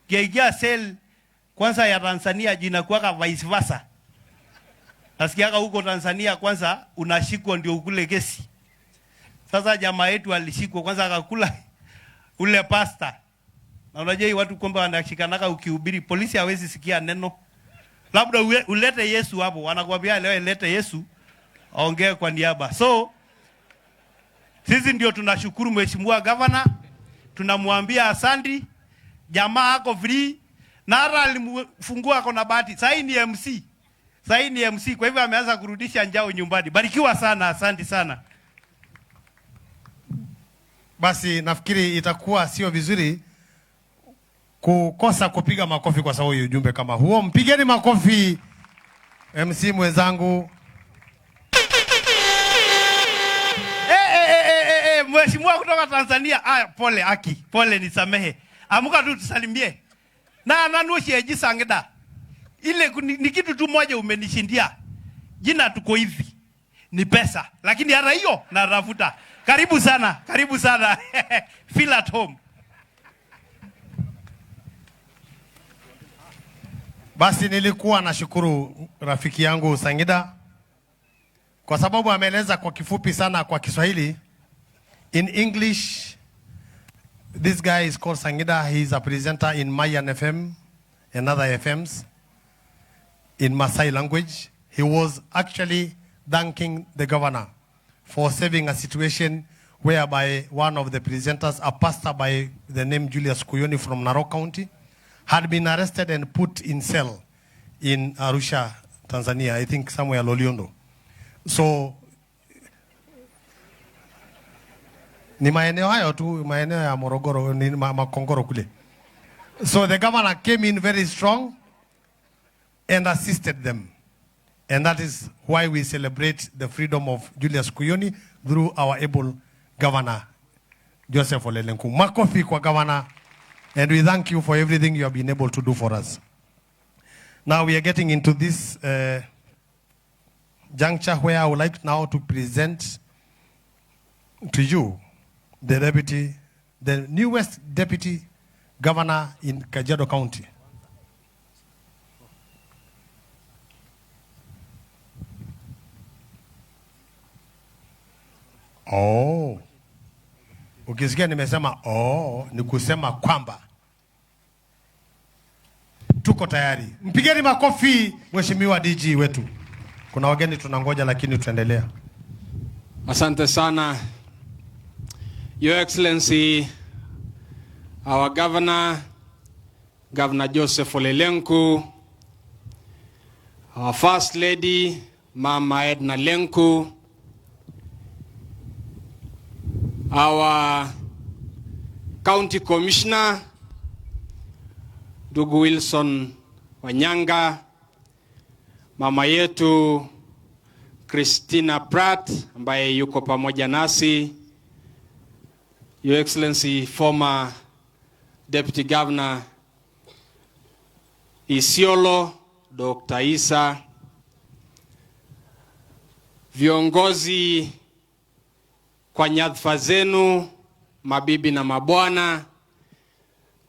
Ukiingia cell kwanza ya Tanzania jina kuwaka vice versa. Nasikiaga huko Tanzania kwanza unashikwa ndio ukule kesi. Sasa jamaa yetu alishikwa kwanza akakula ule pasta. Na unajua watu kwamba wanashikanaka ukihubiri polisi hawezi sikia neno. Labda ulete Yesu hapo, wanakuambia leo lete Yesu aongee kwa niaba. So sisi ndio tunashukuru Mheshimiwa Governor, tunamwambia asante. Jamaa ako free na hata alimfungua ako na bahati. Sasa ni MC. Sasa ni MC, kwa hivyo ameanza kurudisha njao nyumbani. Barikiwa sana, asante sana. Basi nafikiri itakuwa sio vizuri kukosa kupiga makofi kwa sababu ujumbe kama huo. Mpigeni makofi MC mwenzangu. Mheshimiwa kutoka Tanzania. Pole Aki, pole nisamehe. Amuka tu tusalimie. Na nanushi ejisangeda. Ile ni kitu tu moja umenishindia. Jina tuko hivi. Ni pesa. Lakini hata hiyo natafuta. Karibu sana, karibu sana. Feel at home. Basi nilikuwa nashukuru rafiki yangu Sangida kwa sababu ameeleza kwa kifupi sana kwa Kiswahili. In English, this guy is called Sangida. He is a presenter in Mayan FM and other FMs in Maasai language. He was actually thanking the governor for saving a situation whereby one of the presenters, a pastor by the name Julius Kuyoni from Narok County, had been arrested and put in cell in Arusha, Tanzania, I think somewhere Loliondo. So, ni maeneo hayo tu, maeneo ya Morogoro, ni Makongoro kule. So the governor came in very strong and assisted them. And that is why we celebrate the freedom of Julius Kuyoni through our able governor, Joseph Ole Lenku. Makofi kwa governor. And we thank you for everything you have been able to do for us. Now we are getting into this juncture where I would like now to present to you the newest deputy governor in Kajiado County. Oh. Ukisikia nimesema ni kusema kwamba tuko tayari. Mpigeni makofi Mheshimiwa DG wetu. Kuna wageni tunangoja lakini tutaendelea. Asante sana. Your Excellency, our Governor, Governor Joseph Ole Lenku, our First Lady, Mama Edna Lenku, our County Commissioner, Ndugu Wilson Wanyanga, mama yetu Christina Pratt ambaye yuko pamoja nasi, Your Excellency former Deputy Governor Isiolo, Dr. Isa, viongozi kwa nyadhifa zenu, mabibi na mabwana,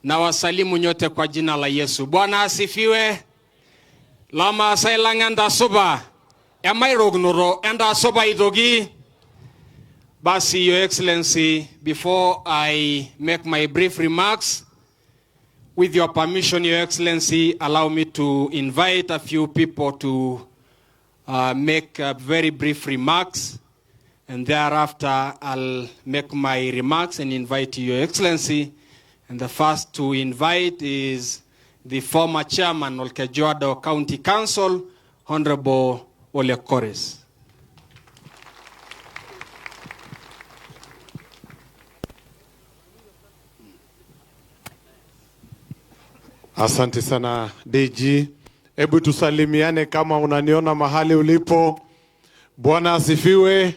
na wasalimu nyote kwa jina la Yesu. Bwana asifiwe. Lama sailanganda soba, emairognoro enda soba idogi. Basi, Your Excellency, before I make my brief remarks, with your permission, Your Excellency, allow me to invite a few people to make very brief remarks. And thereafter, I'll make my remarks and invite Your Excellency. And the first to invite is the former chairman of KAJIADO County Council, Honorable Ole Kores. Asante sana DG. Hebu tusalimiane kama unaniona mahali ulipo. Bwana asifiwe.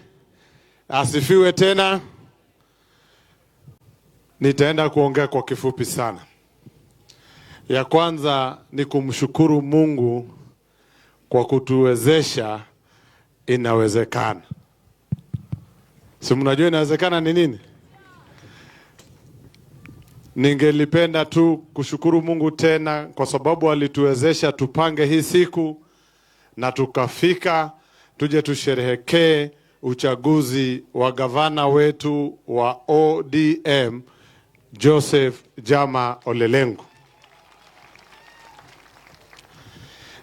Asifiwe tena. Nitaenda kuongea kwa kifupi sana. Ya kwanza ni kumshukuru Mungu kwa kutuwezesha inawezekana. Si mnajua inawezekana ni nini? Ningelipenda tu kushukuru Mungu tena kwa sababu alituwezesha tupange hii siku na tukafika tuje tusherehekee uchaguzi wa gavana wetu wa ODM Joseph Jama Ole Lenku.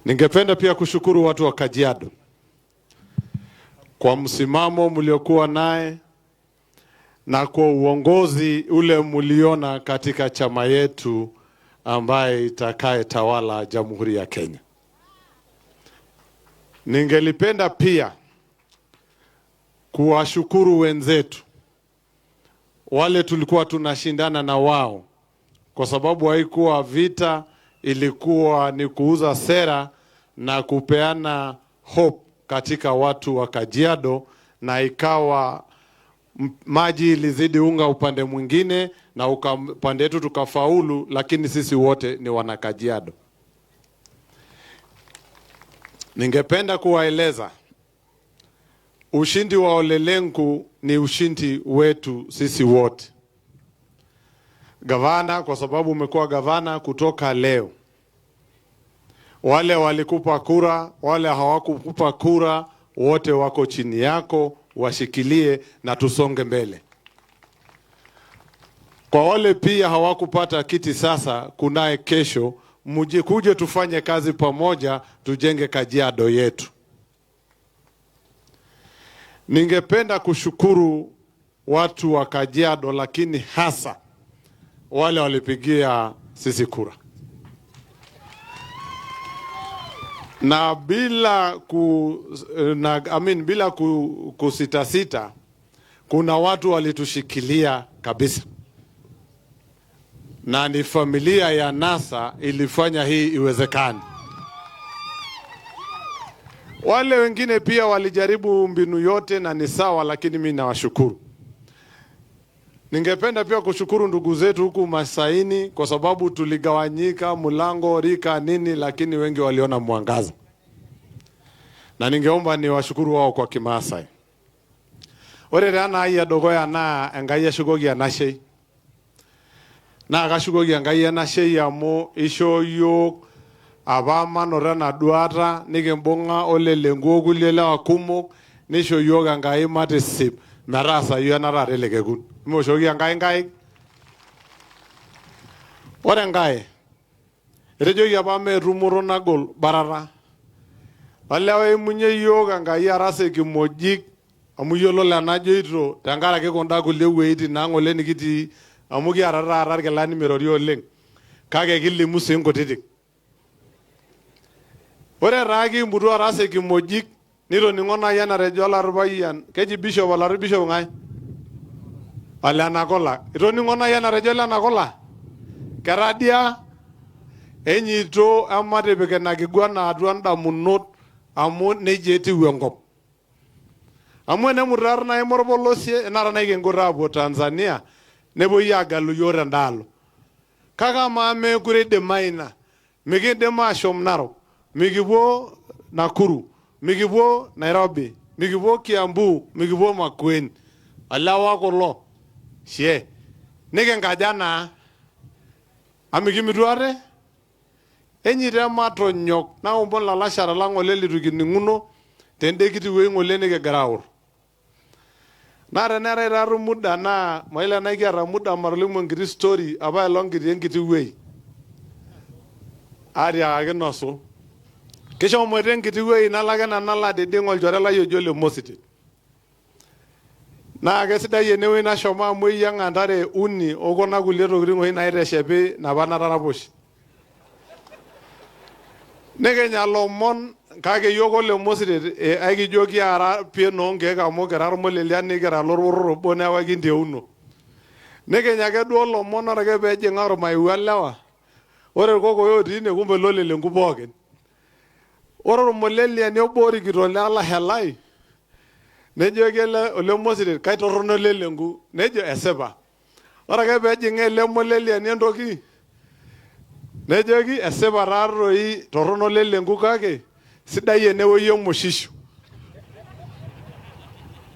Ningependa pia kushukuru watu wa Kajiado kwa msimamo mliokuwa naye na kwa uongozi ule mliona katika chama yetu ambaye itakaye tawala Jamhuri ya Kenya. Ningelipenda pia kuwashukuru wenzetu wale tulikuwa tunashindana na wao, kwa sababu haikuwa vita, ilikuwa ni kuuza sera na kupeana hope katika watu wa Kajiado, na ikawa maji ilizidi unga upande mwingine na upande wetu tukafaulu, lakini sisi wote ni wana Kajiado. Ningependa kuwaeleza ushindi wa Ole Lenku ni ushindi wetu sisi wote. Gavana, kwa sababu umekuwa gavana kutoka leo. Wale walikupa kura, wale hawakukupa kura, wote wako chini yako, washikilie na tusonge mbele. Kwa wale pia hawakupata kiti sasa, kunaye kesho, kuje tufanye kazi pamoja, tujenge Kajiado yetu. Ningependa kushukuru watu wa Kajiado, lakini hasa wale walipigia sisi kura. Na bila kusita, kuna watu walitushikilia kabisa. Na ni familia ya NASA ilifanya hii iwezekane. Wale wengine pia walijaribu mbinu yote na ni sawa, lakini mimi nawashukuru. Ningependa pia kushukuru ndugu zetu huku Masaini, kwa sababu tuligawanyika mulango, rika, nini, lakini wengi waliona mwangaza. Na ningeomba ni washukuru wao kwa Kimaasai. Ore rana ya dogoya na engaiya shugogi anashei. Na akashugogi engaiya anashei amo isho yok abama norana duata nikembonga Ole Lenku kuliela wakumok nisho yok engai matisip merasa yuanara relekekun. Moshogi engai. Ore engai etejoki apa metumoro nagol barara. Walewa emunye yok engai arase kimojik amu yiolo lenajoito tenkaraki kunda kulie weitin nang'ole nikitii amu kiata taata irkilani mirori oleng, kake kilimu sii nkutitik. Ore taa kimputu arase kimojik nitoning'o naaji enatejo olarpayian, keji bishop olari bishop ng'ae? Ole Nakola. Itoning'o naaji enatejo Ole Nakola? Keradia enyito ematipik ina kiguana atua ndamunot amu nejia etiu enkop. Amu enemutar naaji morpolosie enara naikengo aapuo Tanzania nepuoi agalu yiok tendaalo. Kake amaa mekure idimayu ina. Mikidim ashom Narok, mikipuo Nakuru, mikipuo Nairobi, mikipuo Kiambu, mikipuo Makueni. Olewa kulo. Shie. Nikinkaja naa. Amikimitu ate? Enyite matonyok naombon lalashara lang' ole litu kining'uno tende kiti wei ng'ole nikigira aur. Na teneetai taata muda naa maile naikiata muda matolimu enkiti story apa elong kitii enkiti wei. Atiakaki nosu. Kishomoita enkiti wei nalake nanala diding' olchore lai ojo Ole Mositit. Naa kesidai enewei nashomo amu eyiang'a ntare uni okuna kulie tokitin oshi naiteshepi napa nataraposhi. Nikenya lomon kake yiok Ole Mositit aikijo kiara pie noonkeek amu kira irmolelian nikira lorporor obo neeku kinteuno. Nikenya ake duo lomon ore ake peejing'a ormaiwa lewa. Ore irkokoyo otii ine kumbe Ole Lenku pookin. Ore ormoleliani obo orikito lelashe lai nejoki Ole Mositit kaitorrono Ole Lenku. Nejo esipa. Ore ake peejing'a ele moleliani entoki nejoki esipa taatoi torrono Ole Lenku kake sidai enewei emoshisho.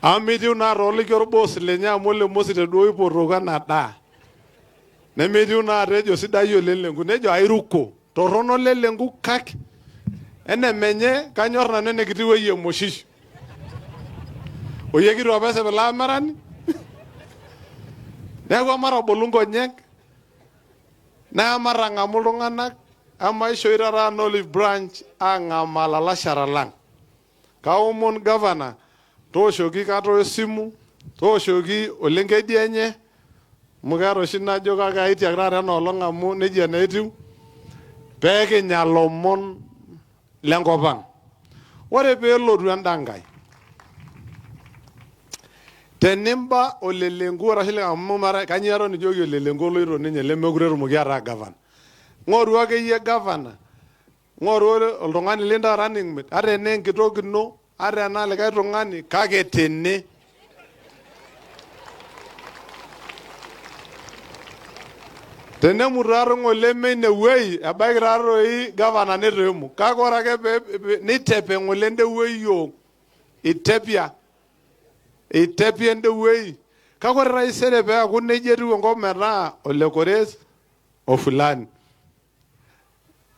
Amitiu na roli kyor boss lenya mole mosite doi poroga na da. Nemitiu na rejo sidayo lelengu nejo airuko. Torono lelengu kak. Ene menye kanyor na nene kitiwe ye moshish. Oye kiru abese bela marani. Nego mara bolungo nyek. Na mara ngamulunganak. Ama ishoirara an olive branch angamalala sharalang. Kaumon governor. Toshoki kato simu. Toshoki olenge dienye. Mugaro shina joka kaiti agrara no longa mu neji netiu. Peke nyalomon lengopang. Ore pelo ruandangai. Tenimba olelengu rashile amumara kanyaro ni jogi olelengu loiro ninye lemegurero mugiara governor. Ngoru ake ye governor. Ngoru oltung'ani linda running mate. Are ne nkitoki no, are na likae tung'ani kake tene. Tene muraro ngole mene wei abairaro yi governor neremu. Kake ora ke nitepe ngole nde wei yo. Itepia nde wei. Kake ora raisere pe akunejeru ngomera ole kores ofulani.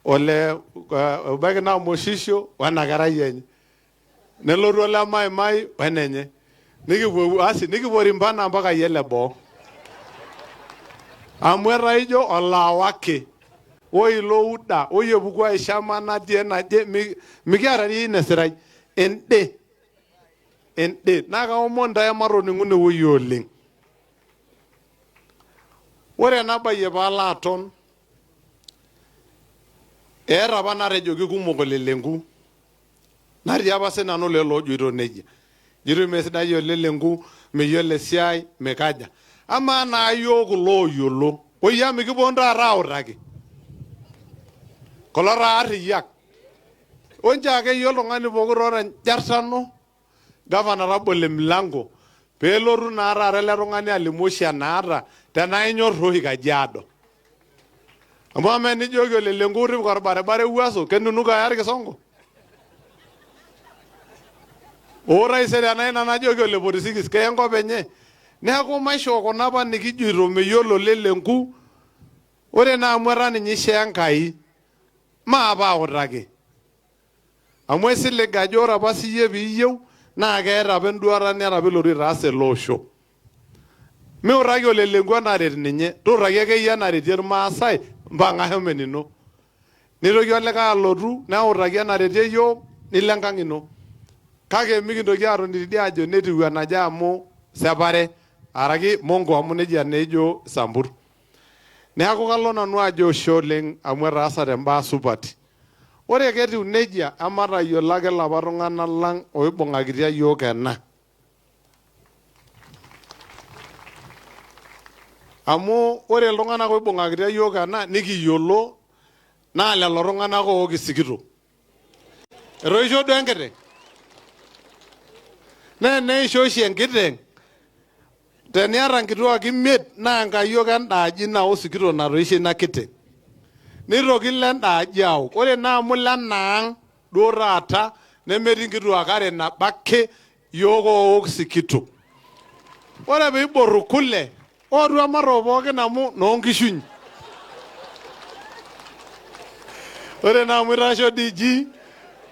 Ole ubage na moshisho wanagara yenye. Neloru ole mai wanenye. Niki mbana mpaka yele bo. Amwera ijo ola wake. Oyi lo uda. Oyi bukwa ishama na die na die. Mikiara ni nesirai. Ende. Naka omonda ya maro ningune woyi oling. Wore naba yebala aton. Era bana rejo kikumok lelengu. Nari abase nano lelo jiro neji. Jiro mesida yo lelengu meyole siai mekaja. Ama na yo kulo yolo. Oya mikibonda rauragi. Kolara ariyak. Onja ke yolo ngani bogorora jarsano. Governor rabole mlango. Peloru nara relero ngani alimosha nara. Tena inyor rohi Kajiado. Amame ni jogi lelengu ri kwa bare uaso kenunuka yari kesongo. Ora isere anaina na jogi le polisikis keyengo benye. Neako maisho konapa nikijiro meyolo lelengu. Ore na amwera ni nyishe yankai. Maaba orage. Amwesi le gajora basi yebi yew. Na agera benduara ni arabelori rase losho. Me orage lelengu anare ninye. To rage ke yanare jer maasai. Mbanga hemenino. Nirogi ole ka lotu na orage anare je yo nilangangino. Kage mikindoki aro niridi ajo netiu anaja amu separe. Aragi mongo amu neji anejo sambur. Neaku kalo nanu ajo sholeng amu erasa temba supati. Ore ketiu nejia amata yiolake lapa tung'anak lang oibung'akitia yiok ena. Amu ore iltung'anak oibung'akitia yiok ena nikiyiolo naa lelo tung'anak ookisikito. Etoisho duo enkiteng. Nee neisho oshi enkiteng. Teniata nkituak imiet naa nkayiok endaaji nao sikito natoishe ina kiteng. Nitoki lendaaji ao. Ore naa amu lenaang duo taata nemetii nkituak are nabo ake yiok ook sikito. Ore piiboru kule oru amaro pookin amu noonkishuny. Ore naa amu itasho DG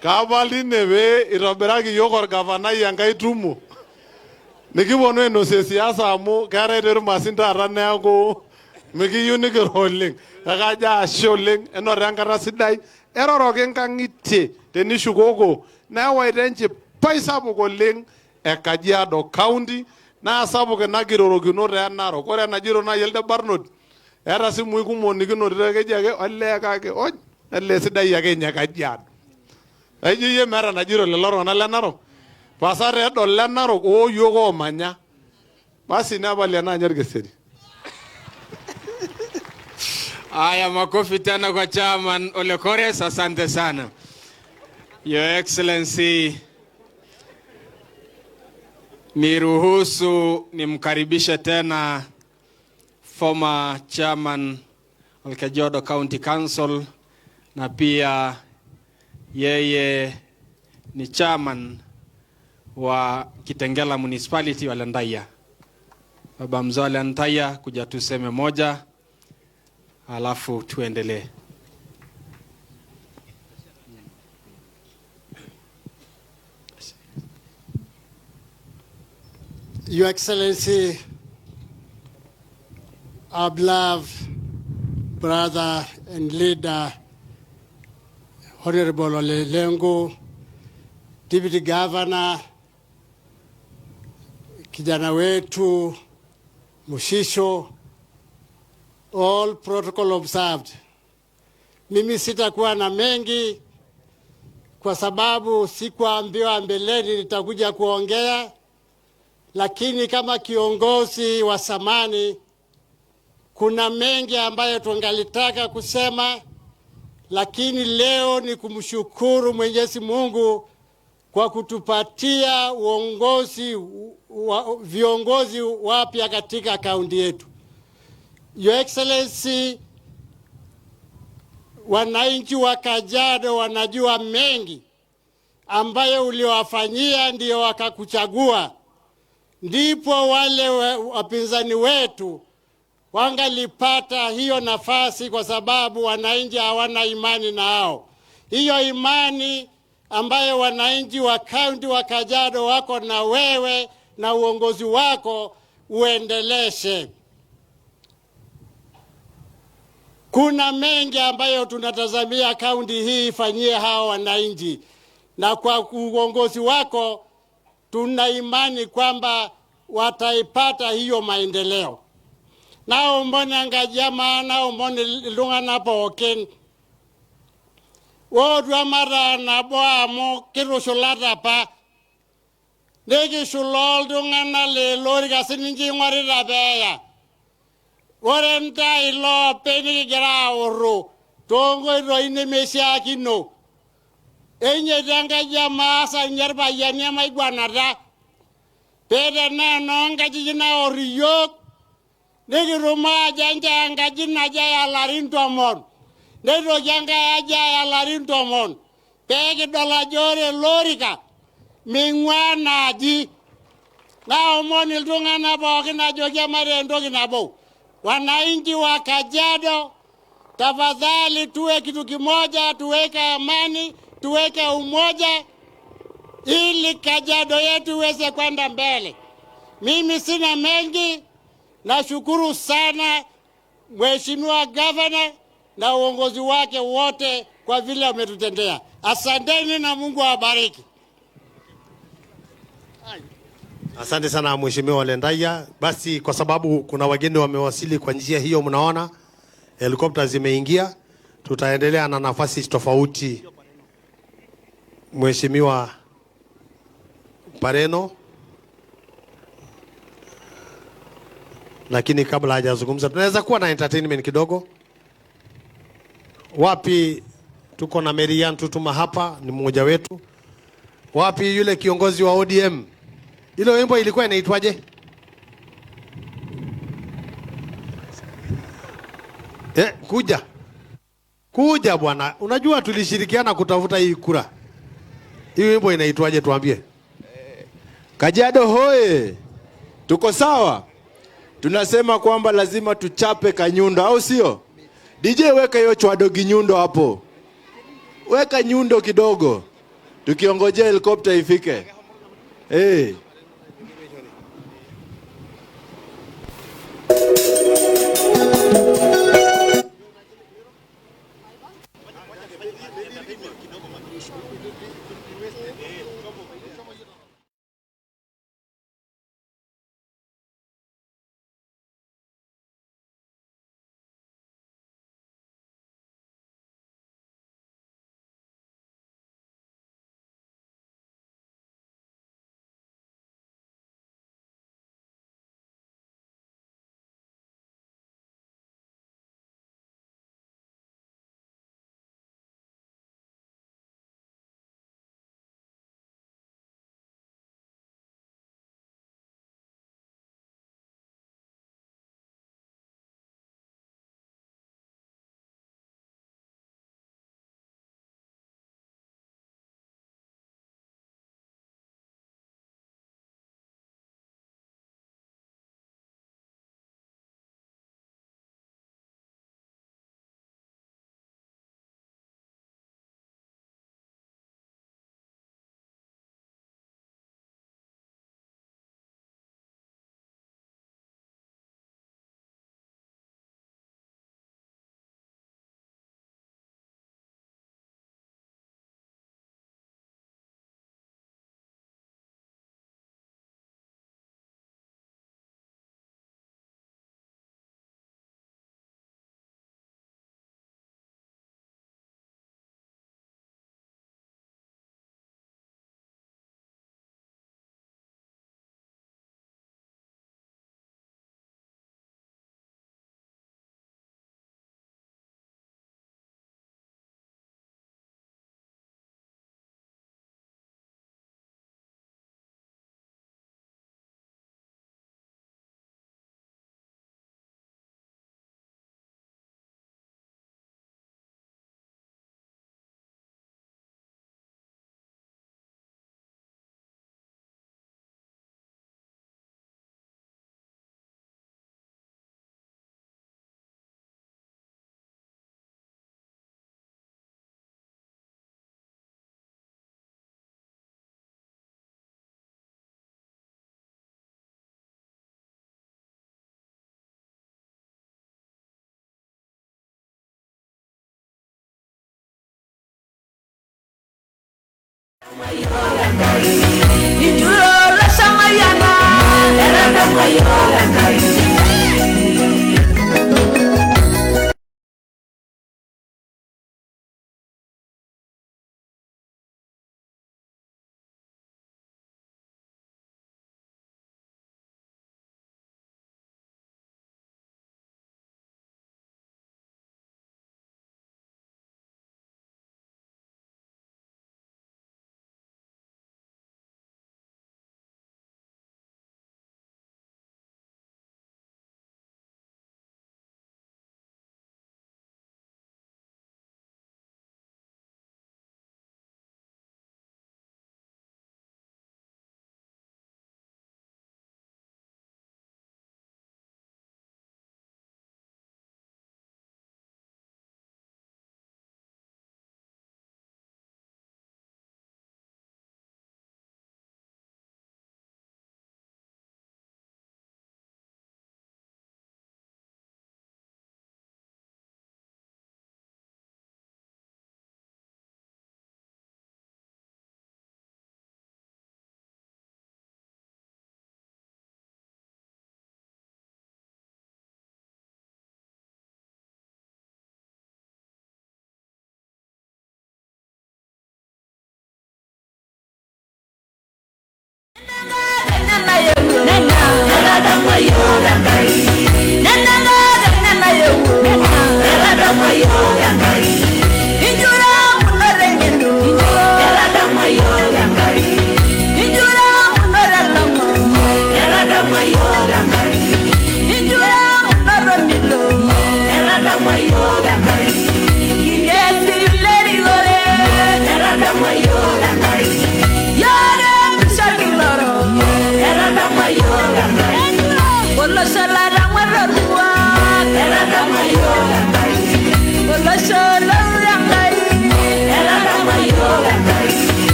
kaapal tine pee itobiraki yiok orgavanai enkai tumo. Nikiponu ainosie siasa amu keetae irmasin taata neeku mikiyieu nikiro oleng. Kakajo ashe oleng enoto enkata sidai. Eroroki nkang'itie tenishukoko neewaita enchipai sapuk oleng e Kajiado County naa sapuk ina kirorokinoto e Narok. Ore enajito nai elde barnot eeta simui kumok nikinotito keji ake olee kake olee sidai ake nye Kajiado. Aijo yie meeta najito lelo tung'anak le Narok. Pasate edol le Narok yiok oomanya. Basi nepali ena anyor keseri. Aya, makofi tena kwa chairman Ole Kores, asante sana. Your Excellency, niruhusu nimkaribishe tena former chairman wa Kajiado County Council na pia yeye ni chairman wa Kitengela Municipality wa Lendaya. Baba mzee wa Lendaya, kuja tuseme moja, alafu tuendelee. Your Excellency, our beloved brother and leader, Honorable Ole Lenku, Deputy Governor, kijana wetu, Mushisho, all protocol observed. Mimi sitakuwa na mengi kwa sababu sikuambiwa mbeleni nitakuja kuongea, lakini kama kiongozi wa zamani kuna mengi ambayo tungalitaka kusema, lakini leo ni kumshukuru Mwenyezi Mungu kwa kutupatia viongozi wapya katika kaunti yetu. Your Excellency, wananchi wa Kajiado wanajua mengi ambayo uliowafanyia ndio wakakuchagua. Ndipo wale wapinzani wetu wangalipata hiyo nafasi kwa sababu wananchi hawana imani na hao. Hiyo imani ambayo wananchi wa kaunti wa Kajiado wako na wewe na uongozi wako uendeleshe. Kuna mengi ambayo tunatazamia kaunti hii ifanyie hao wananchi, na kwa uongozi wako tuna imani kwamba wataipata hiyo maendeleo. Nao mbona ngajama, nao mbona lungana poken. Wodwa mara na boa mo kirusholata pa. Negi shulol dungana le lori kasininji ngwari rabeya. Warenta ilo peni gira oro. Tongo iro ine mesia kino. Enye danga jama asa nyerba yanya maigwanara. Pede na nonga jijina oriyok. Negi ruma janja anga jina jaya larintomon. Negi janga jaya larintomon. Pegi dola jore lorika. Mingwana di. Na omoni iltunga na boki na jogia marendo kinabo. Wananchi wa Kajiado, tafadhali tuwe kitu kimoja, tuweke amani, tuweke umoja, ili Kajiado yetu iweze kwenda mbele. Mimi sina mengi, nashukuru sana Mheshimiwa Governor na uongozi wake wote kwa vile wametutendea. Asanteni na Mungu awabariki. Asante sana Mheshimiwa Lendaya. Basi kwa sababu kuna wageni wamewasili kwa njia hiyo, mnaona helikopta zimeingia, tutaendelea na nafasi tofauti. Mheshimiwa Pareno, lakini kabla hajazungumza tunaweza kuwa na entertainment kidogo. Wapi tuko na Marian Tutuma hapa, ni mmoja wetu. Wapi yule kiongozi wa ODM? Ile wimbo ilikuwa inaitwaje? Kuja bwana. Unajua tulishirikiana kutafuta hii kura. Hii wimbo inaitwaje tuambie? Kajiado hoye. Tuko sawa? Tunasema kwamba lazima tuchape kanyundo, au sio? DJ weka hiyo chwadogi nyundo hapo. Weka nyundo kidogo. Tukiongojea helikopta ifike.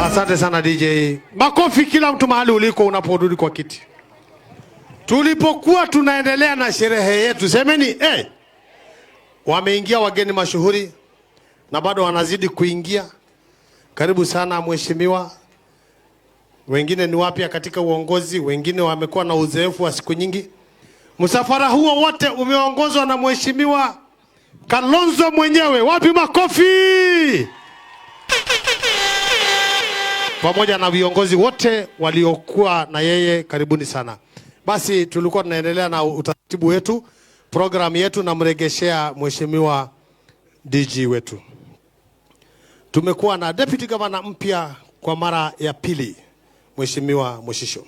Asante sana DJ. Makofi kila mtu mahali uliko unaporudi kwa kiti. Tulipokuwa tunaendelea na sherehe yetu, semeni wameingia wageni mashuhuri na bado wanazidi kuingia. Karibu sana mheshimiwa. Wengine ni wapya katika uongozi, wengine wamekuwa na uzoefu wa siku nyingi. Msafara huo wote umeongozwa na mheshimiwa Kalonzo mwenyewe. Wapi makofi? Pamoja na viongozi wote waliokuwa na yeye, karibuni sana. Basi tulikuwa tunaendelea na utaratibu wetu, program yetu, na mregeshea mheshimiwa DG wetu. Tumekuwa na deputy governor mpya kwa mara ya pili, mheshimiwa Moshisho.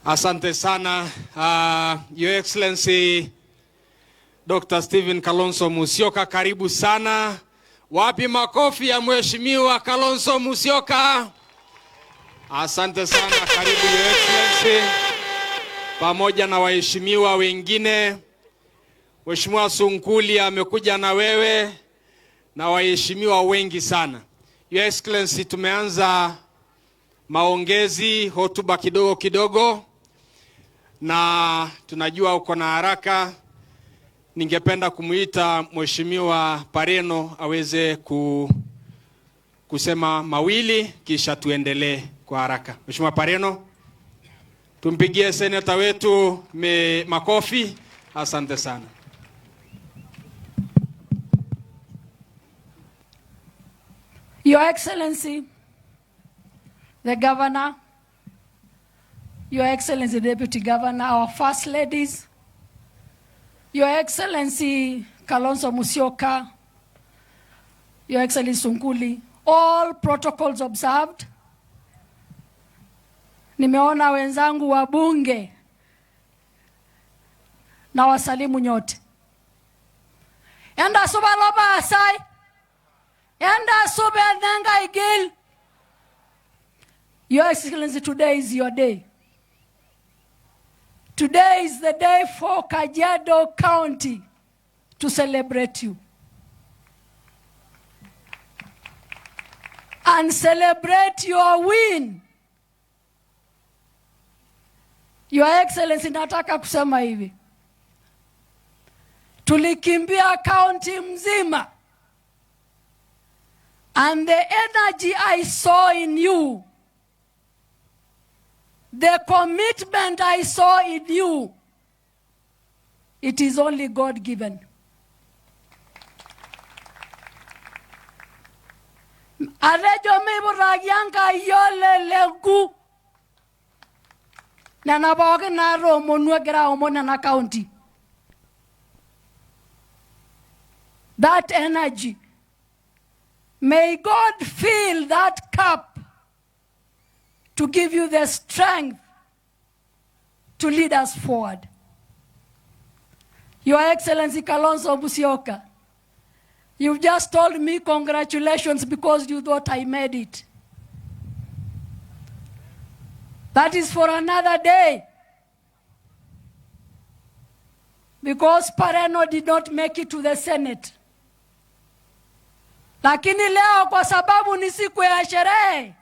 Asante sana Your Excellency Dr. Stephen Kalonzo Musyoka, karibu sana. Wapi makofi ya mheshimiwa Kalonzo Musyoka? Asante sana, karibu Your Excellency, pamoja na waheshimiwa wengine. Mheshimiwa Sunkuli amekuja na wewe na waheshimiwa wengi sana. Your Excellency, tumeanza maongezi, hotuba kidogo kidogo. na tunajua uko na haraka. Ningependa kumuita Mheshimiwa Pareno aweze kusema mawili kisha tuendelee kwa haraka. Mheshimiwa Pareno, tumpigie seneta wetu makofi. Asante sana. Your Excellency, the Governor, Your Excellency, Deputy Governor, our First Ladies, Your Excellency Kalonzo Musyoka, Your Excellency Sunkuli, all protocols observed. Nimeona wenzangu wabunge na wasalimu nyote. Enda subaloba asai. Enda sube nanga igil. Your Excellency, today is your day. Today is the day for Kajiado County to celebrate you. And celebrate your win. Your Excellency, nataka kusema hivi. Tulikimbia county mzima. And the energy I saw in you, the commitment I saw in you, it is only God-given. Arejo miburagianga yole LENKU. Nana boge na romo nuegra omona na county. That energy, may God fill that cup to give you the strength to lead us forward. Your Excellency Kalonzo Musyoka, you've just told me congratulations because you thought I made it. That is for another day. Because Pareno did not make it to the Senate. Lakini leo kwa sababu ni siku ya sherehe,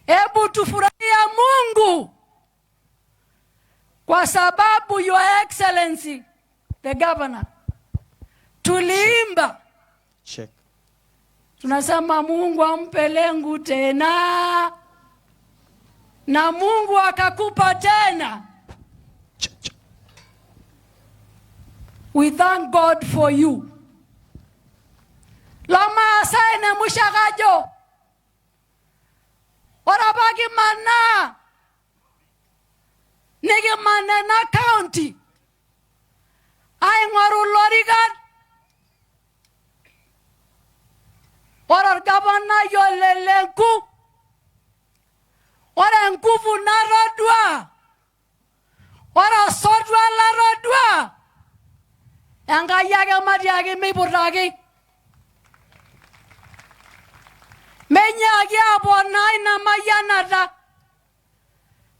hebu tufurahia Mungu. Kwa sababu Your Excellency, the Governor, tuliimba. Check. Tunasema Mungu ampe Lenku tena. Na Mungu akakupa tena. We thank God for you. Lama asaine mushagajo. Orabagi mana. Nigi manena county. Ay ngoru lorigan. Orar Governor yole LENKU. Ora nguvu na rodwa. Ora sodwa la rodwa. Anga yage mariage miburagi. Menyage abonai na mayanada.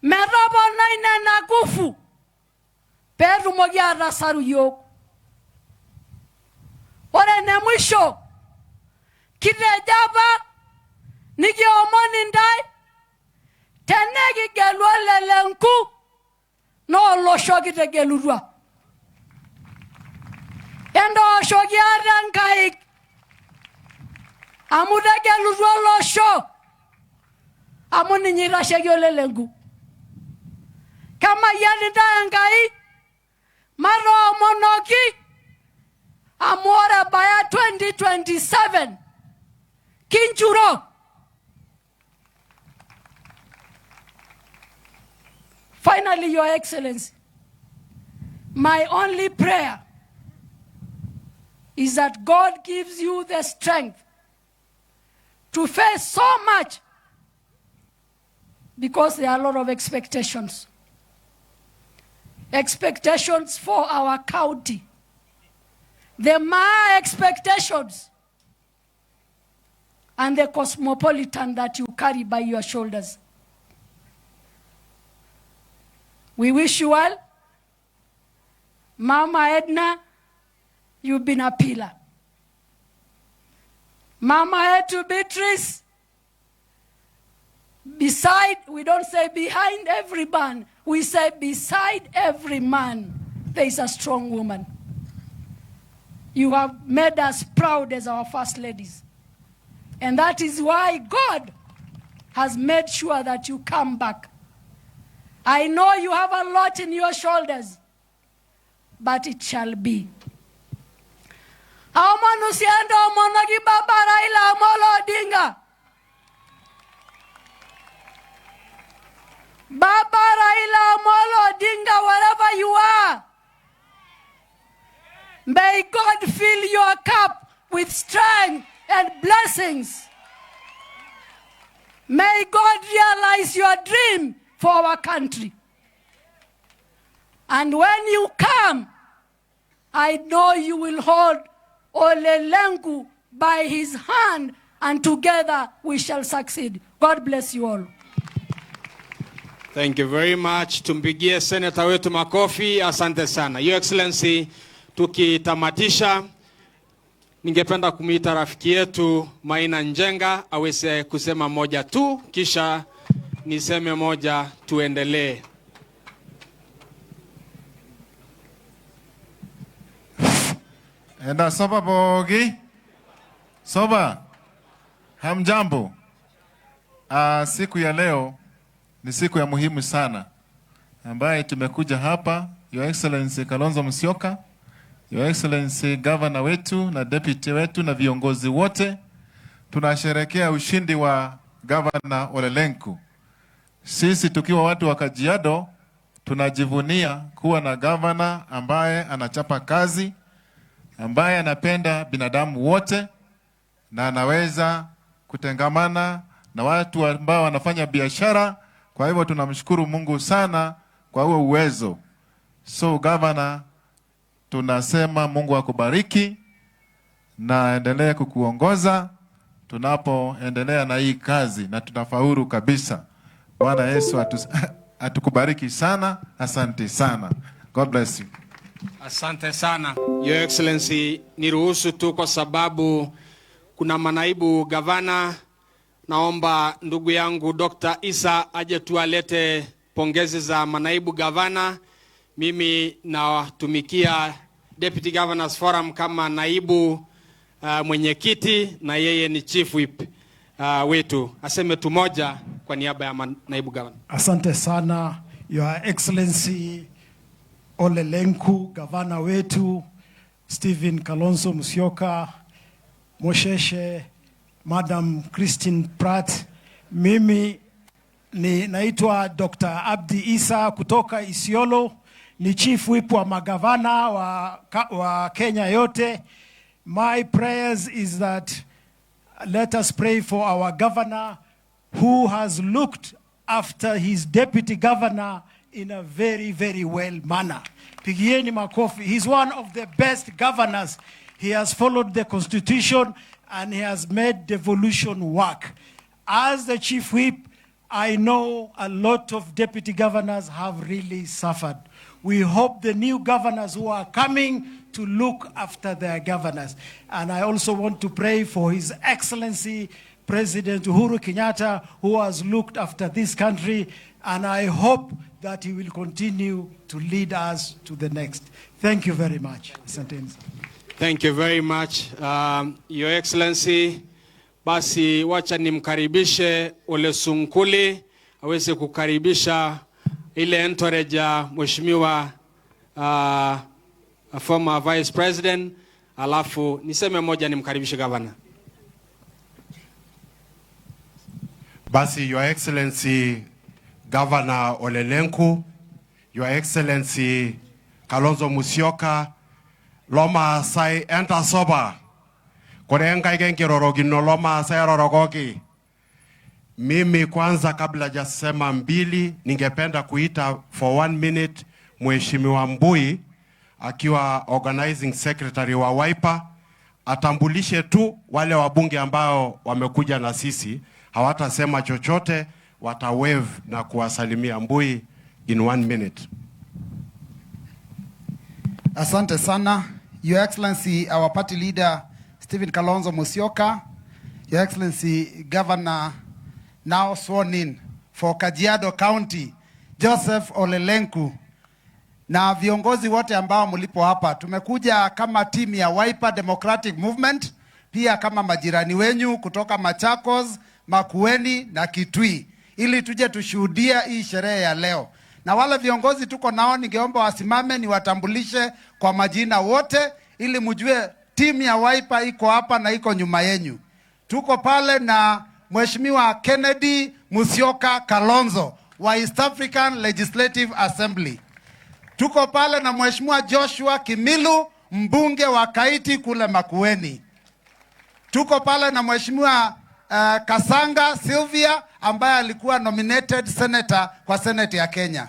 Merabonai na nagufu. Peru mogiara saru yok. Ora ne mwisho. Kirejaba. Nigi omoni ndai. Tenegi gelwa LENKU. No lo shogi te gelurwa. Endo shogi arankai. Amuda gelurwa lo sho. Amuni nyira shegi ole LENKU. Kama yanida angai. Maro monoki. Amora baya 2027. Kinchuro. Finally, Your Excellency, my only prayer is that God gives you the strength to face so much, because there are a lot of expectations. Expectations for our county. The expectations and the cosmopolitan that you carry by your shoulders. We wish you well. Mama Edna, you've been a pillar. Mama Etu Beatrice, Beside, we don't say behind every man. We say beside every man, there is a strong woman. You have made us proud as our first ladies. And that is why God has made sure that you come back. I know you have a lot in your shoulders, but it shall be. Baba Raila Amolo Odinga. Baba Raila Amolo Odinga, wherever you are, may God fill your cup with strength and blessings. May God realize your dream for our country. And when you come, I know you will hold OLE LENKU by his hand, and together we shall succeed. God bless you all. Thank you very much. Tumpigie Senator wetu makofi. Asante sana. Your Excellency, tukitamatisha, ningependa kumuita rafiki yetu Maina Njenga aweze kusema moja tu, kisha niseme moja, tuendelee. Enda soba bogi. Soba. Hamjambo. Siku ya leo ni siku ya muhimu sana ambaye tumekuja hapa, Your Excellency Kalonzo Musyoka, Your Excellency Governor wetu na Deputy wetu na viongozi wote. Tunasherehekea ushindi wa Governor OLE LENKU. Sisi tukiwa watu wa Kajiado tunajivunia kuwa na governor ambaye anachapa kazi, ambaye anapenda binadamu wote na anaweza kutengamana na watu ambao wanafanya biashara. Kwa hivyo tunamshukuru Mungu sana kwa huo uwezo. So governor, tunasema Mungu akubariki na endelee kukuongoza tunapoendelea na hii kazi, na tunafaulu kabisa. Bwana Yesu atukubariki sana. Asante sana. God bless you. Asante sana. Your Excellency, niruhusu tu kwa sababu kuna manaibu gavana. Naomba ndugu yangu Dr. Isa aje tualete pongezi za manaibu gavana. Mimi nawatumikia Deputy Governors Forum kama naibu mwenyekiti, na yeye ni Chief Whip wetu. Aseme tu moja kwa niaba ya naibu gavana. Asante sana Your Excellency OLE LENKU, gavana wetu Stephen Kalonzo Musyoka, Mosheshe, Madam Christine Pratt. Mimi ni naitwa Dr. Abdi Isa kutoka Isiolo, ni Chief Whip wa magavana wa Kenya yote. My prayers is that let us pray for our governor who has looked after his deputy governor in a very, very well manner. Pigieni makofi. He's one of the best governors. He has followed the constitution and he has made devolution work. As the Chief Whip, I know a lot of deputy governors have really suffered. We hope the new governors who are coming to look after their governors. And I also want to pray for His Excellency President Uhuru Kenyatta, who has looked after this country, and I hope that he will continue to lead us to the next. Thank you very much. Thank you very much, Your Excellency. Basi wacha nimkaribishe Ole Sunkuli aweze kukaribisha ile entourage ya Mheshimiwa former Vice President, alafu niseme moja nimkaribishe governor. Basi Your Excellency Governor OLE LENKU, Your Excellency Kalonzo Musyoka, Loma Sai enta soba. Korenga igengi rorogino Loma Sai rorogogi. Mimi kwanza kabla jasema mbili, ningependa kuita for 1 minute Mheshimiwa Mbui akiwa organizing secretary wa Wiper atambulishe tu wale wabunge ambao wamekuja na sisi. Hawatasema chochote, watawave na kuwasalimia. Mbui in 1 minute. Asante sana, Your Excellency, our party leader Stephen Kalonzo Musyoka, Your Excellency Governor now sworn in for Kajiado County, Joseph Ole Lenku, na viongozi wote ambao mlipo hapa. Tumekuja kama timu ya Wiper Democratic Movement, pia kama majirani wenyu kutoka Machakos, Makueni na Kitui, ili tuje tushuhudia hii sherehe ya leo. Na wale viongozi tuko nao, ningeomba wasimame niwatambulishe kwa majina wote, ili mjue timu ya Wiper iko hapa na iko nyuma yenyu. Tuko pale na Mheshimiwa Kennedy Musyoka Kalonzo wa East African Legislative Assembly. Tuko pale na Mheshimiwa Joshua Kimilu, mbunge wa Kaiti kule Makueni. Tuko pale na Mheshimiwa Kasanga Sylvia ambaye alikuwa nominated senator kwa Senate ya Kenya.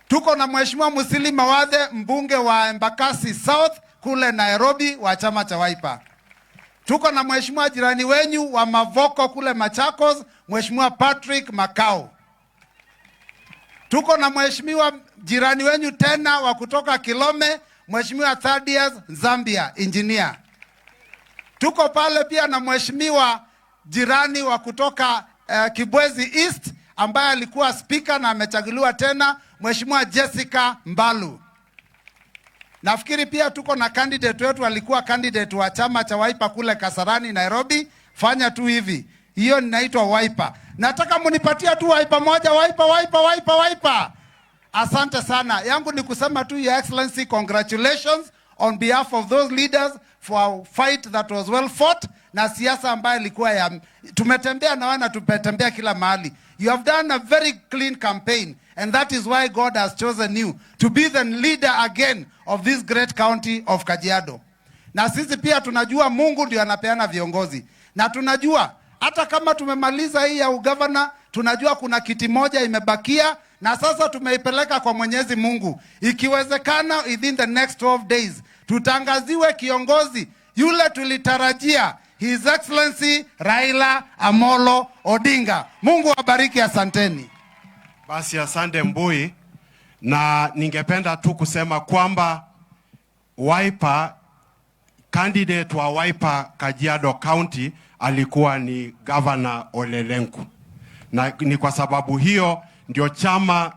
Tuko na Mheshimiwa Musili Mawadhe, mbunge wa Embakasi South kule Nairobi wa chama cha Wiper. Tuko na Mheshimiwa jirani wenyu wa Mavoko kule Machakos, Mheshimiwa Patrick Makau. Tuko na Mheshimiwa jirani wenyu tena wa kutoka Kilome, Mheshimiwa Thaddeus Zambia, engineer. Tuko pale pia na Mheshimiwa jirani wa kutoka Kibwezi East ambaye alikuwa speaker na amechaguliwa tena, Mheshimiwa Jessica Mbalu. Nafikiri pia tuko na candidate wetu alikuwa candidate wa chama cha Wiper kule Kasarani Nairobi. Fanya tu hivi. Hiyo inaitwa Wiper. Nataka munipatia tu Wiper moja, Wiper. Asante sana. Yangu ni kusema tu, Your Excellency, congratulations on behalf of those leaders for a fight that was well fought, na siasa ambayo ilikuwa ya tumetembea na wana tumetembea kila mahali. You have done a very clean campaign, and that is why God has chosen you to be the leader again of this great county of Kajiado. Na sisi pia tunajua Mungu ndio anapeana viongozi. Na tunajua hata kama tumemaliza hii ya ugavana, tunajua kuna kiti moja imebakia, na sasa tumeipeleka kwa Mwenyezi Mungu. Ikiwezekana within the next 12 days tutangaziwe kiongozi yule tulitarajia, His Excellency Raila Amolo Odinga. Mungu awabariki, asanteni. Basi asante Mbui, na ningependa tu kusema kwamba Wiper, candidate wa Wiper Kajiado County alikuwa ni Governor Ole Lenku. Na ni kwa sababu hiyo ndio chama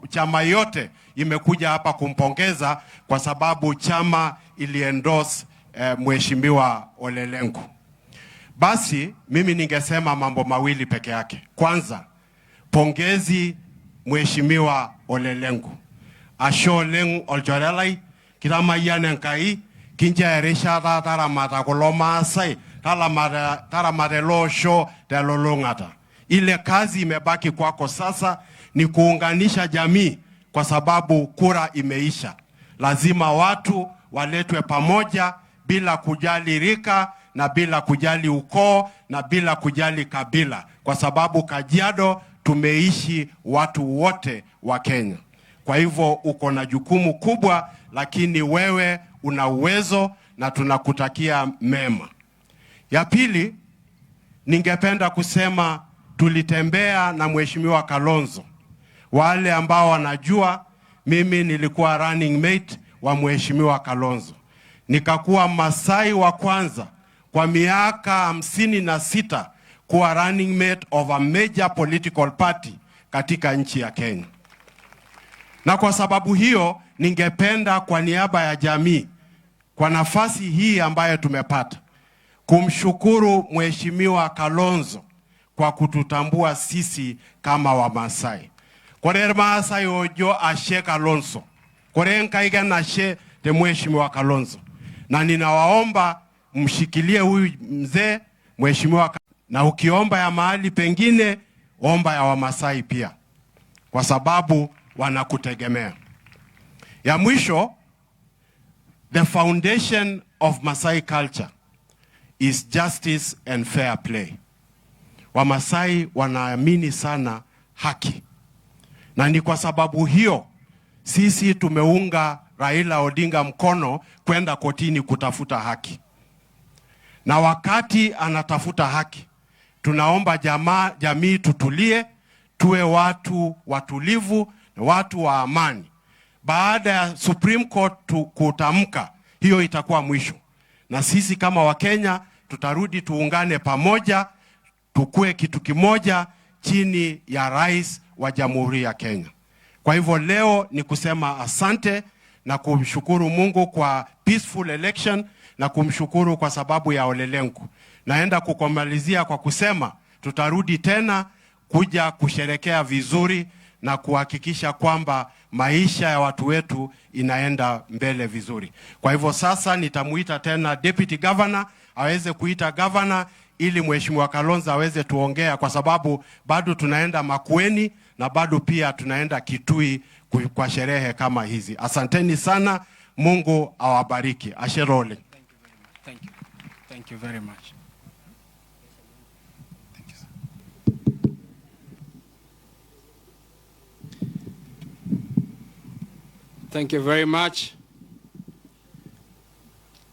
chama yote imekuja hapa kumpongeza, kwa sababu chama iliendorse Mheshimiwa Ole Lenku. Basi mimi ningesema mambo mawili peke yake. Kwanza, pongezi Mheshimiwa Ole Lenku. Asho leng oljorelai kirama yanenkai kinja erisha taramata koloma sai taramata losho telolongata. Ile kazi imebaki kwako sasa ni kuunganisha jamii, kwa sababu kura imeisha. Lazima watu waletwe pamoja bila kujali rika na bila kujali ukoo na bila kujali kabila, kwa sababu Kajiado tumeishi watu wote wa Kenya. Kwa hivyo uko na jukumu kubwa, lakini wewe una uwezo na tunakutakia mema. Ya pili, ningependa kusema tulitembea na Mheshimiwa Kalonzo. Wale ambao wanajua, mimi nilikuwa running mate wa Mheshimiwa Kalonzo. Nikakuwa Masai wa kwanza kwa miaka 56 kuwa running mate of a major political party katika nchi ya Kenya. Na kwa sababu hiyo, ningependa kwa niaba ya jamii, kwa nafasi hii ambayo tumepata, kumshukuru Mheshimiwa Kalonzo kwa kututambua sisi kama Wamasai. Korer Maasai ojo ashe Kalonzo. Koren kaiga ashe te Mheshimiwa Kalonzo. Na ninawaomba mshikilie huyu mzee Mheshimiwa, na ukiomba ya mahali pengine, omba ya Wamasai pia, kwa sababu wanakutegemea. Ya mwisho, the foundation of Masai culture is justice and fair play. Wamasai wanaamini sana haki. Na ni kwa sababu hiyo sisi tumeunga Raila Odinga mkono kwenda kotini kutafuta haki. Na wakati anatafuta haki, tunaomba jamii tutulie, tuwe watu watulivu, watu wa amani. Baada ya Supreme Court kutamka, hiyo itakuwa mwisho. Na sisi kama Wakenya tutarudi tuungane pamoja, tukue kitu kimoja, chini ya rais wa Jamhuri ya Kenya. Kwa hivyo leo ni kusema asante na kumshukuru Mungu kwa peaceful election na kumshukuru kwa sababu ya Ole Lenku. Naenda kukomalizia kwa kusema tutarudi tena kuja kusherekea vizuri na kuhakikisha kwamba maisha ya watu wetu inaenda mbele vizuri. Kwa hivyo sasa nitamuita tena Deputy Governor aweze kuita Governor ili Mheshimiwa Kalonzo aweze tuongea, kwa sababu bado tunaenda Makueni na bado pia tunaenda Kitui kwa sherehe kama hizi. Asanteni sana, Mungu awabariki. Asherole. Thank you. Thank you very much. Thank you very much.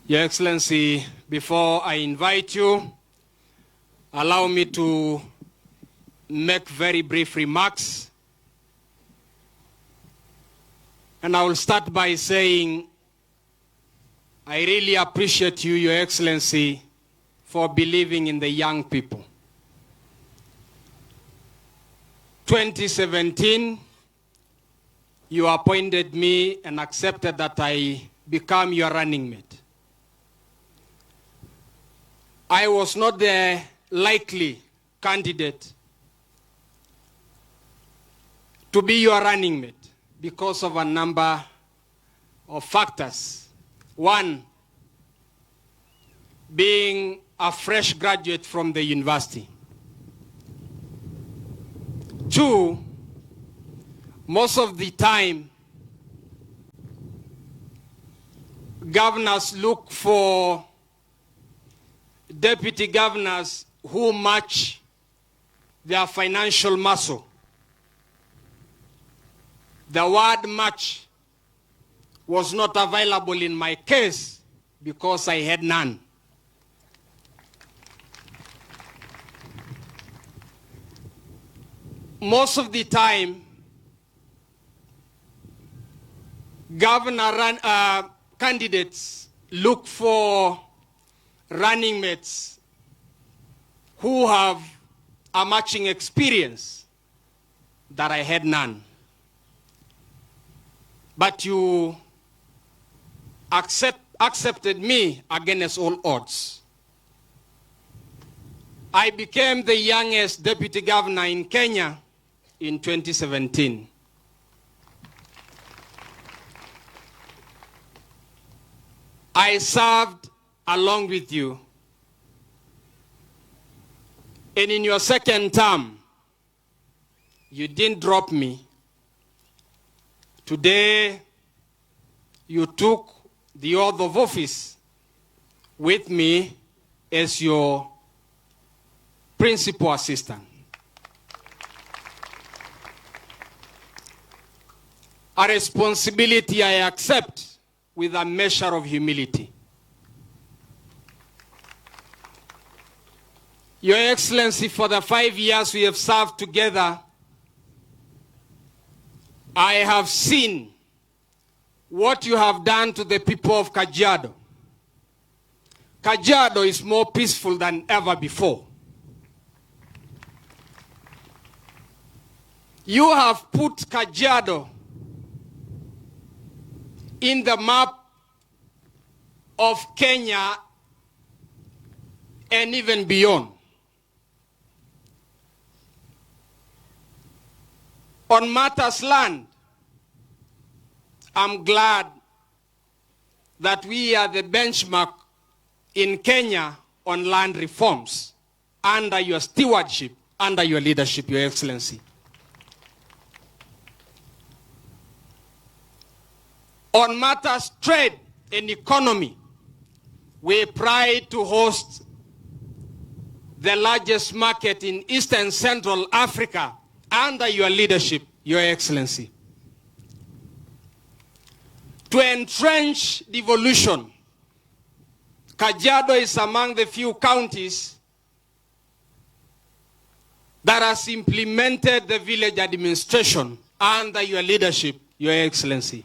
Your Excellency, before I invite you, allow me to make very brief remarks. And I will start by saying, I really appreciate you, Your Excellency, for believing in the young people. 2017, you appointed me and accepted that I become your running mate. I was not the likely candidate to be your running mate because of a number of factors. One, being a fresh graduate from the university. Two, most of the time, governors look for deputy governors who match their financial muscle. The word match was not available in my case because I had none. Most of the time, candidates look for running mates who have a matching experience that I had none. But you accepted me against all odds. I became the youngest deputy governor in Kenya in 2017. I served along with you. And in your second term, you didn't drop me. Today, you took the oath of office with me as your principal assistant. A responsibility I accept with a measure of humility. Your Excellency, for the 5 years we have served together, I have seen what you have done to the people of Kajiado. Kajiado is more peaceful than ever before. You have put Kajiado in the map of Kenya and even beyond. On matters land, I'm glad that we are the benchmark in Kenya on land reforms under your stewardship, under your leadership, Your Excellency. On matters trade and economy, we pride to host the largest market in East and Central Africa under your leadership, Your Excellency. To entrench devolution, Kajiado is among the few counties that has implemented the village administration under your leadership, Your Excellency.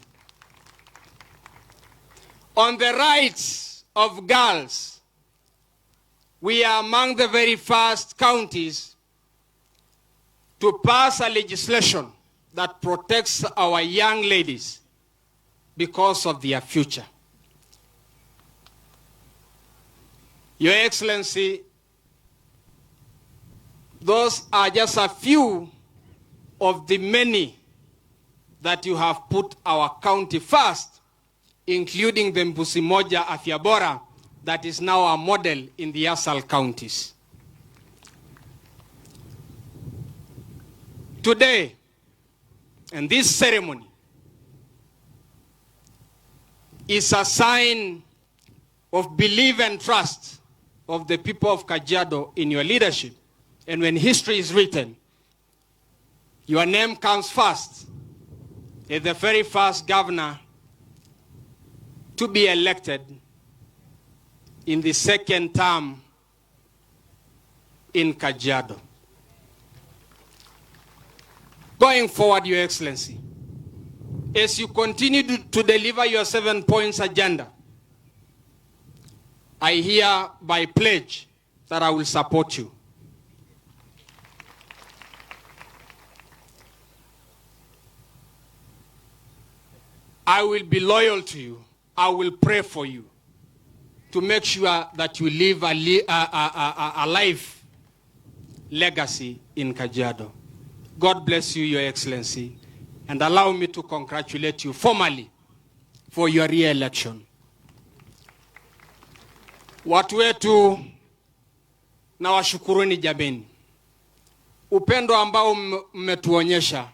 On the rights of girls, we are among the very first counties to pass a legislation that protects our young ladies because of their future. Your Excellency, those are just a few of the many that you have put our county first, including the Mbusi Moja Afya Bora that is now a model in the ASAL counties. Today, and this ceremony is a sign of belief and trust of the people of Kajiado in your leadership. And when history is written, your name comes first as the very first governor to be elected in the second term in Kajiado. Going forward, Your Excellency, as you continue to deliver your 7 points agenda, I hereby pledge that I will support you. I will be loyal to you. I will pray for you to make sure that you live a life legacy in Kajiado. God bless you, Your Excellency, and allow me to congratulate you formally for your re-election. Watu wetu na washukuruni jameni. Upendo ambao mmetuonyesha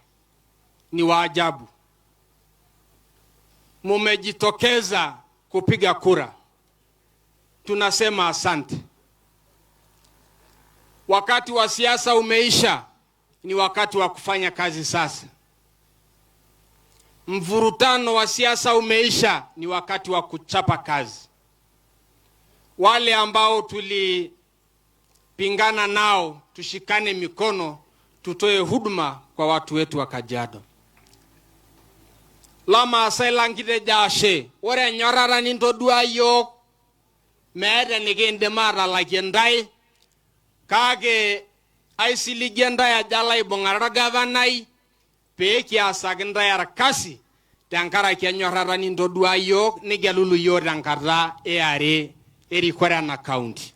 ni wa ajabu. Mumejitokeza kupiga kura. Tunasema asante. Wakati wa siasa umeisha, ni wakati wa kufanya kazi sasa. Mvurutano wa siasa umeisha, ni wakati wa kuchapa kazi. Wale ambao tulipingana nao, tushikane mikono, tutoe huduma kwa watu wetu wa Kajiado. Lama sailangide jashe, ore nyorara nintodua yok, meede nigende mara lagendai, kage aisiligendai ajalai bongara gavanai, peki asagendai arakasi, tankara kia nyorara nintodua yok, nigelulu yo tankara eare, eri Kwerana County.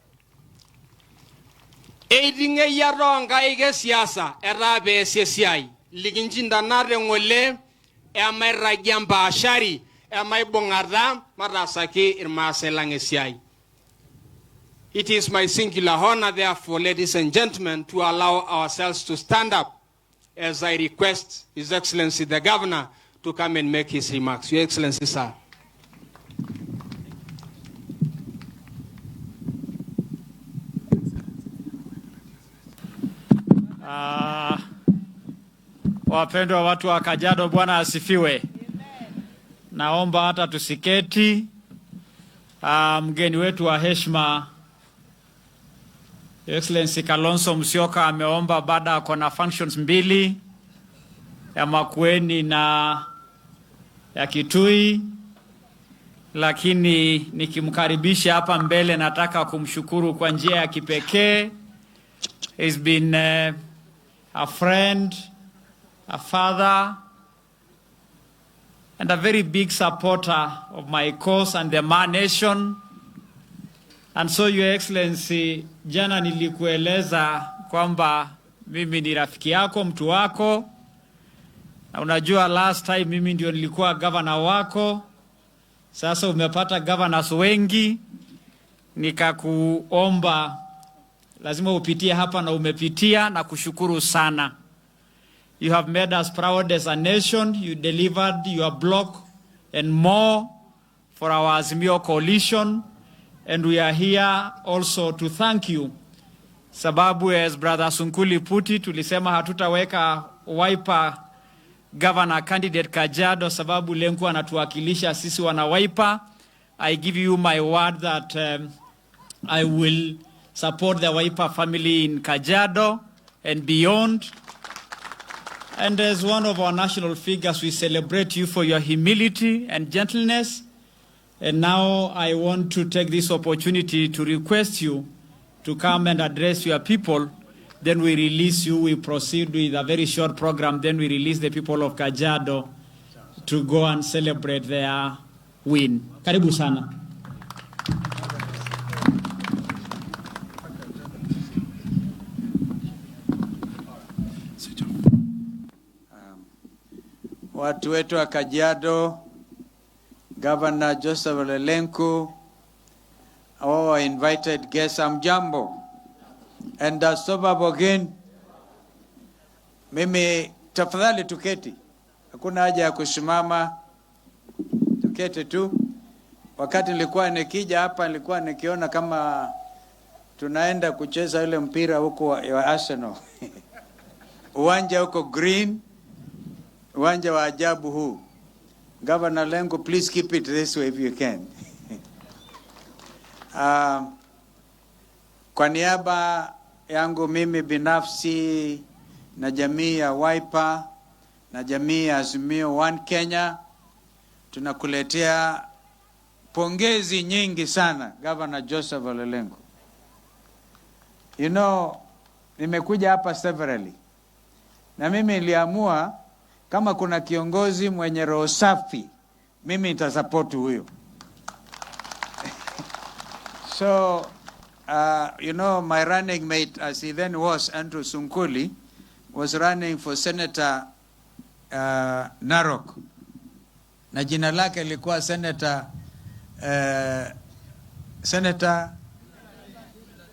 Eidinge yaronga ige siasa, erabe siasiai, liginjinda nare ngole, amai ragiamba ashari, amai bongarda, marasaki irmase langesiai. It is my singular honor, therefore, ladies and gentlemen, to allow ourselves to stand up as I request His Excellency the Governor to come and make his remarks. Your Excellency, sir. Wapendwa watu wa Kajiado, Bwana asifiwe. Naomba hata tusiketi. Mgeni wetu wa heshima Excellency Kalonzo Musyoka ameomba baada kuna functions mbili ya Makueni na ya Kitui, lakini nikimkaribisha hapa mbele nataka kumshukuru kwa njia ya kipekee. He's been a friend, a father, and a very big supporter of my cause and the Ma Nation. And so, Your Excellency, jana nilikueleza kwamba mimi ni rafiki yako, mtu wako. Na unajua last time mimi ndio nilikuwa governor wako. Sasa umepata governors wengi. Nikakuomba lazima upitie hapa na umepitia, na kushukuru sana. You have made us proud as a nation. You delivered your block and more for our Azimio coalition. And we are here also to thank you. Sababu, as Brother Sunkuli put it, tulisema hatutaweka Wiper governor candidate Kajiado sababu Lenku anatuwakilisha sisi wana Wiper. I give you my word that I will support the Wiper family in Kajiado and beyond. And as one of our national figures, we celebrate you for your humility and gentleness. And now I want to take this opportunity to request you to come and address your people then we release you. We proceed with a very short program, then we release the people of Kajiado to go and celebrate their win. Karibu sana. Watu wetu wa Kajiado, Governor Joseph Ole Lenku, our invited guests, Amjambo, and Soba Bogin. Mimi tafadhali tuketi. Hakuna haja ya kusimama. Tuketi tu. Wakati nilikuwa nikija hapa nilikuwa nikiona kama tunaenda kucheza ile mpira huko wa Arsenal. Uwanja huko green. Uwanja wa ajabu huu. Governor Lenku, please keep it this way if you can. Kwa niaba yangu mimi binafsi na jamii ya Wiper na jamii ya Azimio One Kenya, tunakuletea pongezi nyingi sana Governor Joseph Ole Lenku. You know, nimekuja hapa severally. Na mimi niliamua kama kuna kiongozi mwenye roho safi, mimi nitasupport huyo. So, you know, my running mate, as he then was, Andrew Sunkuli, was running for Senator Narok. Na jina lake likuwa Senator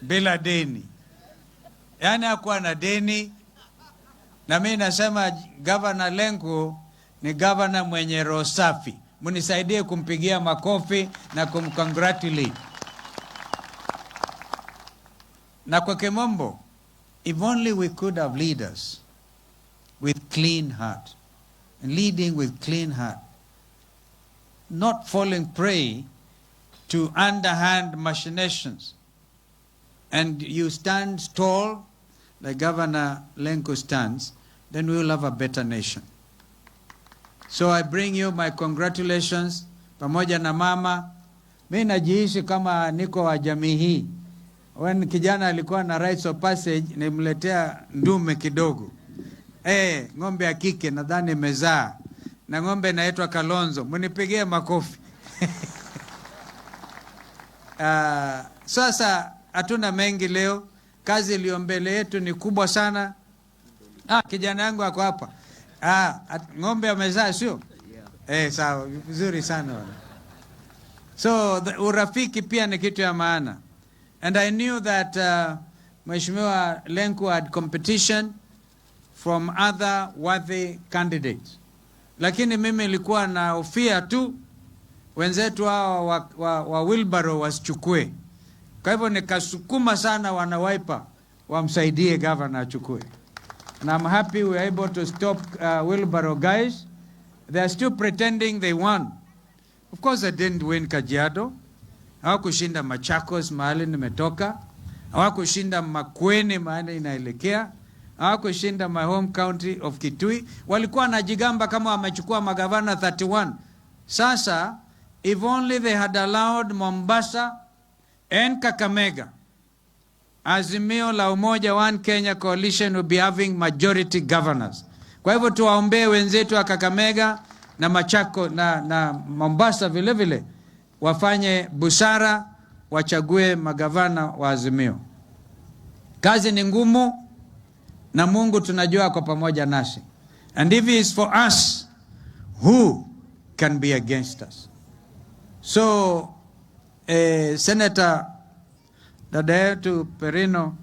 bila deni. Yani hakuwa na deni. Na mimi nasema Governor Lenku ni governor mwenye roho safi. Munisaidie kumpigia makofi na kumcongratulate. Na kwa kimombo, if only we could have leaders with clean heart, and leading with clean heart, not falling prey to underhand machinations, and you stand tall like Governor Lenku stands, then we will have a better nation. So I bring you my congratulations pamoja na mama. Mimi najiishi kama niko wa jamii hii. When kijana alikuwa na rights of passage, nimletea ndume kidogo. Ng'ombe ya kike nadhani imezaa. Na ng'ombe inaitwa Kalonzo. Mnipigie makofi. Sasa hatuna mengi leo. Kazi iliyo mbele yetu ni kubwa sana. Kijana yangu ako hapa. Ng'ombe amezaa sio? Sawa, vizuri sana wana. So urafiki pia ni kitu ya maana. And I knew that Mheshimiwa Lenku had competition from other worthy candidates. Lakini mimi nilikuwa na hofia tu wenzetu hao wa wheelbarrow wasichukue. Kwa hivyo nikasukuma sana wana Wiper wamsaidie governor achukue. And I'm happy we are able to stop wheelbarrow guys. They are still pretending they won. Of course they didn't win Kajiado. Hawakushinda Machakos mahali nimetoka. Hawakushinda Makueni mahali inaelekea. Hawakushinda my home county of Kitui. Walikuwa najigamba kama wamechukua magavana 31. Sasa, if only they had allowed Mombasa and Kakamega, Azimio la Umoja One Kenya Coalition will be having majority governors. Kwa hivyo tuwaombee wenzetu wa Kakamega na Machako na Mombasa vile vile wafanye busara, wachague magavana wa Azimio. Kazi ni ngumu na Mungu tunajua kwa pamoja nasi. And if it is for us, who can be against us? So, Senator dada yetu Perino,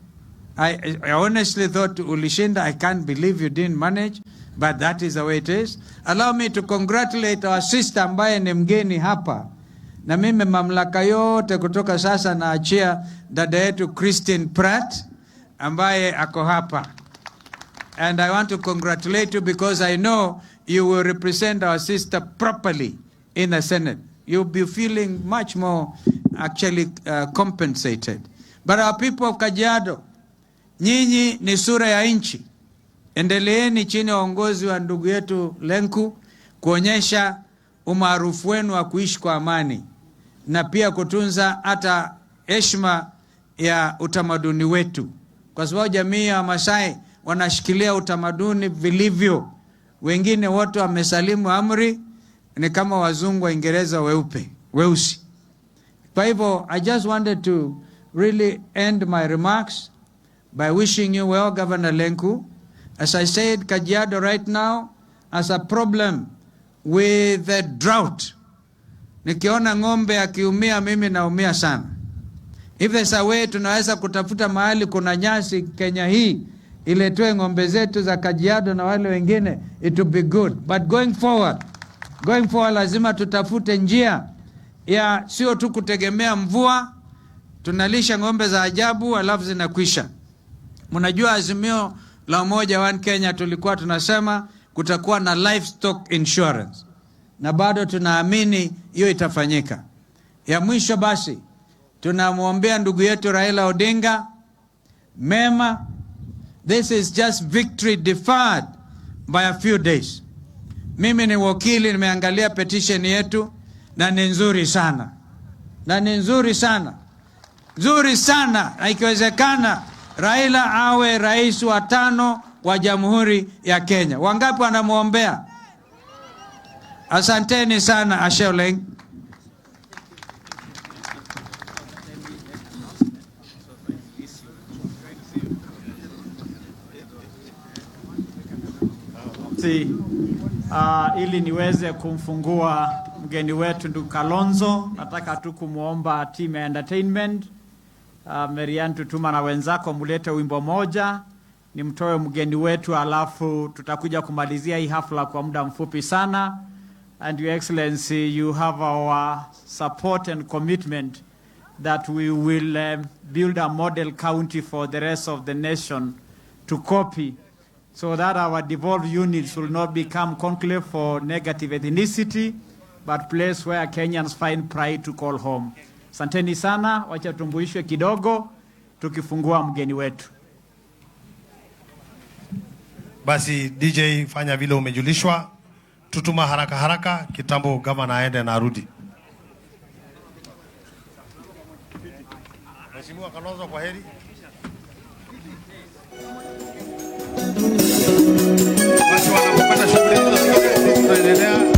I honestly thought ulishinda. I can't believe you didn't manage, but that is the way it is. Allow me to congratulate our sister ambaye ni mgeni hapa. Na mimi mamlaka yote kutoka sasa naachia dada yetu Christine Pratt ambaye ako hapa. And I want to congratulate you because I know you will represent our sister properly in the Senate. You'll be feeling much more actually compensated. But our people of Kajiado, nyinyi ni sura ya nchi. Endeleeni chini ya uongozi wa ndugu yetu Lenku kuonyesha umaarufu wenu wa kuishi kwa amani na pia kutunza hata heshima ya utamaduni wetu. kwa sababu jamii ya Masai wanashikilia utamaduni vilivyo. Wengine wote wamesalimu amri, ni kama wazungu wa Uingereza weusi. Kwa hivyo, I just wanted to really end my remarks by wishing you well, Governor Lenku. As I said, Kajiado right now has a problem with the drought. Nikiona ng'ombe akiumia, mimi naumia sana. If there's a way tunaweza kutafuta mahali kuna nyasi Kenya hii, iletwe ng'ombe zetu za Kajiado na wale wengine, it will be good. But going forward lazima tutafute njia ya sio tu kutegemea mvua, tunalisha ng'ombe za ajabu alafu zinakwisha. Mnajua azimio la Umoja One Kenya tulikuwa tunasema kutakuwa na livestock insurance. Na bado tunaamini hiyo itafanyika. Ya mwisho basi, tunamwombea ndugu yetu Raila Odinga mema. This is just victory deferred by a few days. Mimi ni wakili, nimeangalia petition yetu na ni nzuri sana. Nzuri sana. Na ikiwezekana Raila awe rais wa 5 wa Jamhuri ya Kenya. Wangapi wanamuombea? Asanteni sana. Asholeng. Ili niweze kumfungua mgeni wetu ndugu Kalonzo, nataka tu kumuomba team ya entertainment Marian tutuma na wenzako mulete wimbo moja nimtoe mgeni wetu, alafu tutakuja kumalizia hii hafla kwa muda mfupi sana. And Your Excellency, you have our support and commitment that we will build a model county for the rest of the nation to copy, so that our devolved units will not become conclave for negative ethnicity, but place where Kenyans find pride to call home. Santeni sana, wacha tumbuishwe kidogo, tukifungua mgeni wetu. Basi DJ, fanya vile umejulishwa, tutuma haraka kitambo gavana aende na arudi. Mheshimiwa Kalonzo, kwa heri. Basi wanapopata shughuli hizo zingine tunaendelea.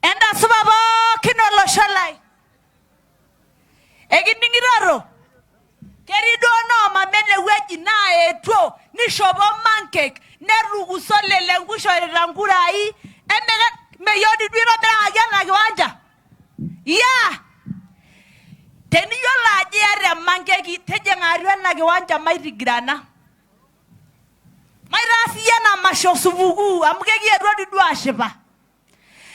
Enda subabo kinolo shalai egidingiraro kerido no mamene weji na etwo ni shobo mankek nerugu solele ngusho rangurai emega meyodi dwiro bera agena gwanja ya teniyo la jere mankeki tejengarwa na gwanja mairigrana mairafia na mashosuvugu amgegi edwadi duasheba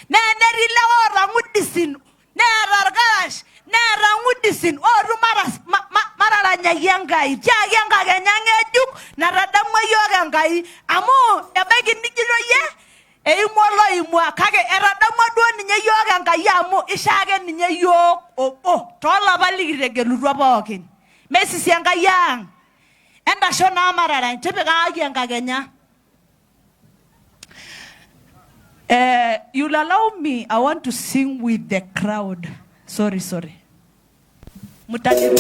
na nerila ora ngudisin na rargash na rangudisin oru marara nyayangai jaganga ganyangejuk na radamwe yogangai amo ebegi nigiro ye eimolo imwa kage eradamwe do ninye yogangai amo ishage ninye yok obo tola baligregelurwa bokin mesisi angayang enda shona marara ntebega aganga ganya. You'll allow me, I want to sing with the crowd. Sorry. Mutaniru.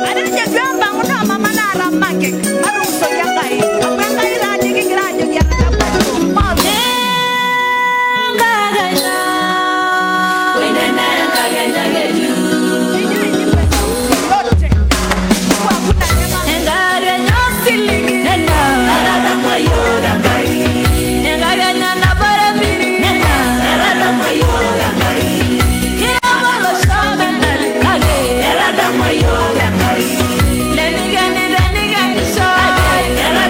Adanya gamba ngona mama na ramake. Maru so yangai. Apanga ira digi grajo yana pato. Mame. Ngaganya. Wenena ngaganya geju. Lote. Kwa kuna nyama. Ngaganya silingi. Nena. Arada moyo ngai. Ngaganya na barabiri. Nena. Arada moyo ngai. Era da moyo ngai. Lenigani so. Era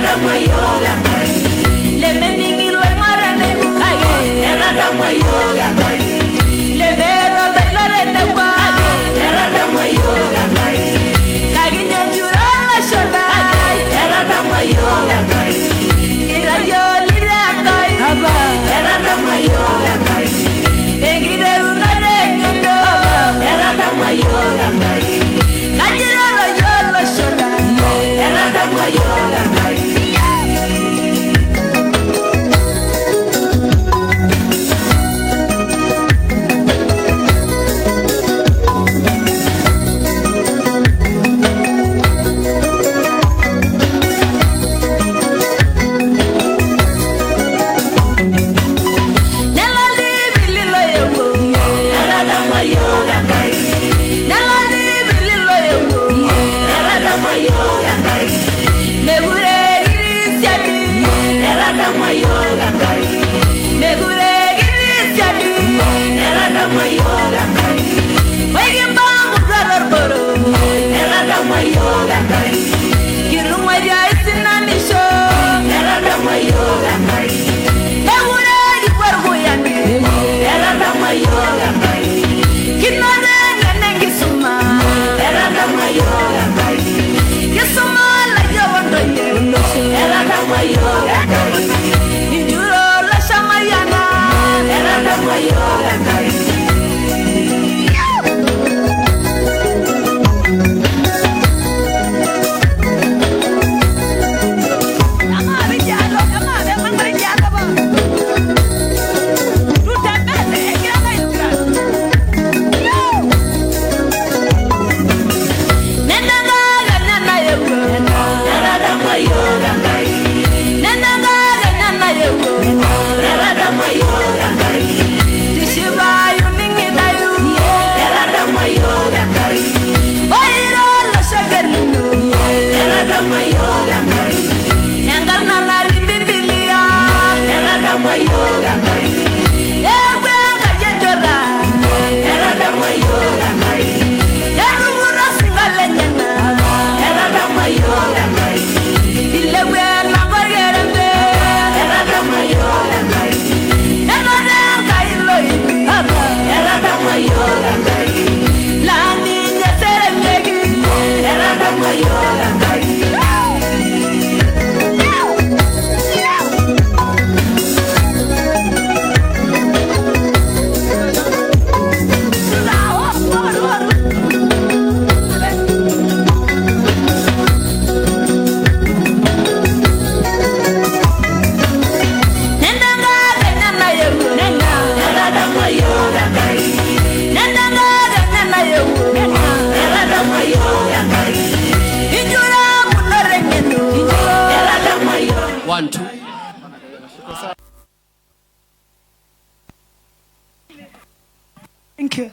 Thank you.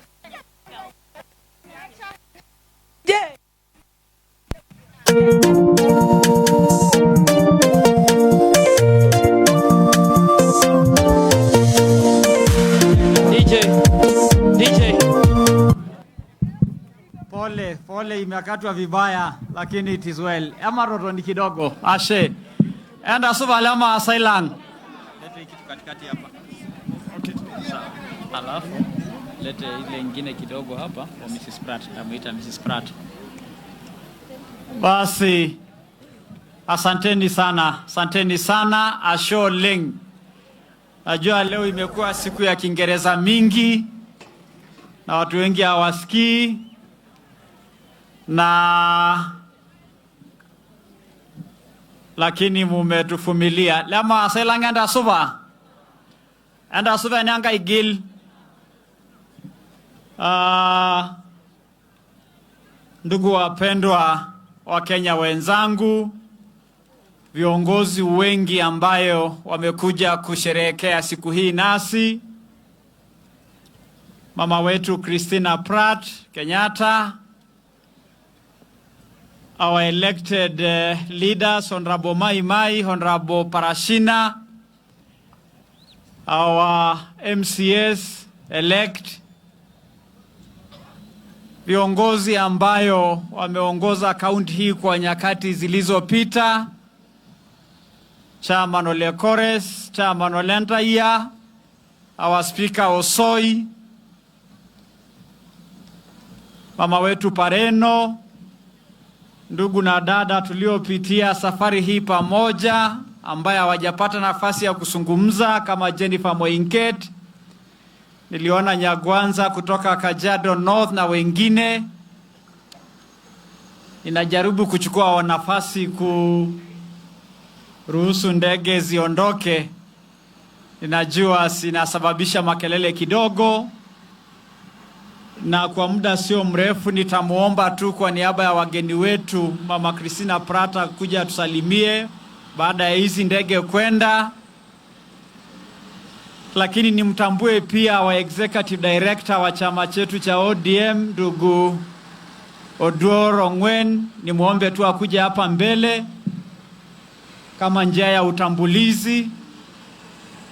Yeah. DJ. Pole imekatwa vibaya, lakini it is well. Ama roto ni kidogo. Ashe. Enda suba lama asailang. Lete kitu katikati hapa. Okay. Sawa. Alafu lete ile nyingine kidogo hapa kwa Mrs. Pratt. Namuita Mrs. Pratt. Basi asanteni sana Asho Leng. Najua leo imekuwa siku ya Kiingereza mingi na watu wengi hawasikii, lakini mumetufumilia. Lama selanga enda suba nyanga igil. Ndugu wapendwa wa Kenya wenzangu, viongozi wengi ambayo wamekuja kusherehekea siku hii nasi, mama wetu Christina Pratt Kenyatta, our elected leaders, Honorable Mai, Honorable Parashina, our MCS elect, viongozi ambayo wameongoza kaunti hii kwa nyakati zilizopita, Chairman Ole Kores, Chairman Ole Ntaya, our Speaker Osoi, mama wetu Pareno, ndugu na dada tuliopitia safari hii pamoja ambaye hawajapata nafasi ya kuzungumza kama Jennifer Moinket, niliona Nyagwanza kutoka Kajiado North na wengine. Ninajaribu kuchukua nafasi kuruhusu ndege ziondoke. Ninajua sinasababisha makelele kidogo, na kwa muda sio mrefu nitamuomba tu kwa niaba ya wageni wetu Mama Christina Pratt kuja tusalimie baada ya hizi ndege kwenda. Lakini nimtambue pia wa executive director wa chama chetu cha ODM ndugu Oduor Ongwen, nimuombe tu akuja hapa mbele kama njia ya utambulizi.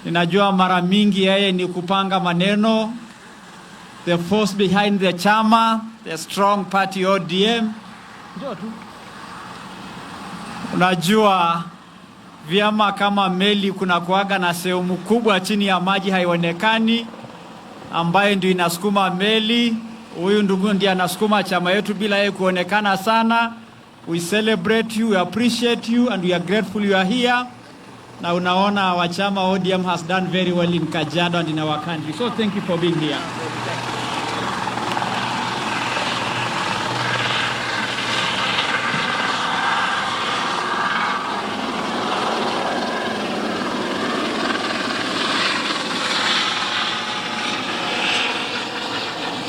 Ninajua mara mingi yeye ni kupanga maneno, the force behind the chama, the strong party ODM. Ndio tu. Unajua vyama kama meli kuna kuaga na sehemu kubwa chini ya maji haionekani ambaye ndio inasukuma meli. Huyu ndugu ndiye anasukuma chama yetu bila yeye kuonekana sana. We celebrate you, we appreciate you, and we are grateful you are here. Na unaona wa chama ODM has done very well in Kajiado and in our country. So thank you for being here.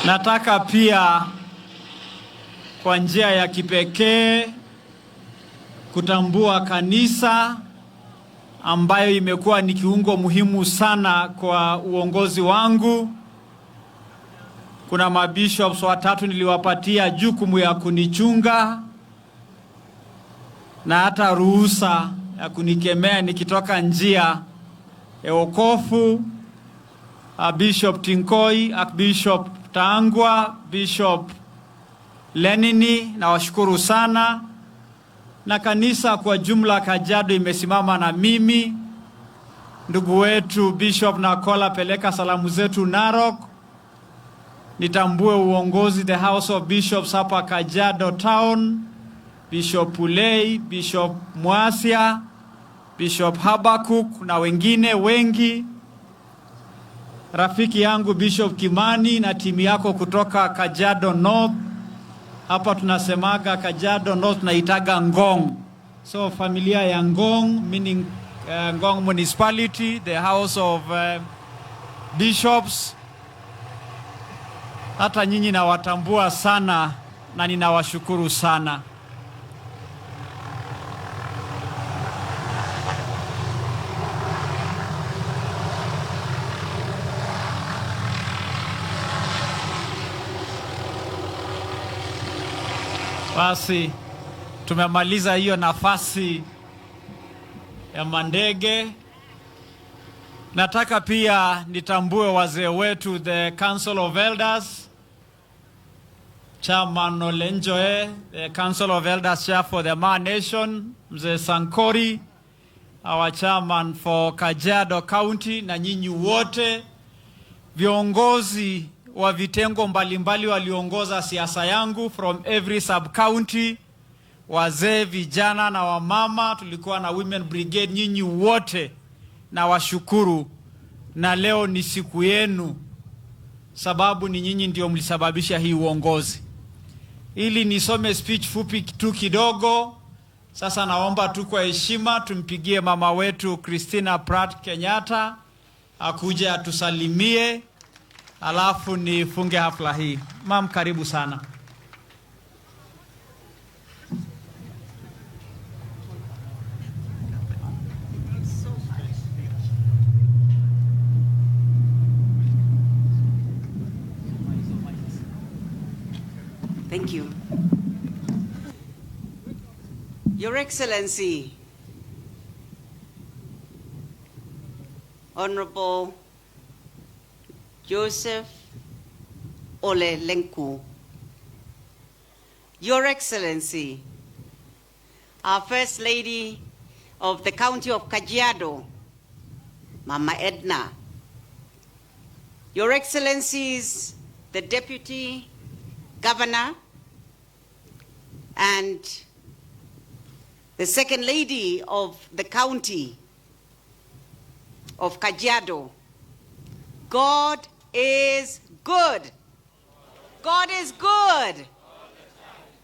Nataka pia kwa njia ya kipekee kutambua kanisa ambayo imekuwa ni kiungo muhimu sana kwa uongozi wangu. Kuna mabishops watatu niliwapatia jukumu ya kunichunga na hata ruhusa ya kunikemea nikitoka njia ya wokovu. Bishop Tinkoi, Bishop Tangwa, Bishop Lenini, na washukuru sana. Na kanisa kwa jumla Kajiado imesimama na mimi. Ndugu wetu Bishop Nakola, peleka salamu zetu Narok. Nitambue uongozi the House of Bishops hapa Kajiado Town, Bishop Pulei, Bishop Mwasia, Bishop Habakuk na wengine wengi. Rafiki yangu Bishop Kimani na timu yako kutoka Kajiado North. Hapa tunasemaga Kajiado North naitaga Ngong. So familia ya Ngong, meaning Ngong Municipality, the House of Bishops. Hata nyinyi nawatambua sana na ninawashukuru sana. Basi tumemaliza hiyo nafasi ya mandege. Nataka pia nitambue wazee wetu, the Council of Elders, Chairman Olenjoe, the Council of Elders Chair for the Ma Nation, Mzee Sankori, our Chairman for Kajiado County, na nyinyi wote viongozi wa vitengo mbalimbali waliongoza siasa yangu from every sub-county, wazee, vijana na wamama, tulikuwa na Women Brigade, nyinyi wote na washukuru. Na leo ni siku yenu, sababu ni nyinyi ndio mlisababisha hii uongozi. Ili nisome speech fupi tu kidogo. Sasa naomba tu kwa heshima tumpigie mama wetu Christina Pratt Kenyatta akuje atusalimie, alafu nifunge hafla hii. Mam, karibu sana. Thank you. Your Excellency, Honorable Joseph Ole Lenku, Your Excellency, our First Lady of the County of Kajiado, Mama Edna, Your Excellencies, the Deputy Governor and the Second Lady of the County of Kajiado, God is good. God is good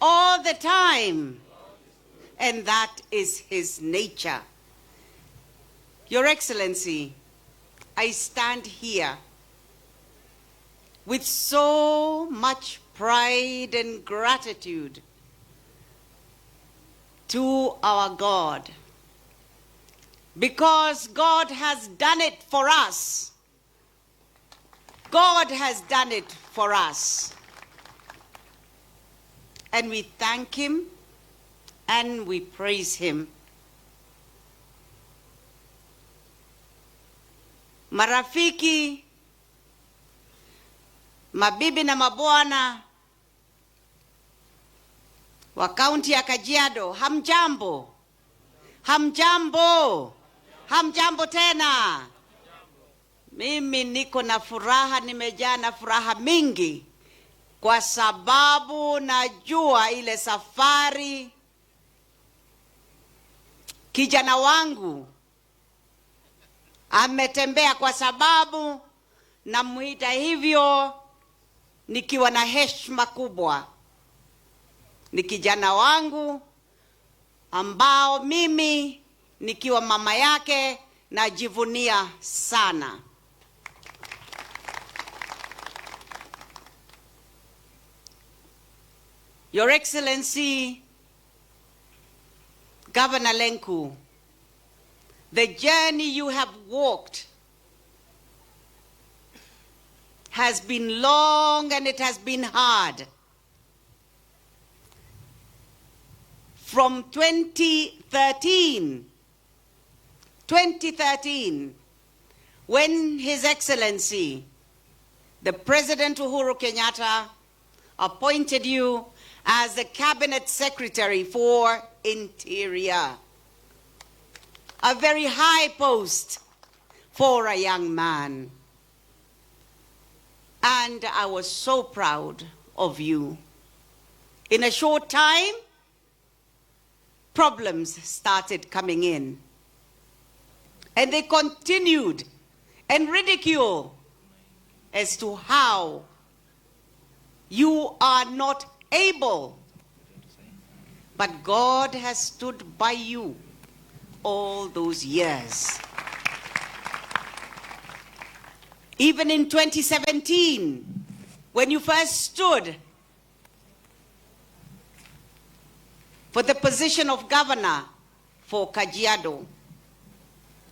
all the time, and that is his nature. Your Excellency, I stand here with so much pride and gratitude to our God, because God has done it for us. God has done it for us. And we thank him and we praise him. Marafiki, mabibi na mabwana wa kaunti ya Kajiado, hamjambo. Hamjambo. Hamjambo tena. Mimi niko na furaha, nimejaa na furaha mingi, kwa sababu najua ile safari kijana wangu ametembea, kwa sababu namuita hivyo nikiwa na heshima kubwa. Ni kijana wangu ambao mimi nikiwa mama yake najivunia sana. Your Excellency, Governor Lenku, the journey you have walked has been long and it has been hard. From 2013, when His Excellency, the President Uhuru Kenyatta, appointed you as the Cabinet Secretary for Interior, a very high post for a young man. And I was so proud of you. In a short time, problems started coming in. And they continued and ridicule as to how you are not able. But God has stood by you all those years. Even in 2017, when you first stood for the position of governor for Kajiado,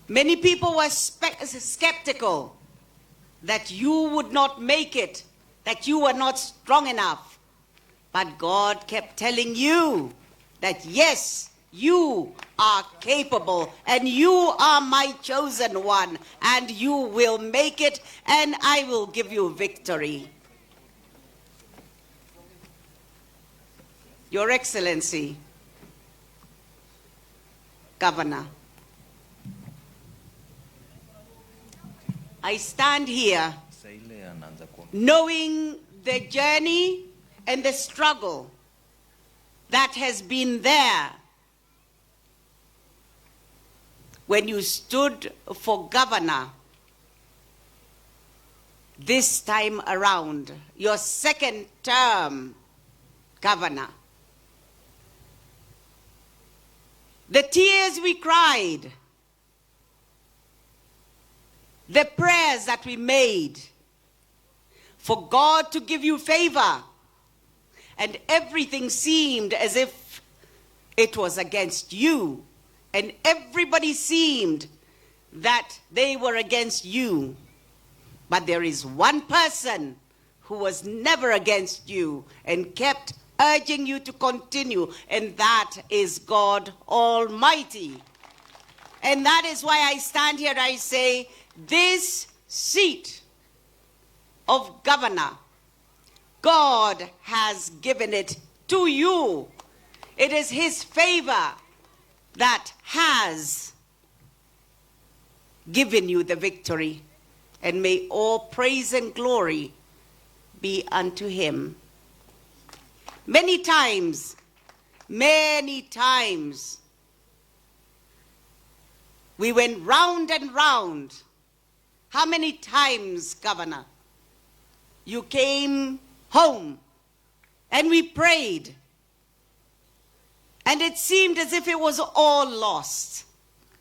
many people were skeptical that you would not make it, that you were not strong enough. But God kept telling you that yes, you are capable and you are my chosen one and you will make it and I will give you victory. Your Excellency, Governor, I stand here knowing the journey and the struggle that has been there when you stood for governor this time around, your second term governor. The tears we cried, the prayers that we made for God to give you favor, and everything seemed as if it was against you, and everybody seemed that they were against you. But there is one person who was never against you and kept urging you to continue, and that is God Almighty. And that is why I stand here and I say, this seat of governor, God has given it to you. It is his favor that has given you the victory. And may all praise and glory be unto him. Many times, we went round and round. How many times, Governor, you came home and we prayed, and it seemed as if it was all lost.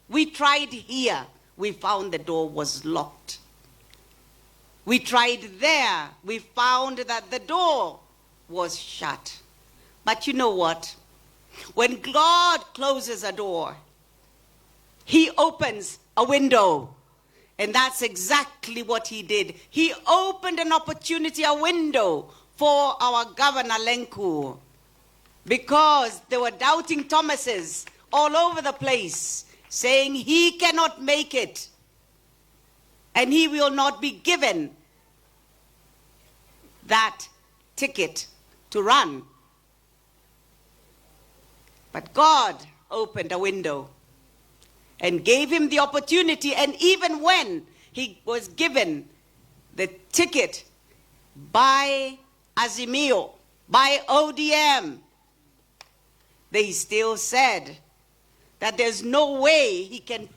We tried here, we found the door was locked. We tried there, we found that the door was shut. But you know what? When God closes a door, he opens a window. And that's exactly what he did. He opened an opportunity, a window for our Governor LENKU, because there were doubting Thomases all over the place saying he cannot make it and he will not be given that ticket to run. But God opened a window and gave him the opportunity, and even when he was given the ticket by Azimio, by ODM, they still said that there's no way he can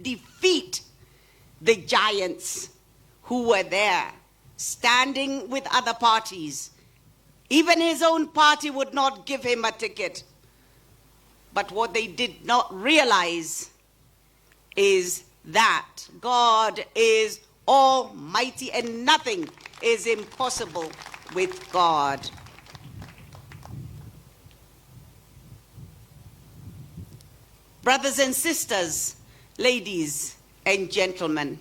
defeat the giants who were there, standing with other parties. Even his own party would not give him a ticket. But what they did not realize is that God is almighty and nothing is impossible with God. Brothers and sisters, ladies and gentlemen,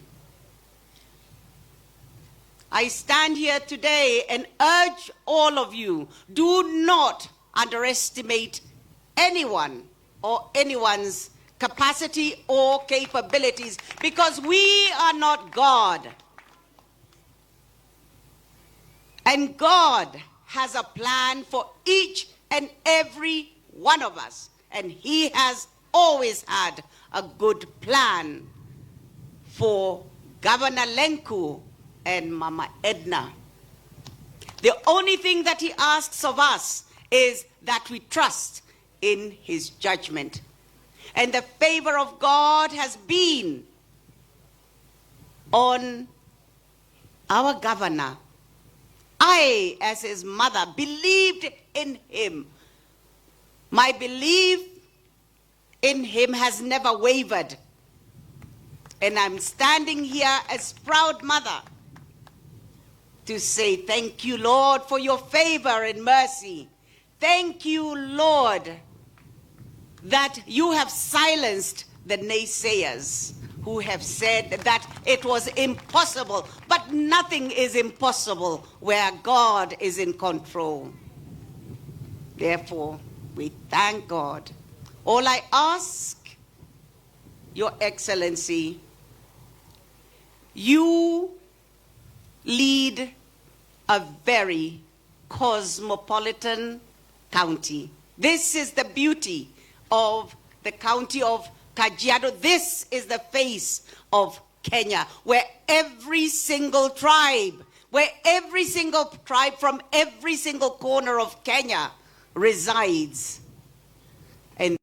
I stand here today and urge all of you, do not underestimate anyone or anyone's capacity or capabilities, because we are not God. And God has a plan for each and every one of us. And he has always had a good plan for Governor LENKU and Mama Edna. The only thing that he asks of us is that we trust in his judgment. And the favor of God has been on our governor. I, as his mother, believed in him. My belief in him has never wavered. And I'm standing here as proud mother to say thank you, Lord, for your favor and mercy. Thank you, Lord, that you have silenced the naysayers who have said that it was impossible. But nothing is impossible where God is in control. Therefore, we thank God. All I ask, Your Excellency, you lead a very cosmopolitan county. This is the beauty of the county of Kajiado. This is the face of Kenya, where every single tribe from every single corner of Kenya resides. And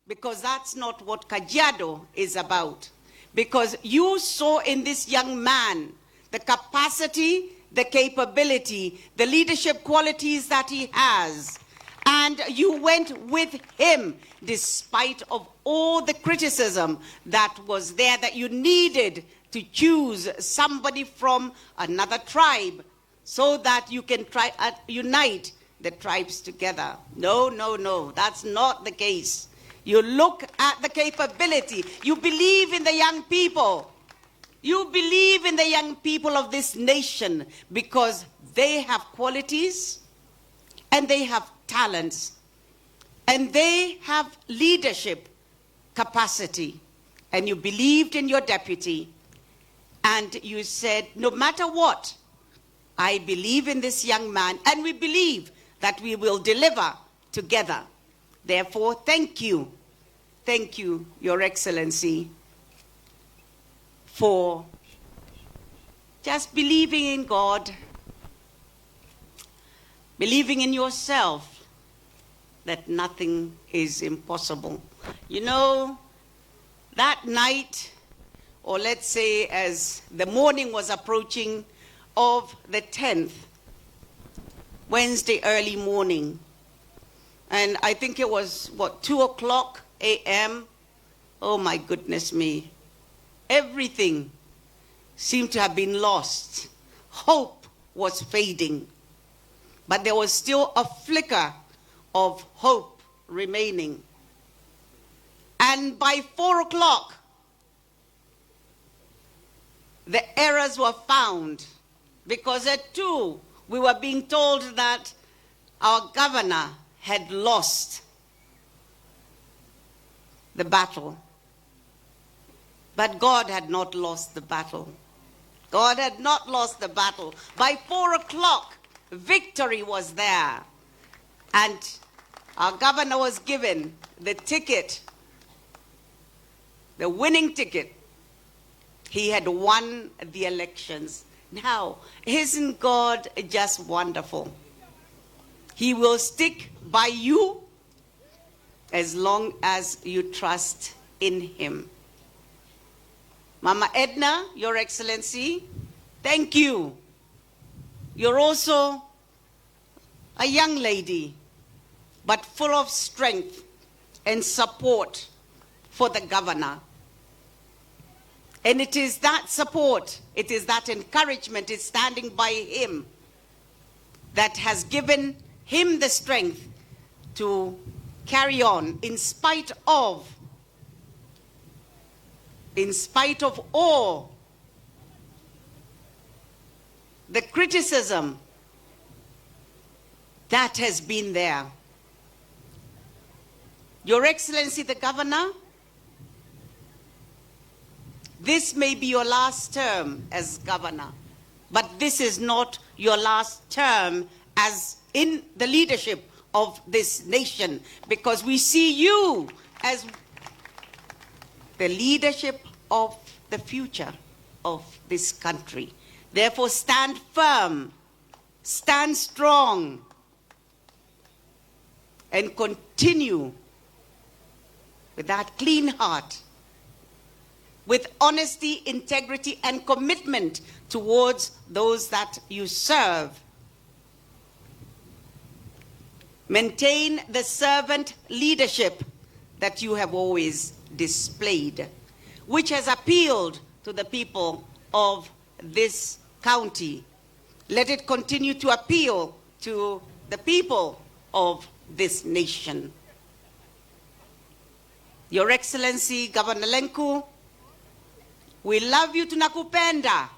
because that's not what Kajiado is about. Because you saw in this young man the capacity, the capability, the leadership qualities that he has. And you went with him despite of all the criticism that was there, that you needed to choose somebody from another tribe so that you can unite the tribes together. No, no, no, that's not the case. You look at the capability. You believe in the young people. You believe in the young people of this nation because they have qualities and they have talents and they have leadership capacity. And you believed in your deputy and you said, no matter what, I believe in this young man and we believe that we will deliver together. Therefore, thank you, Your Excellency, for just believing in God, believing in yourself, that nothing is impossible. You know, that night, or let's say as the morning was approaching of the 10th, Wednesday early morning, and I think it was, 2:00 a.m. Oh my goodness me. Everything seemed to have been lost. Hope was fading. But there was still a flicker of hope remaining. And by 4:00, the errors were found. Because at 2, we were being told that our governor had lost the battle. But God had not lost the battle. God had not lost the battle. By 4:00, victory was there. And our governor was given the ticket, the winning ticket. He had won the elections. Now, isn't God just wonderful? He will stick by you as long as you trust in him. Mama Edna, Your Excellency, thank you. You're also a young lady, but full of strength and support for the governor. And it is that support, it is that encouragement, it's standing by him that has given him the strength to carry on in spite of all the criticism that has been there. Your Excellency the Governor, this may be your last term as governor, but this is not your last term as in the leadership of this nation, because we see you as the leadership of the future of this country. Therefore, stand firm, stand strong, and continue with that clean heart, with honesty, integrity, and commitment towards those that you serve. Maintain the servant leadership that you have always displayed, which has appealed to the people of this county. Let it continue to appeal to the people of this nation. Your Excellency, Governor Lenku, we love you, tunakupenda.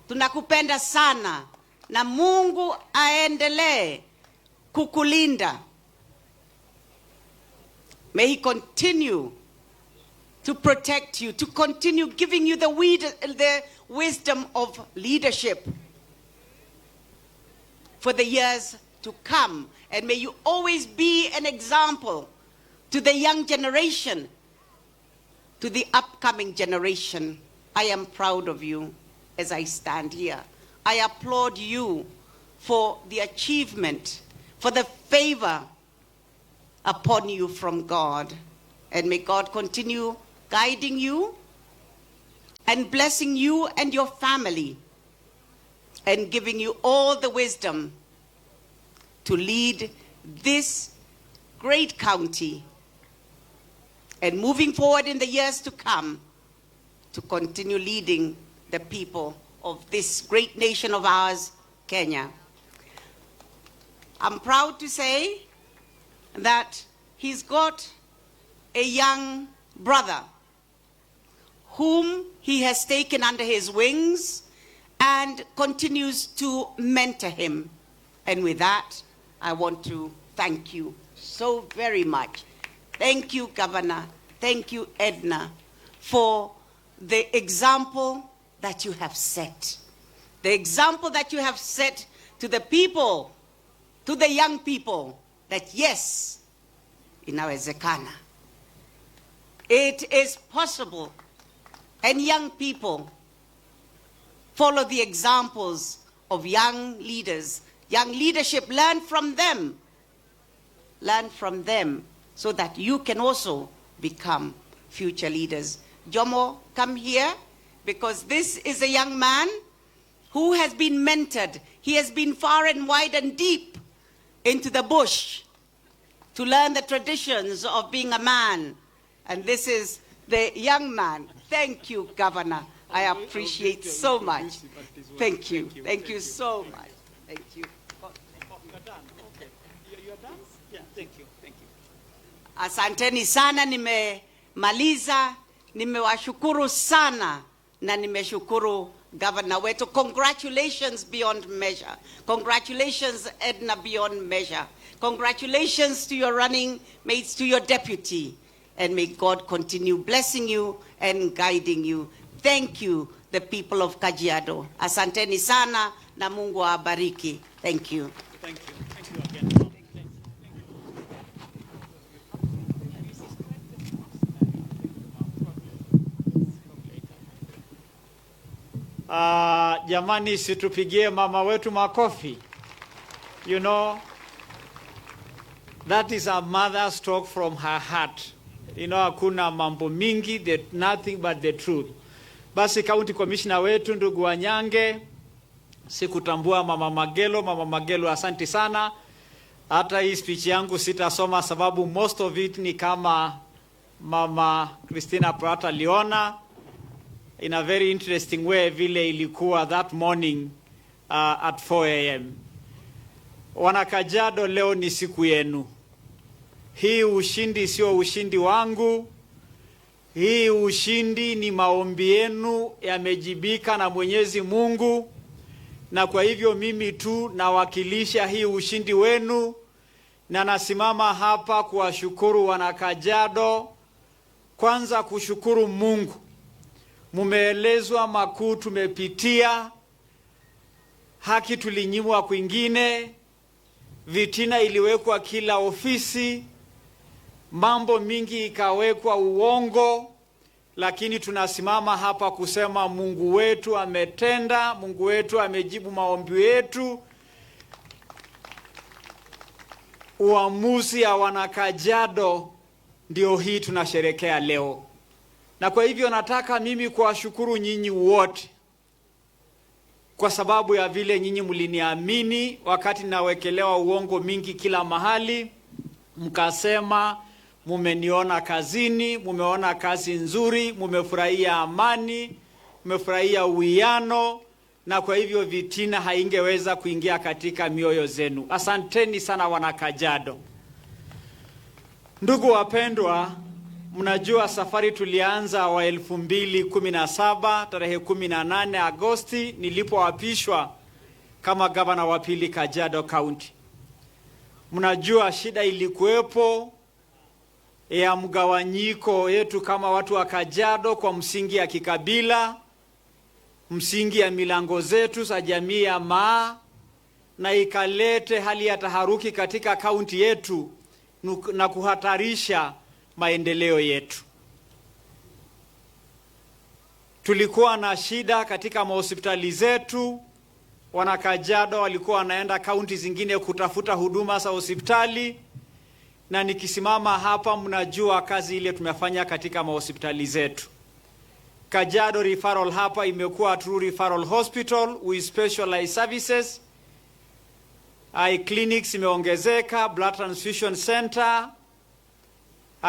Tunakupenda sana. Na Mungu aendelee kukulinda. May he continue to protect you, to continue giving you the wisdom of leadership for the years to come. And may you always be an example to the young generation, to the upcoming generation. I am proud of you as I stand here. I applaud you for the achievement, for the favor upon you from God. And may God continue guiding you and blessing you and your family and giving you all the wisdom to lead this great county and moving forward in the years to come to continue leading the people of this great nation of ours, Kenya. I'm proud to say that he's got a young brother whom he has taken under his wings and continues to mentor him. And with that, I want to thank you so very much. Thank you, Governor. Thank you, Edna, for the example that you have set. The example that you have set to the people, to the young people, that yes, inawezekana. It is possible. And young people follow the examples of young leaders, young leadership. Learn from them. Learn from them so that you can also become future leaders. Jomo, come here, because this is a young man who has been mentored. He has been far and wide and deep into the bush to learn the traditions of being a man. And this is the young man. Thank you, Governor. I appreciate so much. Thank you. Thank you so much. Thank you. Asanteni sana, nimemaliza. Nimewashukuru sana na nimeshukuru Governor wetu. Congratulations beyond measure. Congratulations, Edna, beyond measure. Congratulations to your running mates, to your deputy. And may God continue blessing you and guiding you. Thank you, the people of Kajiado. Asanteni sana na Mungu awabariki. Thank you. Thank you. Thank you again. Jamani, situpigie mama wetu makofi. You know, that is a mother's talk from her heart. You know, hakuna mambo mingi, nothing but the truth. Basi county commissioner wetu ndugu Wanyange, sikutambua mama Magelo, asante sana. Hata hii speech yangu sitasoma sababu most of it ni kama mama Christina Prata liona in a very interesting way vile ilikuwa that morning at 4 a.m. Wana Kajiado, leo ni siku yenu. Hii ushindi sio ushindi wangu. Hii ushindi ni maombi yenu yamejibika na Mwenyezi Mungu. Na kwa hivyo mimi tu nawakilisha hii ushindi wenu. Na nasimama hapa kuwashukuru wana Kajiado. Kwanza kushukuru Mungu. Mumeelezwa makuu tumepitia. Haki tulinyimwa kwingine. Vitina iliwekwa kila ofisi. Mambo mingi ikawekwa uongo. lakini tunasimama hapa kusema Mungu wetu ametenda, Mungu wetu amejibu maombi yetu. Uamuzi ya wanakajiado ndio hii tunasherekea leo. Na kwa hivyo nataka mimi kuwashukuru nyinyi wote kwa sababu ya vile nyinyi mliniamini wakati nawekelewa uongo mingi kila mahali. Mkasema mumeniona kazini, mumeona kazi nzuri, mumefurahia amani, mumefurahia uwiano, na kwa hivyo vitina haingeweza kuingia katika mioyo zenu. Asanteni sana wanakajiado. Ndugu wapendwa, mnajua safari tulianza wa 2017 tarehe 18 Agosti nilipoapishwa kama gavana wa pili Kajiado County. Mnajua shida ilikuwepo ya mgawanyiko yetu kama watu wa Kajiado kwa msingi ya kikabila, msingi ya milango zetu za jamii ya Maa, na ikalete hali ya taharuki katika kaunti yetu na kuhatarisha maendeleo yetu. Tulikuwa na shida katika mahospitali zetu. Wanakajiado walikuwa wanaenda kaunti zingine kutafuta huduma za hospitali, na nikisimama hapa mnajua kazi ile tumefanya katika mahospitali zetu. Kajiado Referral hapa imekuwa True Referral Hospital with specialized services. Eye clinics imeongezeka, blood transfusion center,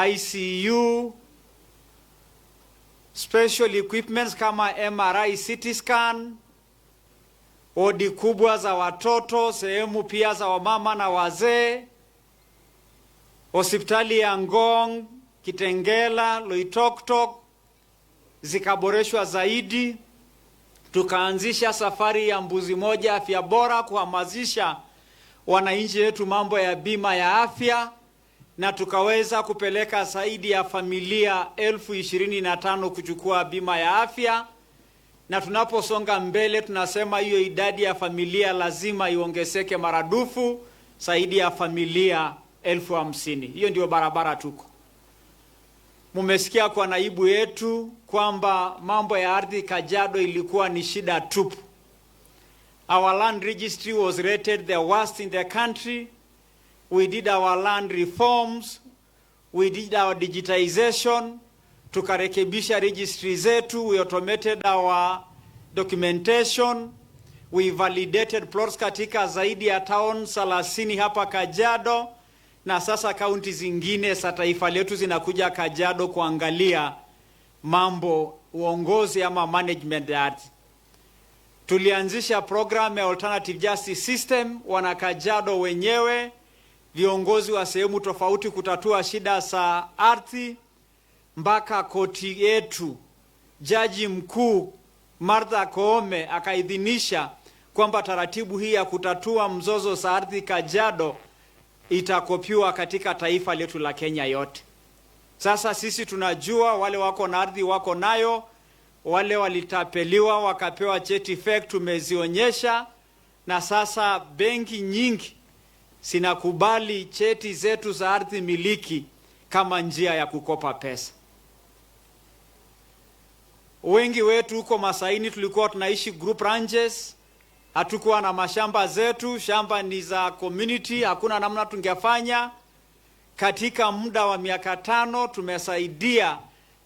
ICU, special equipments kama MRI, CT scan, wodi kubwa za watoto, sehemu pia za wamama na wazee, hospitali ya Ngong, Kitengela, Loitoktok zikaboreshwa zaidi. Tukaanzisha safari ya mbuzi moja afya bora kuhamasisha wananchi wetu mambo ya bima ya afya, na tukaweza kupeleka zaidi ya familia 25,000 kuchukua bima ya afya. Na tunaposonga mbele tunasema hiyo idadi ya familia lazima iongezeke maradufu, zaidi ya familia 50,000. Hiyo ndio barabara tuko. Mumesikia kwa naibu yetu kwamba mambo ya ardhi Kajiado ilikuwa ni shida tupu. Our land registry was rated the worst in the country. We did our land reforms. We did our digitization. Tukarekebisha registry zetu. We automated our documentation. We validated plots katika zaidi ya town 30 hapa Kajiado. Na sasa kaunti zingine za taifa letu zinakuja Kajiado kuangalia mambo uongozi ama management ya ardhi. Tulianzisha program ya alternative justice system. Wana Kajiado wenyewe, viongozi wa sehemu tofauti kutatua shida za ardhi, mpaka koti yetu jaji mkuu Martha Koome akaidhinisha kwamba taratibu hii ya kutatua mzozo za ardhi Kajiado itakopiwa katika taifa letu la Kenya yote. Sasa sisi tunajua wale wako na ardhi wako nayo, wale walitapeliwa wakapewa cheti fake tumezionyesha, na sasa benki nyingi sinakubali cheti zetu za ardhi miliki kama njia ya kukopa pesa. Wengi wetu huko Masaini tulikuwa tunaishi group ranches, hatukuwa na mashamba zetu, shamba ni za community, hakuna namna tungefanya. Katika muda wa miaka 5 tumesaidia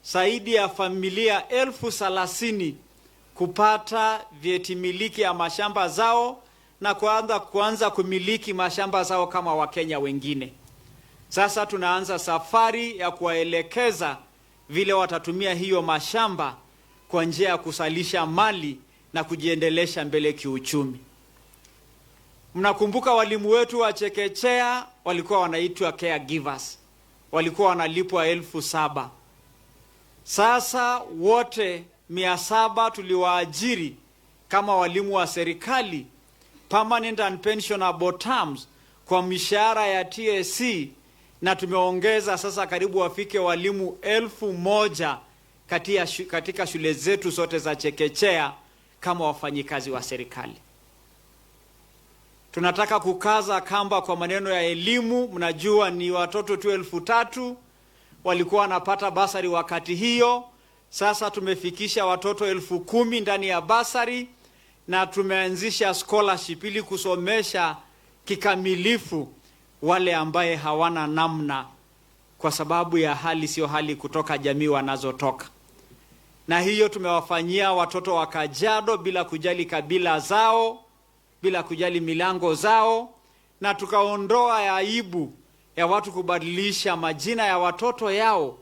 zaidi ya familia 30,000 kupata vyeti miliki ya mashamba zao na kuanza kumiliki mashamba zao kama Wakenya wengine. Sasa tunaanza safari ya kuwaelekeza vile watatumia hiyo mashamba kwa njia ya kusalisha mali na kujiendelesha mbele kiuchumi. Mnakumbuka walimu wetu wa chekechea walikuwa wanaitwa caregivers. Walikuwa wanalipwa 7,000. Sasa wote 700 tuliwaajiri kama walimu wa serikali, permanent and pensionable terms, kwa mishahara ya TSC, na tumeongeza sasa karibu wafike walimu 1,000 katika shule zetu zote za chekechea kama wafanyikazi wa serikali. Tunataka kukaza kamba kwa maneno ya elimu. Mnajua ni watoto tu 3,000 walikuwa wanapata basari wakati hiyo. Sasa tumefikisha watoto 10,000 ndani ya basari na tumeanzisha scholarship ili kusomesha kikamilifu wale ambaye hawana namna kwa sababu ya hali sio hali kutoka jamii wanazotoka. Na hiyo tumewafanyia watoto wa Kajiado bila kujali kabila zao, bila kujali milango zao, na tukaondoa aibu ya watu kubadilisha majina ya watoto yao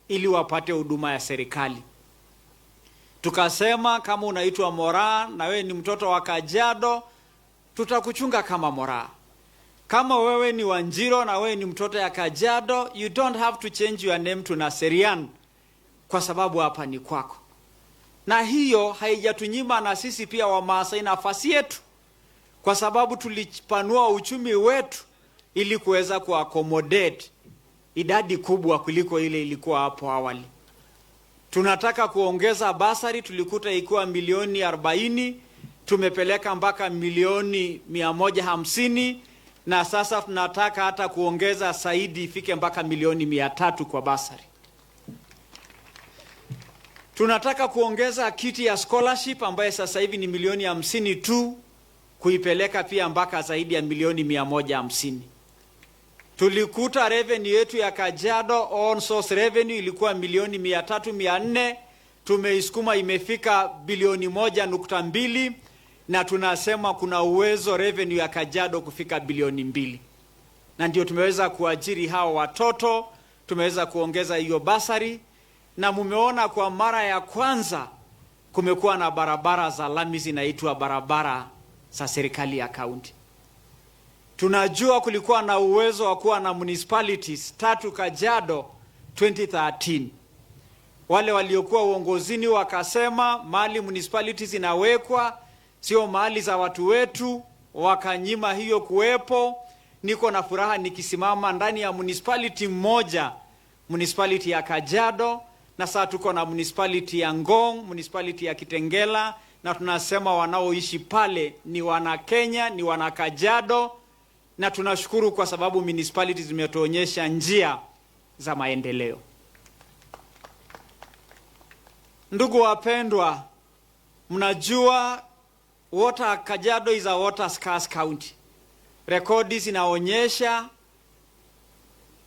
ili wapate huduma ya serikali. Tukasema kama unaitwa Moraa na wewe ni mtoto wa Kajiado, tutakuchunga kama Moraa. Kama wewe ni Wanjiro na wewe ni mtoto ya Kajiado, you don't have to change your name to Naserian kwa sababu hapa ni kwako. Na hiyo haijatunyima na sisi pia Wamaasai nafasi yetu, kwa sababu tulipanua uchumi wetu ili kuweza kuaccommodate idadi kubwa kuliko ile ilikuwa hapo awali. Tunataka kuongeza basari, tulikuta ikiwa milioni 40, tumepeleka mpaka milioni 150, na sasa tunataka hata kuongeza zaidi ifike mpaka milioni 300 kwa basari. Tunataka kuongeza kiti ya scholarship ambaye sasa hivi ni milioni 50 tu, kuipeleka pia mpaka zaidi ya milioni 150. Tulikuta revenue yetu ya Kajiado on source revenue ilikuwa milioni 300-400, tumeisukuma imefika bilioni 1.2, na tunasema kuna uwezo revenue ya Kajiado kufika bilioni 2. Na ndio tumeweza kuajiri hao watoto, tumeweza kuongeza hiyo basari, na mumeona kwa mara ya kwanza kumekuwa na barabara za lami zinaitwa barabara za serikali ya kaunti. Tunajua kulikuwa na uwezo wa kuwa na municipalities 3 Kajiado 2013. Wale waliokuwa uongozini wakasema mali municipalities inawekwa sio mali za watu wetu, wakanyima hiyo kuwepo. Niko na furaha nikisimama ndani ya municipality moja, municipality ya Kajiado, na sasa tuko na municipality ya Ngong, municipality ya Kitengela, na tunasema wanaoishi pale ni wana Kenya, ni wana Kajiado, na tunashukuru kwa sababu municipalities zimetuonyesha njia za maendeleo. Ndugu wapendwa, mnajua Kajiado is a water scarce county. Rekodi zinaonyesha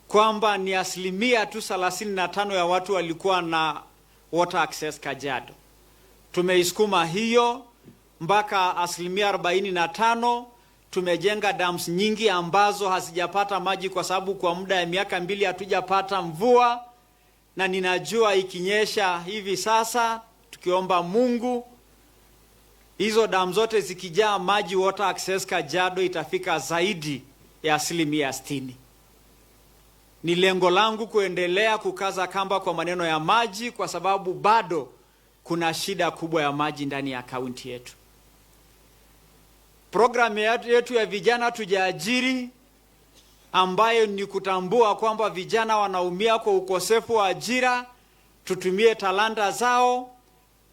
kwamba ni 35% ya watu walikuwa na water access Kajiado. Tumeisukuma hiyo mpaka 45%. Tumejenga dams nyingi ambazo hazijapata maji kwa sababu kwa muda ya miaka 2 hatujapata mvua, na ninajua ikinyesha hivi sasa tukiomba Mungu hizo dam zote zikijaa maji, water access Kajiado itafika zaidi ya 60%. Ni lengo langu kuendelea kukaza kamba kwa maneno ya maji, kwa sababu bado kuna shida kubwa ya maji ndani ya kaunti yetu. Programu yetu ya vijana tujaajiri, ambayo ni kutambua kwamba vijana wanaumia kwa ukosefu wa ajira, tutumie talanta zao,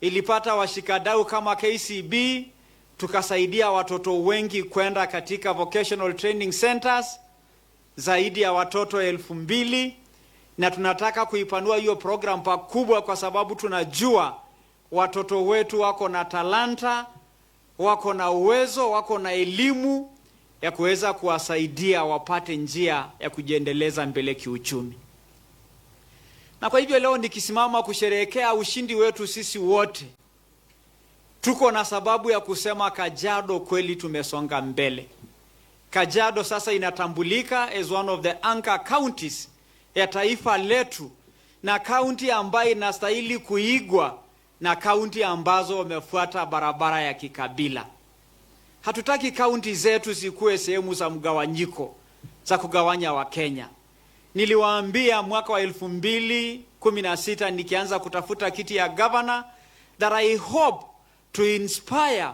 ilipata washikadau kama KCB, tukasaidia watoto wengi kwenda katika vocational training centers, zaidi ya watoto 2,000, na tunataka kuipanua hiyo program pakubwa, kwa sababu tunajua watoto wetu wako na talanta, wako na uwezo, wako na elimu ya kuweza kuwasaidia wapate njia ya kujiendeleza mbele kiuchumi. Na kwa hivyo leo nikisimama kusherehekea ushindi wetu sisi wote, tuko na sababu ya kusema Kajiado kweli tumesonga mbele. Kajiado sasa inatambulika as one of the anchor counties ya taifa letu, na county ambayo inastahili kuigwa na county ambazo wamefuata barabara ya kikabila. Hatutaki county zetu zikuwe sehemu za mgawanyiko, za kugawanya wa Kenya. Niliwaambia mwaka wa 2016 nikianza kutafuta kiti ya governor that I hope to inspire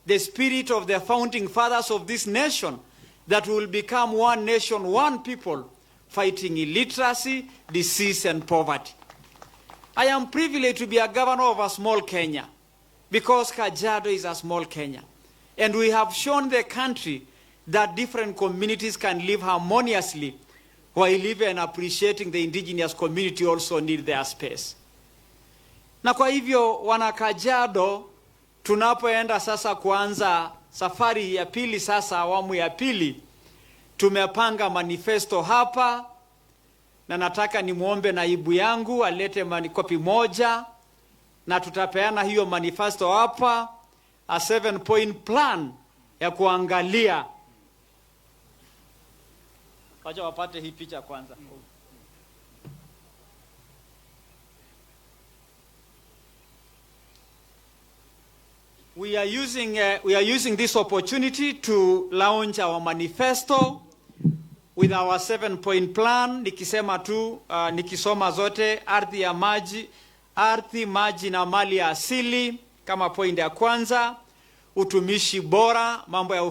the spirit of the founding fathers of this nation, that will become one nation, one people, fighting illiteracy, disease and poverty. I am privileged to be a governor of a small Kenya, because Kajiado is a small Kenya. And we have shown the country that different communities can live harmoniously, while even appreciating the indigenous community also need their space. Na kwa hivyo wana Kajiado, tunapoenda sasa kuanza safari ya pili, sasa awamu ya pili, tumepanga manifesto hapa, na nataka nimuombe naibu yangu alete kopi moja, na tutapeana hiyo manifesto hapa, a 7-point plan ya kuangalia. Wacha wapate hii picha kwanza. We are using this opportunity to launch our manifesto with our 7-point plan. Nikisema tu, nikisoma zote: ardhi, maji na mali ya asili kama point ya kwanza, utumishi bora, mambo ya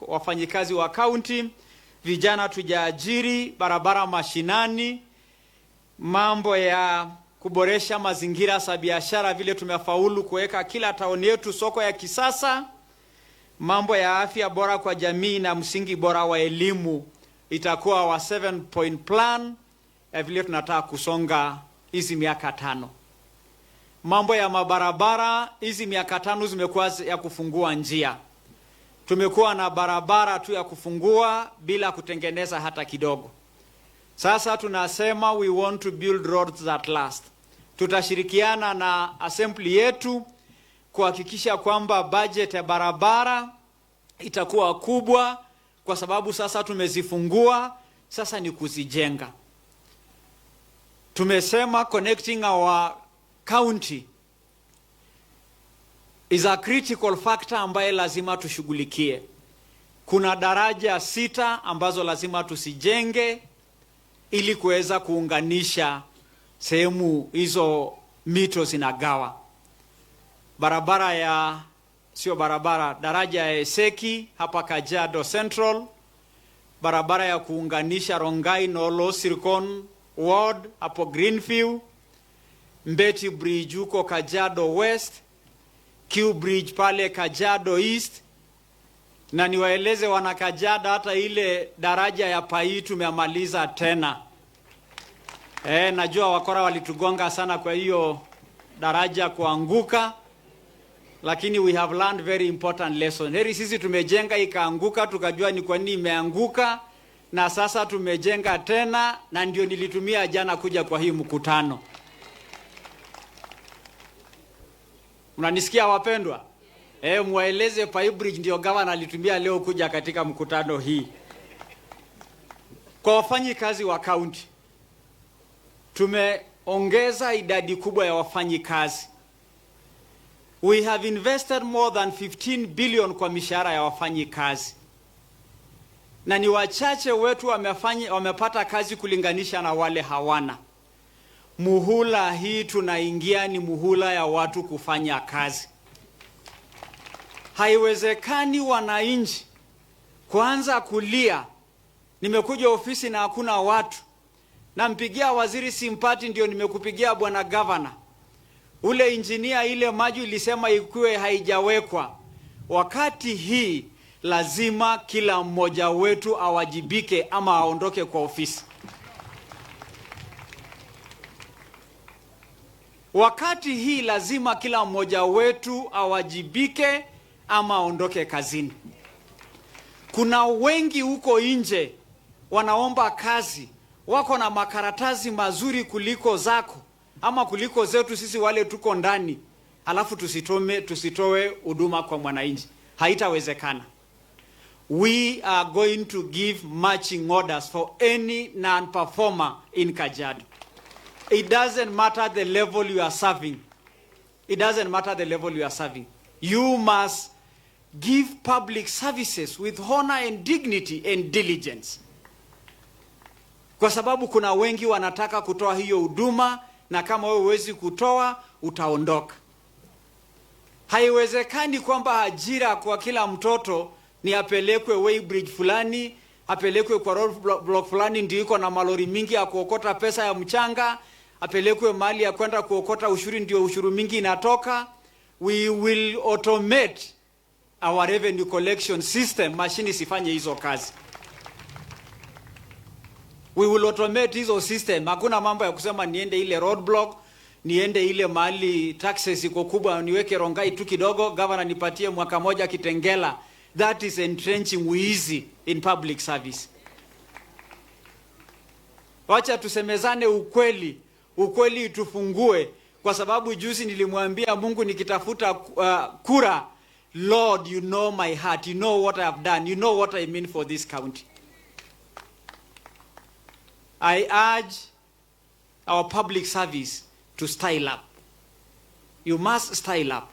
wafanyikazi wa county, vijana tujaajiri, barabara mashinani, mambo ya kuboresha mazingira za biashara, vile tumefaulu kuweka kila taoni yetu soko ya kisasa, mambo ya afya bora kwa jamii na msingi bora wa elimu. Itakuwa wa 7-point plan ya vile tunataka kusonga hizi miaka 5. Mambo ya mabarabara, hizi miaka 5 zimekuwa ya kufungua njia. Tumekuwa na barabara tu ya kufungua bila kutengeneza hata kidogo. Sasa tunasema we want to build roads that last. Tutashirikiana na assembly yetu kuhakikisha kwamba budget ya barabara itakuwa kubwa, kwa sababu sasa tumezifungua, sasa ni kuzijenga. Tumesema connecting our county is a critical factor ambaye lazima tushughulikie. Kuna daraja 6 ambazo lazima tusijenge ili kuweza kuunganisha sehemu hizo mito zinagawa. Daraja ya Eseki hapa Kajiado Central, barabara ya kuunganisha Rongai Nolo Sirkon Ward hapo Greenfield, Mbeti Bridge huko Kajiado West, Q Bridge pale Kajiado East. Na niwaeleze wana Kajiado, hata ile daraja ya Pai tumemaliza tena. Najua wakora walitugonga sana kwa hiyo daraja kuanguka, lakini we have learned very important lesson. Heri sisi tumejenga ikaanguka, tukajua ni kwa nini imeanguka, na sasa tumejenga tena, na ndio nilitumia jana kuja kwa hii mkutano. Mnanisikia wapendwa? Mueleze Pai Bridge ndio gavana alitumia leo kuja katika mkutano hii. Kwa wafanyikazi wa county, tumeongeza idadi kubwa ya wafanyikazi. We have invested more than 15 billion kwa mishahara ya wafanyikazi. Na ni wachache wetu wamepata kazi kulinganisha na wale hawana. Muhula hii tunaingia ni muhula ya watu kufanya kazi. Haiwezekani wananchi kuanza kulia, nimekuja ofisi na hakuna watu, nampigia waziri simpati, ndio nimekupigia bwana governor, ule engineer ile maji ilisema ikuwe haijawekwa. Wakati hii lazima kila mmoja wetu awajibike ama aondoke kwa ofisi. Wakati hii lazima kila mmoja wetu awajibike ama aondoke kazini. Kuna wengi huko nje wanaomba kazi, wako na makaratasi mazuri kuliko zako ama kuliko zetu sisi wale tuko ndani, alafu tusitoe huduma kwa mwananchi. Haitawezekana. We are going to give marching orders for any non-performer in Kajiado. It doesn't matter the level you are serving. It doesn't matter the level you are serving. You must give public services with honor and dignity and diligence. Kwa sababu kuna wengi wanataka kutoa hiyo huduma, na kama wewe huwezi kutoa, utaondoka. Haiwezekani kwamba ajira kwa kila mtoto ni apelekwe weighbridge fulani, apelekwe kwa road block fulani ndio iko na malori mingi ya kuokota pesa ya mchanga, apelekwe mali ya kwenda kuokota ushuru ndio ushuru mingi inatoka. We will automate our revenue collection system, machine sifanye hizo kazi. We will automate hizo system. Hakuna mambo ya kusema niende ile roadblock, niende ile mahali taxes iko kubwa niweke Rongai tu kidogo, governor nipatie mwaka moja Kitengela. That is entrenching wizi in public service. Wacha tusemezane ukweli, ukweli tufungue, kwa sababu juzi nilimwambia Mungu nikitafuta kura, Lord, you know my heart, you know what I have done, you know what I mean for this county. I urge our public service to style up. You must style up.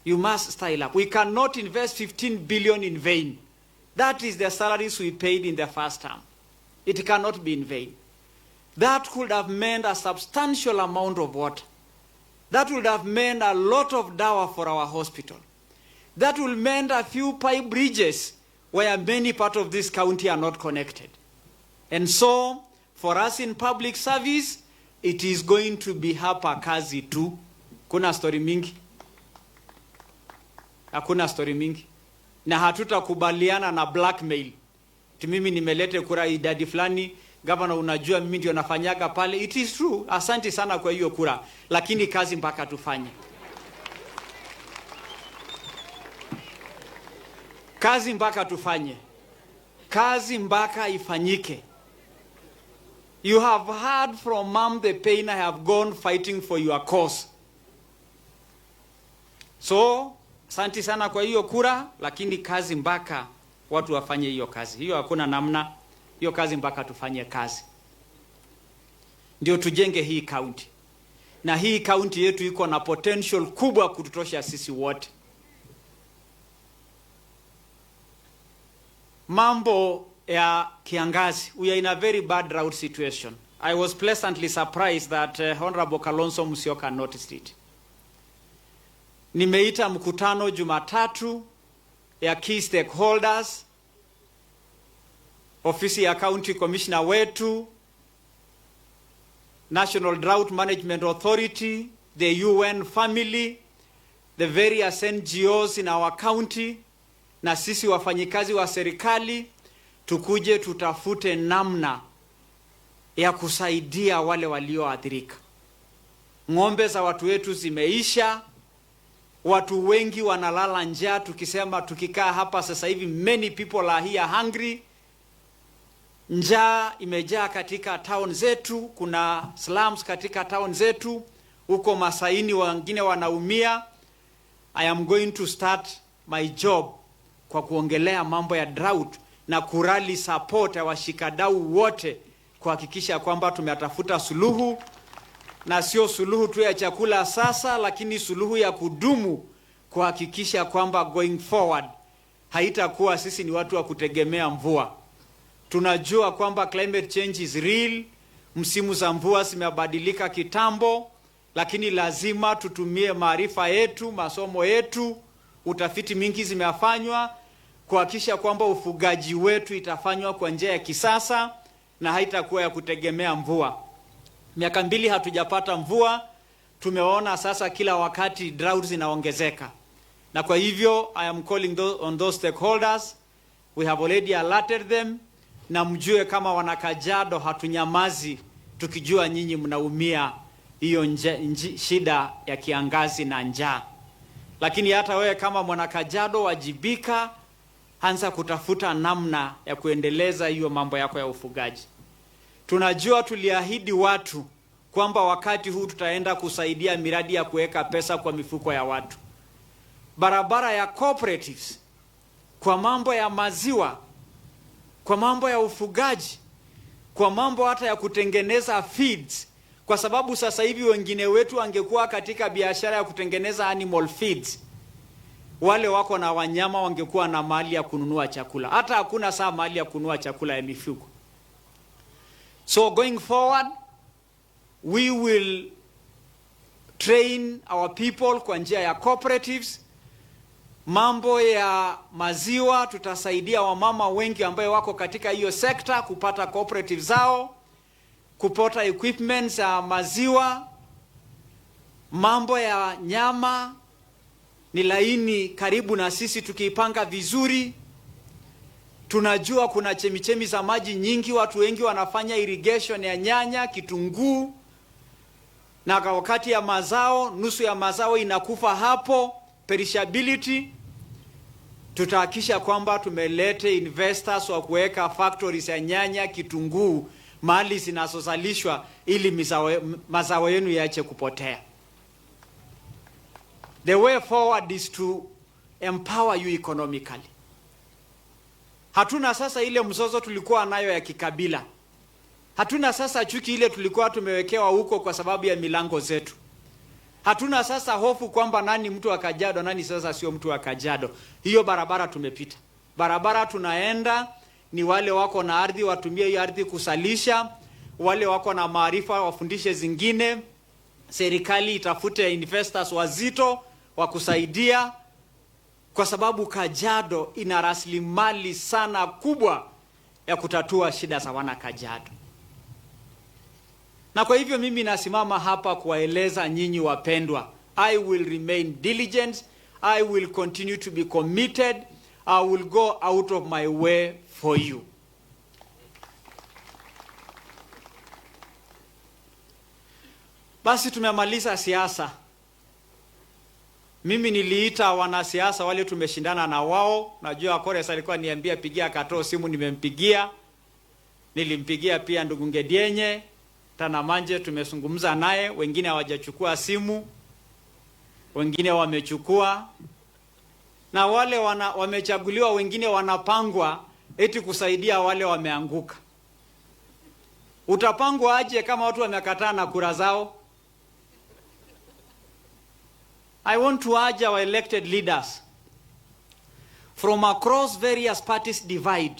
You must style up. We cannot invest 15 billion in vain. That is the salaries we paid in the first term. It cannot be in vain. That could have meant a substantial amount of water. That would have meant a lot of dower for our hospital. That will mean a few pipe bridges where many parts of this county are not connected. And so, for us in public service, it is going to be hapa kazi tu. Kuna story mingi. Hakuna story mingi. Na hatutakubaliana na blackmail. Mimi nimelete kura idadi fulani, governor unajua mimi ndio nafanyaga pale. It is true. Asante sana kwa hiyo kura. Lakini kazi mpaka tufanye. Kazi mpaka tufanye. Kazi mpaka ifanyike. You have heard from mom the pain I have gone fighting for your cause. So, asante sana kwa hiyo kura, lakini kazi mpaka watu wafanye hiyo kazi. Hiyo hakuna namna, hiyo kazi mpaka tufanye kazi. Ndio tujenge hii county. Na hii county yetu iko na potential kubwa kututosha sisi wote. Mambo ya kiangazi, we are in a very bad drought situation. I was pleasantly surprised that Honorable Kalonzo Musyoka noticed it. Nimeita mkutano Jumatatu ya key stakeholders, ofisi ya county commissioner wetu, National Drought Management Authority, the UN family, the various NGOs in our county, na sisi wafanyikazi wa serikali, tukuje tutafute namna ya kusaidia wale walioathirika. Ng'ombe za watu wetu zimeisha, watu wengi wanalala njaa, tukisema tukikaa hapa sasa hivi many people are here hungry. Njaa imejaa katika town zetu, kuna slums katika town zetu, huko Masaini wengine wanaumia. I am going to start my job kwa kuongelea mambo ya drought na kurali support ya washikadau wote kuhakikisha kwamba tumetafuta suluhu, na sio suluhu tu ya chakula sasa, lakini suluhu ya kudumu kuhakikisha kwamba going forward haitakuwa sisi ni watu wa kutegemea mvua. Tunajua kwamba climate change is real, msimu za mvua zimebadilika kitambo, lakini lazima tutumie maarifa yetu, masomo yetu, utafiti mingi zimefanywa kuhakikisha kwamba ufugaji wetu itafanywa kwa njia ya kisasa na haitakuwa ya kutegemea mvua. Miaka 2 hatujapata mvua, tumeona sasa kila wakati drought zinaongezeka. Na kwa hivyo I am calling on those stakeholders, we have already alerted them, na mjue kama wana Kajiado hatunyamazi tukijua nyinyi mnaumia hiyo shida ya kiangazi na njaa. Lakini hata wewe kama mwana Kajiado wajibika, anza kutafuta namna ya kuendeleza hiyo mambo yako ya ufugaji. Tunajua tuliahidi watu kwamba wakati huu tutaenda kusaidia miradi ya kuweka pesa kwa mifuko ya watu. Barabara ya cooperatives, kwa mambo ya maziwa, kwa mambo ya ufugaji, kwa mambo hata ya kutengeneza feeds, kwa sababu sasa hivi wengine wetu wangekuwa katika biashara ya kutengeneza animal feeds. Wale wako na wanyama wangekuwa na mali ya kununua chakula. Hata hakuna saa mali ya kununua chakula ya mifugo. So going forward, we will train our people kwa njia ya cooperatives. Mambo ya maziwa, tutasaidia wamama wengi ambao wako katika hiyo sekta kupata cooperatives zao, kupata equipment za maziwa. Mambo ya nyama ni laini karibu na sisi tukiipanga vizuri. Tunajua kuna chemichemi za maji nyingi, watu wengi wanafanya irrigation ya nyanya, kitunguu. na wakati ya mazao, nusu ya mazao inakufa hapo, perishability, tutahakisha kwamba tumelete investors wa kuweka factories ya nyanya, kitunguu, mali zinazozalishwa ili mazao yenu yaache kupotea. The way forward is to empower you economically. Hatuna sasa ile mzozo tulikuwa nayo ya kikabila. Hatuna sasa chuki ile tulikuwa tumewekewa huko kwa sababu ya milango zetu. Hatuna sasa hofu kwamba nani mtu wa Kajiado, nani sasa sio mtu wa Kajiado. Hiyo barabara tumepita. Barabara tunaenda ni wale wako na ardhi watumie hiyo ardhi kusalisha, wale wako na maarifa wafundishe zingine, serikali itafute investors wazito wa kusaidia, kwa sababu Kajiado ina rasilimali sana kubwa ya kutatua shida za wana Kajiado. Na kwa hivyo mimi nasimama hapa kuwaeleza nyinyi wapendwa, I will remain diligent, I will continue to be committed, I will go out of my way for you. Basi tumemaliza siasa. Mimi niliita wanasiasa wale tumeshindana na wao. Najua Kores alikuwa niambia pigia Katoo simu, nimempigia. Nilimpigia pia ndugu Ngedienye, Tanamanje tumezungumza naye, wengine hawajachukua simu, wengine wamechukua. Na wale wamechaguliwa, wengine wanapangwa eti kusaidia wale wameanguka. Utapangwa aje kama watu wamekataa na kura zao? I want to urge our elected leaders from across various parties divide.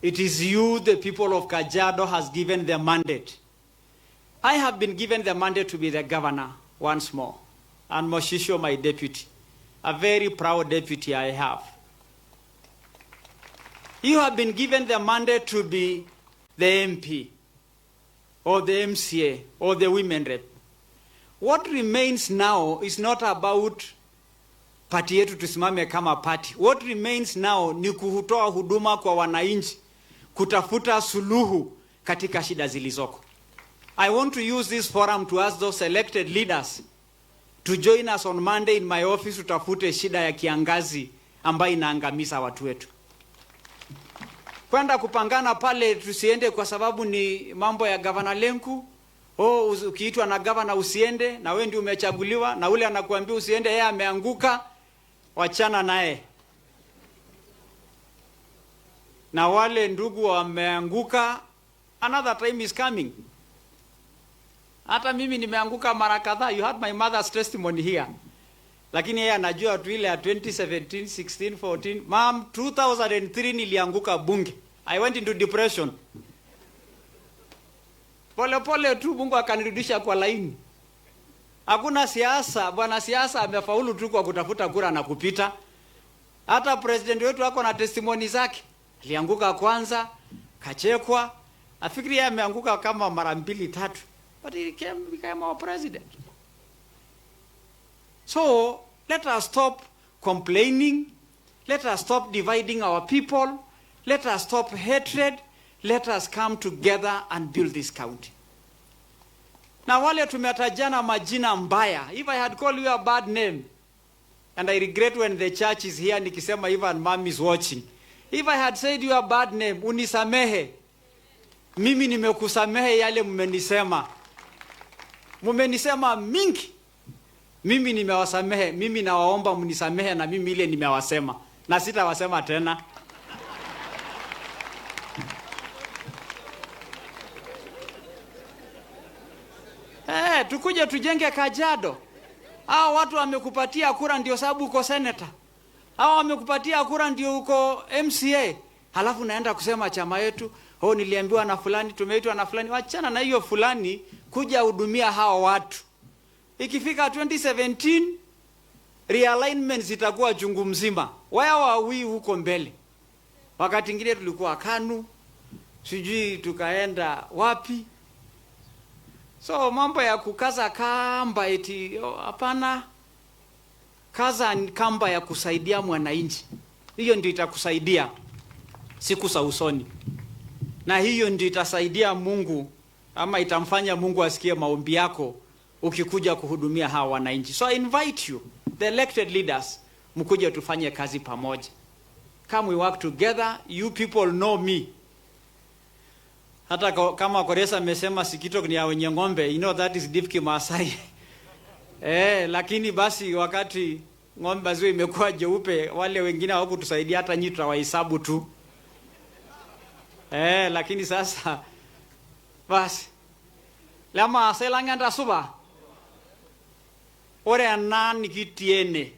It is you, the people of Kajiado, has given the mandate. I have been given the mandate to be the governor once more, and Moshisho, my deputy, a very proud deputy I have. You have been given the mandate to be the MP, or the MCA, or the women rep. What remains now is not about party yetu tusimame kama party. What remains now ni kutoa huduma kwa wananchi, kutafuta suluhu katika shida zilizoko. I want to use this forum to ask those elected leaders to join us on Monday in my office, tutafute shida ya kiangazi ambayo inaangamiza watu wetu. Kwenda kupangana pale tusiende kwa sababu ni mambo ya Governor Lenku. Ukiitwa na governor usiende, na wewe ndio umechaguliwa, na ule anakuambia usiende, yeye ameanguka, wachana naye. Na wale ndugu wameanguka, another time is coming. Hata mimi nimeanguka mara kadhaa. You had my mother's testimony here. Lakini yeye anajua tu ile ya 2017, 16, 14. Mom, 2003 nilianguka bunge. I went into depression. Pole pole tu Mungu akanirudisha kwa laini. Hakuna siasa, bwana siasa amefaulu tu kwa kutafuta kura na kupita. Hata president wetu wako na testimony zake. Alianguka kwanza, kachekwa. Nafikiri yeye ameanguka kama mara 2 3. But he became our president. So, let us stop complaining. Let us stop dividing our people. Let us stop hatred. Let us come together and build this county. Na wale tumetajana majina mbaya. If I had called you a bad name, and I regret when the church is here, nikisema even mom is watching. If I had said you a bad name, unisamehe. Mimi nimekusamehe yale mmenisema. Mumenisema mingi. Mimi nimewasamehe. Mimi nawaomba mnisamehe na mimi ile nimewasema. Na sitawasema tena. Tukuje tujenge Kajiado. Hao watu wamekupatia kura ndio sababu uko senator. Hao wamekupatia kura ndio uko MCA. Halafu naenda kusema chama yetu, niliambiwa na fulani, tumeitwa na fulani. Wachana na hiyo fulani, kuja hudumia hao watu. Ikifika 2017, realignment zitakuwa chungu mzima. Where were we huko mbele? Wakati mwingine tulikuwa KANU, sijui tukaenda wapi. So mambo ya kukaza kamba eti hapana. Kaza kamba ya kusaidia mwananchi. Hiyo ndio itakusaidia siku za usoni. Na hiyo ndio itasaidia Mungu, ama itamfanya Mungu asikie maombi yako ukikuja kuhudumia hawa wananchi. So I invite you, the elected leaders, mkuje tufanye kazi pamoja. Come we work together. You people know me. Hata kama Koresa amesema Sikito ni ya wenye ng'ombe, you know that is deep Kimasai. Lakini basi wakati ng'ombe zao imekuwa jeupe, wale wengine hawakutusaidia, hata nyinyi tutawahesabu tu. Lakini sasa basi lama selanganda suba ore anani kitiene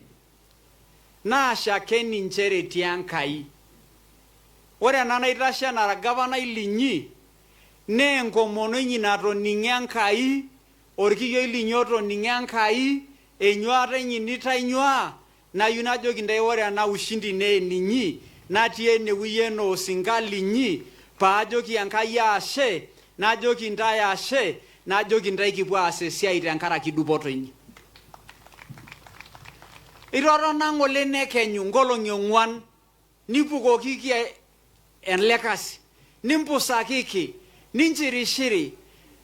na shakeni nchere tiankai ore anana itasha na gavana ilinyi ne ngomono nyinato ninyankai orkiyo ilinyoto ninyankai enywata nyinita nywa na yunajo kindai ore ana ushindi ne ninyi natiene wiyeno singali nyi paajoki ankai ashe najoki ndaya ashe najoki ndai kipwa asesia itankara kidupoto inyi iroro nangole nekenyu ngolongi ongwan nipukoki ki enlekasi nimpusakiki ninchirishiri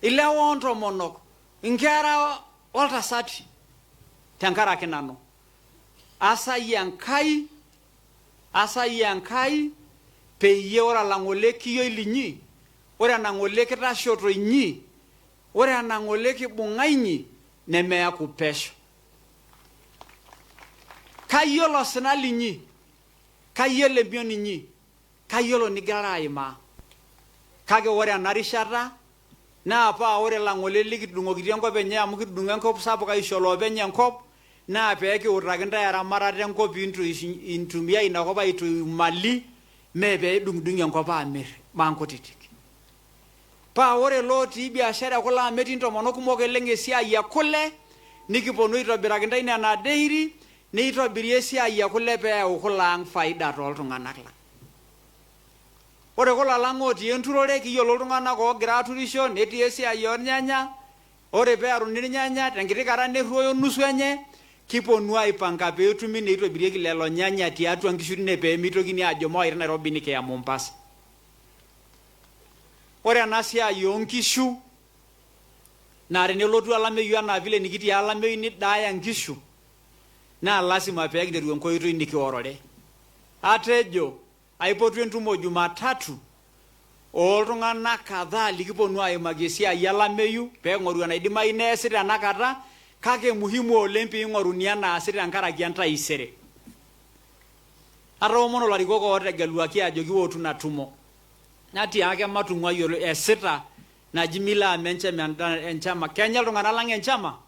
ilewa ontomonok inkera oltasati tenkaraki nanu asai enkai peyie ora langole kiyo ilinyi ore nangole kitashoto inyi ore nangole kibunga inyi nemeaku pesho kayolo sinali inyi kayele bion inyi kayolo nigara aima kage ore anarishata na apa ore langole likidungokitie enkop enye amu kidunga enkop sapuk aisholo penye enkop na peke urakinda eramarata enkop intumia inakop aitu mali mebe dungdungi enkop amir mankutitik pa ore loti biashara kula meti ntomono kumok eleng esiai ya kule nikiponu itobirakinda ina na dairy neitobirie esiai ya kule pe kula ang faida toltung'anak lang ore kula lang otii enturore kiyiolo iltung'anak oogira aturisho netii esiai ornyanya ore pe aruni irnyanya tenkiti kata nerruoyo nusu enye kiponu aipanga pe etumi neitobirieki lelo nyanya tiatua nkishu ne pe mitokini ajo moira Nairobi nikiya Mombasa ore ena siai onkishu na tenelotu alameyu ana vile nikitii alameyu nidaya nkishu na lazima pe kinteru enkoitoi nikiorore atejo aipotu entumo Jumatatu oltung'anak kadhaa likiponu aimaki esiai alameyu pe eng'oru enaidimayu neesi tenakata kake muhimu oleng piing'oruni enaasi tenkaraki entaisere atoomono larikok ootegeluaki ajo kiwotu natumo natiake matung'uai esita naji mila enchama kenya iltung'anak lang enchama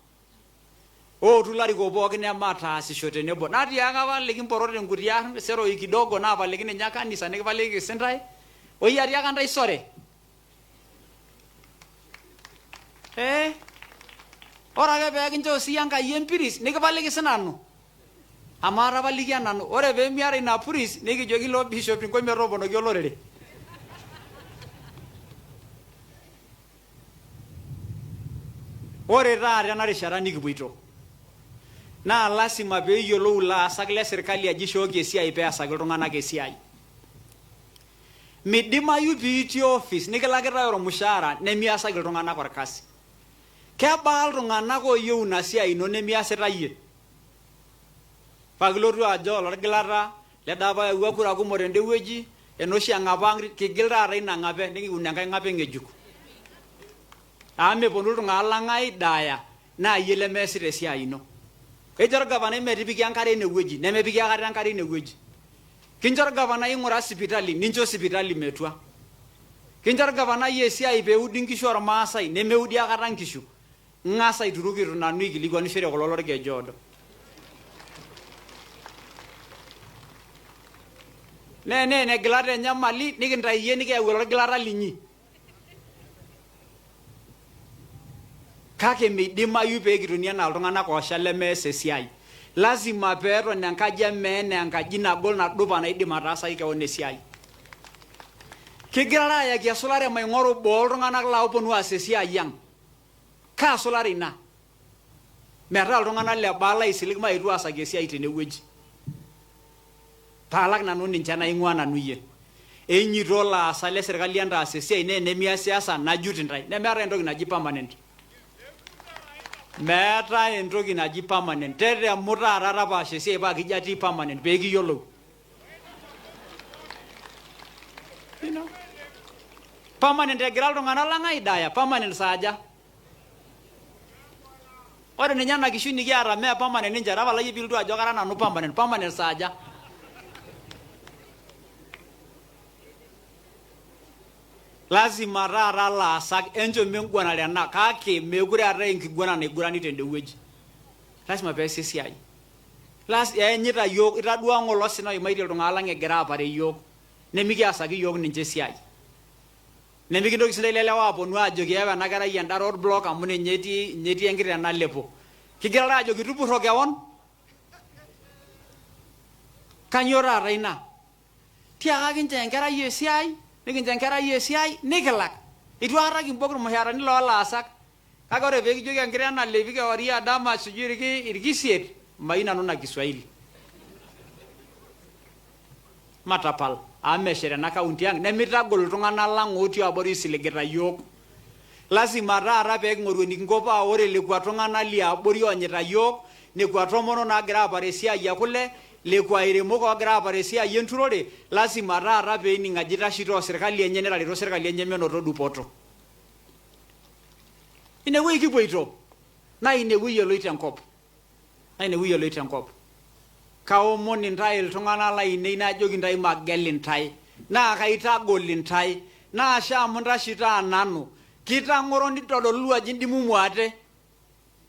ootu larikok pookin emataasisho tenebo natiake apa likimporot enkutia seroi kidogo naapaliki ninye kanisa nikipaliki sintai oyiariaka ntaisore ore ake pee kincho sii Enkai empiris nikipaliki sinanu amu atapaliki nanu ore pee miata ina puris nikijoki ilo bishop inko metooponoki olorere ore taata ena rishata nikipuito naa lasima pee eyiolou ilaasak le sirkali aji ishooki esiai pee easaki iltung'anak esiai midimayu piitii office nikilakitae ormushaara nemiasaki iltung'anak orkasi kebaa iltung'anak oyieu ina siai ino nemiasita iyie pakilotu ajo olorgilata ledapa ewa kura kumok tende wueji enoshi eng'apa kigil taata ina ng'ape nikiun enkae ng'ape ng'ejuk amu meponu iltung'anak lang aidaya naa iyie lemeesita esiai ino kejo orgavanai metipiki enkare inewueji nemepiki akata enkare inewueji kincho orgavanai ing'ura sipitali nincho sipitali metua kincho orgavanai esiai peudi nkishu ormaasai nemeudi akata nkishu ng'asa aituruki itu nanu ikilikwanishore kulo lorkejodo negilata enyamali nikintayie nikiyau orgilata linyi kake midimayu pee kitoni enaa iltung'anak ooshal lemees esiai lazima peeton enkaji emeene enkaji nagol nadupa naidim ataasaki keon esiai kigira ayaki esulare maing'oru boo iltung'anak laoponu aas esiai ang kaa sulare ina metaa iltung'anak lebaa laisilig maetu aasaki esiai tenewueji paalak nanu ninche naing'ua nanu iyie enyito laasak le sirkali entaas esiai naa enemias siasa najut intae nemeeta entoki naji permanent Meeta entoki naji permanent. Tete muta rara pashe sie ba kijati permanent. Begi yolo. You know. Permanent egira iltung'ana lang aidaya. Permanent saaja. Ore ninye ena kishu nikiata mee permanent ninche. Tapalaki piiltu ajo kara nanu permanent. Permanent saaja. Lazima taata laasak encho mengwanare ena kake mekure eetae enkiguana naigurani tendewueji. Lazima peesi esiai. Enyita yiok itadua ng'olo sina oimaitie iltung'ana lang egira apare yiok. Nemikiasaki yiok ninche esiai. Nemikintoki sinche lelewa aponu ajoki ewa ena kerai enda roadblock amu ninye etii enkiteng nalepo. Kigira ajoki tupurro kewon. Kanyioo taata ina? Tiakaki ninche enkerai esiai. Nikincho enkerai esiai nikilak. Itu aikata kimbok irmushaarani loolaasak. Kake ore pee kijoki enkiteng nalepi kewarie dama sijui irkisiet mayieu nanu ina Kiswahili. Matapal amu meshet ena kaunti ang nemitagol iltung'ana lang otii abori isiligita yiok. Lazima taata pee king'oru enikinko paa ore lekwa tung'ana liabori oonyita yiok, nekwa tomonok naagira apare esiai ekule, lekwa airemok oogira apare esiai enturore, lazima taata pee ening ajo itashito serkali enye netareto serkali enye menoto dupoto. Inewueji kipuoito naa inewueji eloito enkop. Kaomon intae iltung'ana lainei najoki intae magel intae naa kaitagol intae naa shaamu ntashito nanu kitang'oro nitodolu ajo indimumu ate.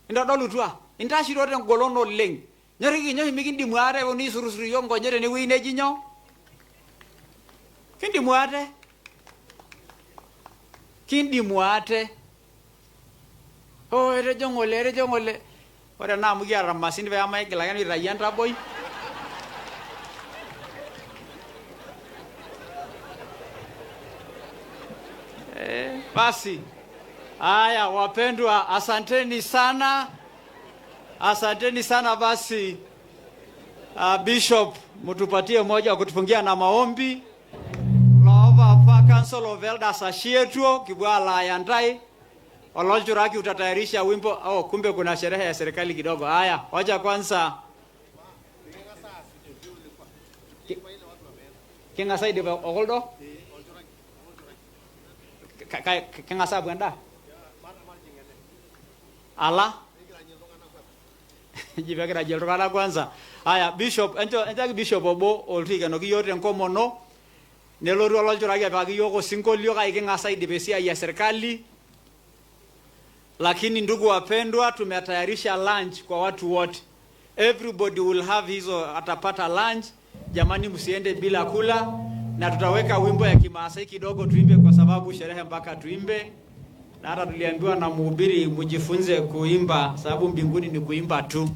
Intodolutua intashito tengolon oleng. Nyoriki nyoo mikindimu ate uni surusuru yiok nkonyek tenewueji neji nyoo? Kindimu ate. Kindimu ate. Oh, etejo ng'ole. Ore ena amu kiata masini pee maigilakini aitayu entaboi. Basi. Haya wapendwa, asanteni sana. Asanteni sana basi. Bishop, mtupatie moja kutufungia na maombi. Laova Council of Elders ashietuo kibwala yantai. Olonjuraki utatayarisha wimbo. Oh, kumbe kuna sherehe ya serikali kidogo. Haya, wacha kwanza. Kinga saidi ba ogoldo? Kinga sabu enda? Ala? Jibekira jeltokana kwanza. Haya, Bishop, enjaki Bishop obo oltikenoki yiok tenkomono. Nelotu olonjuraki apikaki yiok osinkolio kake king'asa aidip esiai ya serikali. Lakini ndugu wapendwa, tumetayarisha lunch kwa watu wote. Everybody will have atapata lunch. Jamani msiende bila kula. Na tutaweka wimbo ya Kimaasai kidogo tuimbe kwa sababu sherehe mpaka tuimbe. Na hata tuliambiwa na mhubiri mjifunze kuimba sababu mbinguni ni kuimba tu.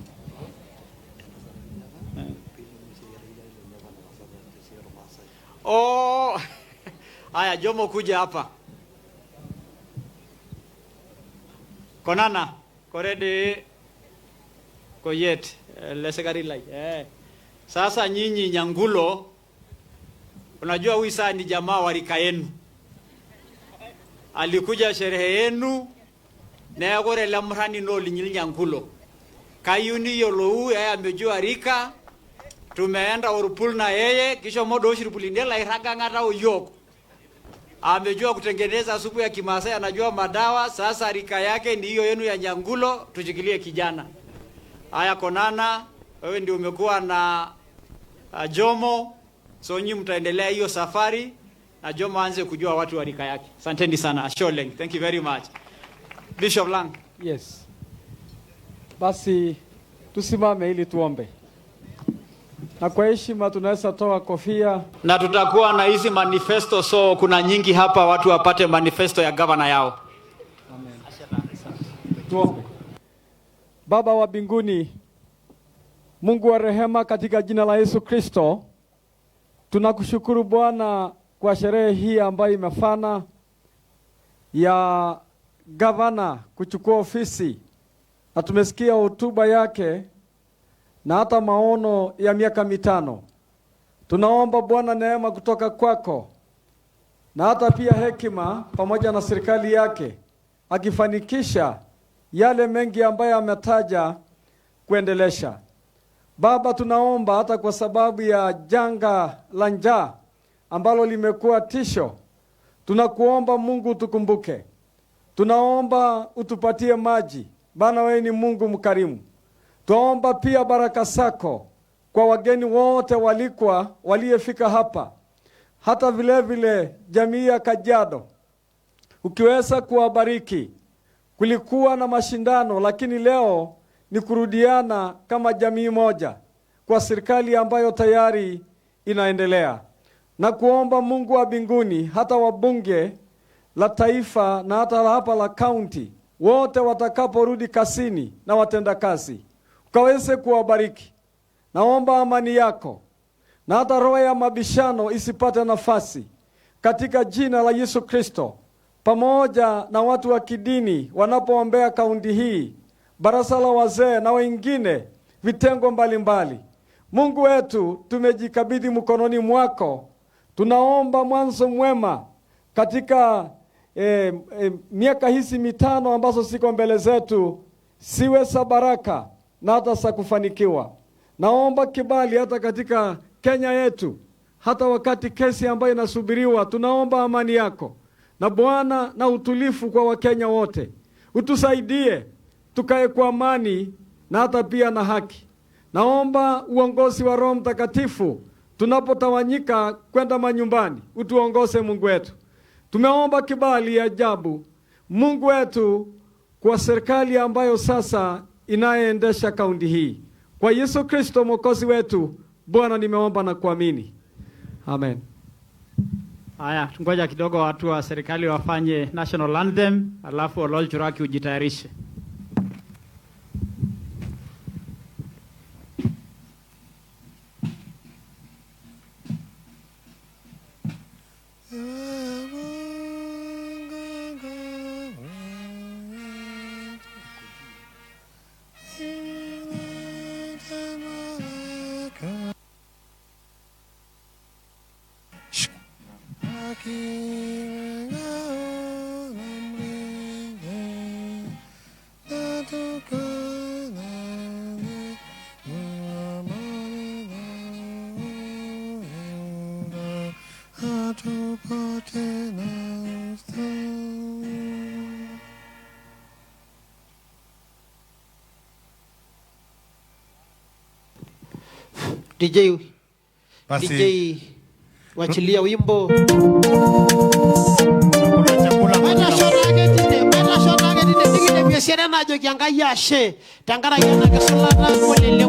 Oh, haya Jomo kuja hapa. Konana, korede koyet lesekari lai. Sasa nyinyi Nyangulo, unajua huyu saa ni jamaa wa rika yenu. Alikuja sherehe yenu na gore lamrani no linyil Nyangulo. Kayuni yolou amejua rika. Tumeenda urupul na yeye kisha modo ushirupulindela iraga ngata uyoko. Amejua kutengeneza supu ya Kimaasai, anajua madawa. Sasa rika yake ni hiyo yenu ya Nyangulo, tujikilie kijana. Haya Konana, wewe ndio umekuwa na Jomo, so nyinyi mtaendelea hiyo safari na Jomo aanze kujua watu wa rika yake. Asanteni sana. Asholeng. Thank you very much. Bishop Lang. Yes. Basi tusimame ili tuombe. Na kwa heshima tunaweza toa kofia. Na tutakuwa na hizi manifesto, so kuna nyingi hapa watu wapate manifesto ya gavana yao. Amen. Tuombe. Baba wa mbinguni, Mungu wa rehema, katika jina la Yesu Kristo, tunakushukuru Bwana kwa sherehe hii ambayo imefana ya gavana kuchukua ofisi. Na tumesikia hotuba yake na hata maono ya miaka 5. Tunaomba Bwana neema kutoka kwako na hata pia hekima pamoja na serikali yake akifanikisha yale mengi ambayo ametaja kuendelesha. Baba, tunaomba hata kwa sababu ya janga la njaa ambalo limekuwa tisho, tunakuomba Mungu tukumbuke. Tunaomba utupatie maji, bana wewe ni Mungu mkarimu. Tuomba pia baraka zako kwa wageni wote waliyefika hapa. Hata vile vile jamii ya Kajiado, ukiweza kuwabariki. Kulikuwa na mashindano, lakini leo ni kurudiana kama jamii moja kwa serikali ambayo tayari inaendelea. Na kuomba Mungu wa mbinguni, hata wabunge la taifa na hata hapa la county, wote watakaporudi kazini na watenda kazi, ukaweze kuwabariki. Naomba amani yako na hata roho ya mabishano isipate nafasi, katika jina la Yesu Kristo. Pamoja na watu wa kidini wanapoombea kaunti hii, baraza la wazee na wengine vitengo mbalimbali. Mungu wetu, tumejikabidhi mkononi mwako. Tunaomba mwanzo mwema katika miaka hizi mitano ambazo siko mbele zetu, siwe za baraka na hata za kufanikiwa. Naomba kibali hata katika Kenya yetu, hata wakati kesi ambayo inasubiriwa, tunaomba amani yako na Bwana na utulifu kwa Wakenya wote. Utusaidie tukae kwa amani na hata pia na haki. Naomba uongozi wa Roho Mtakatifu tunapotawanyika kwenda manyumbani, utuongoze Mungu wetu. Tumeomba kibali ya ajabu Mungu wetu kwa serikali ambayo sasa inaendesha kaunti hii. Kwa Yesu Kristo Mwokozi wetu, Bwana nimeomba na kuamini. Amen. Haya, tungoja kidogo watu wa serikali wafanye national anthem, alafu Olol Churaki ujitayarishe. DJ wachilia wimbo. Biashara najo kianga yashe tangara yana kasalata kolele.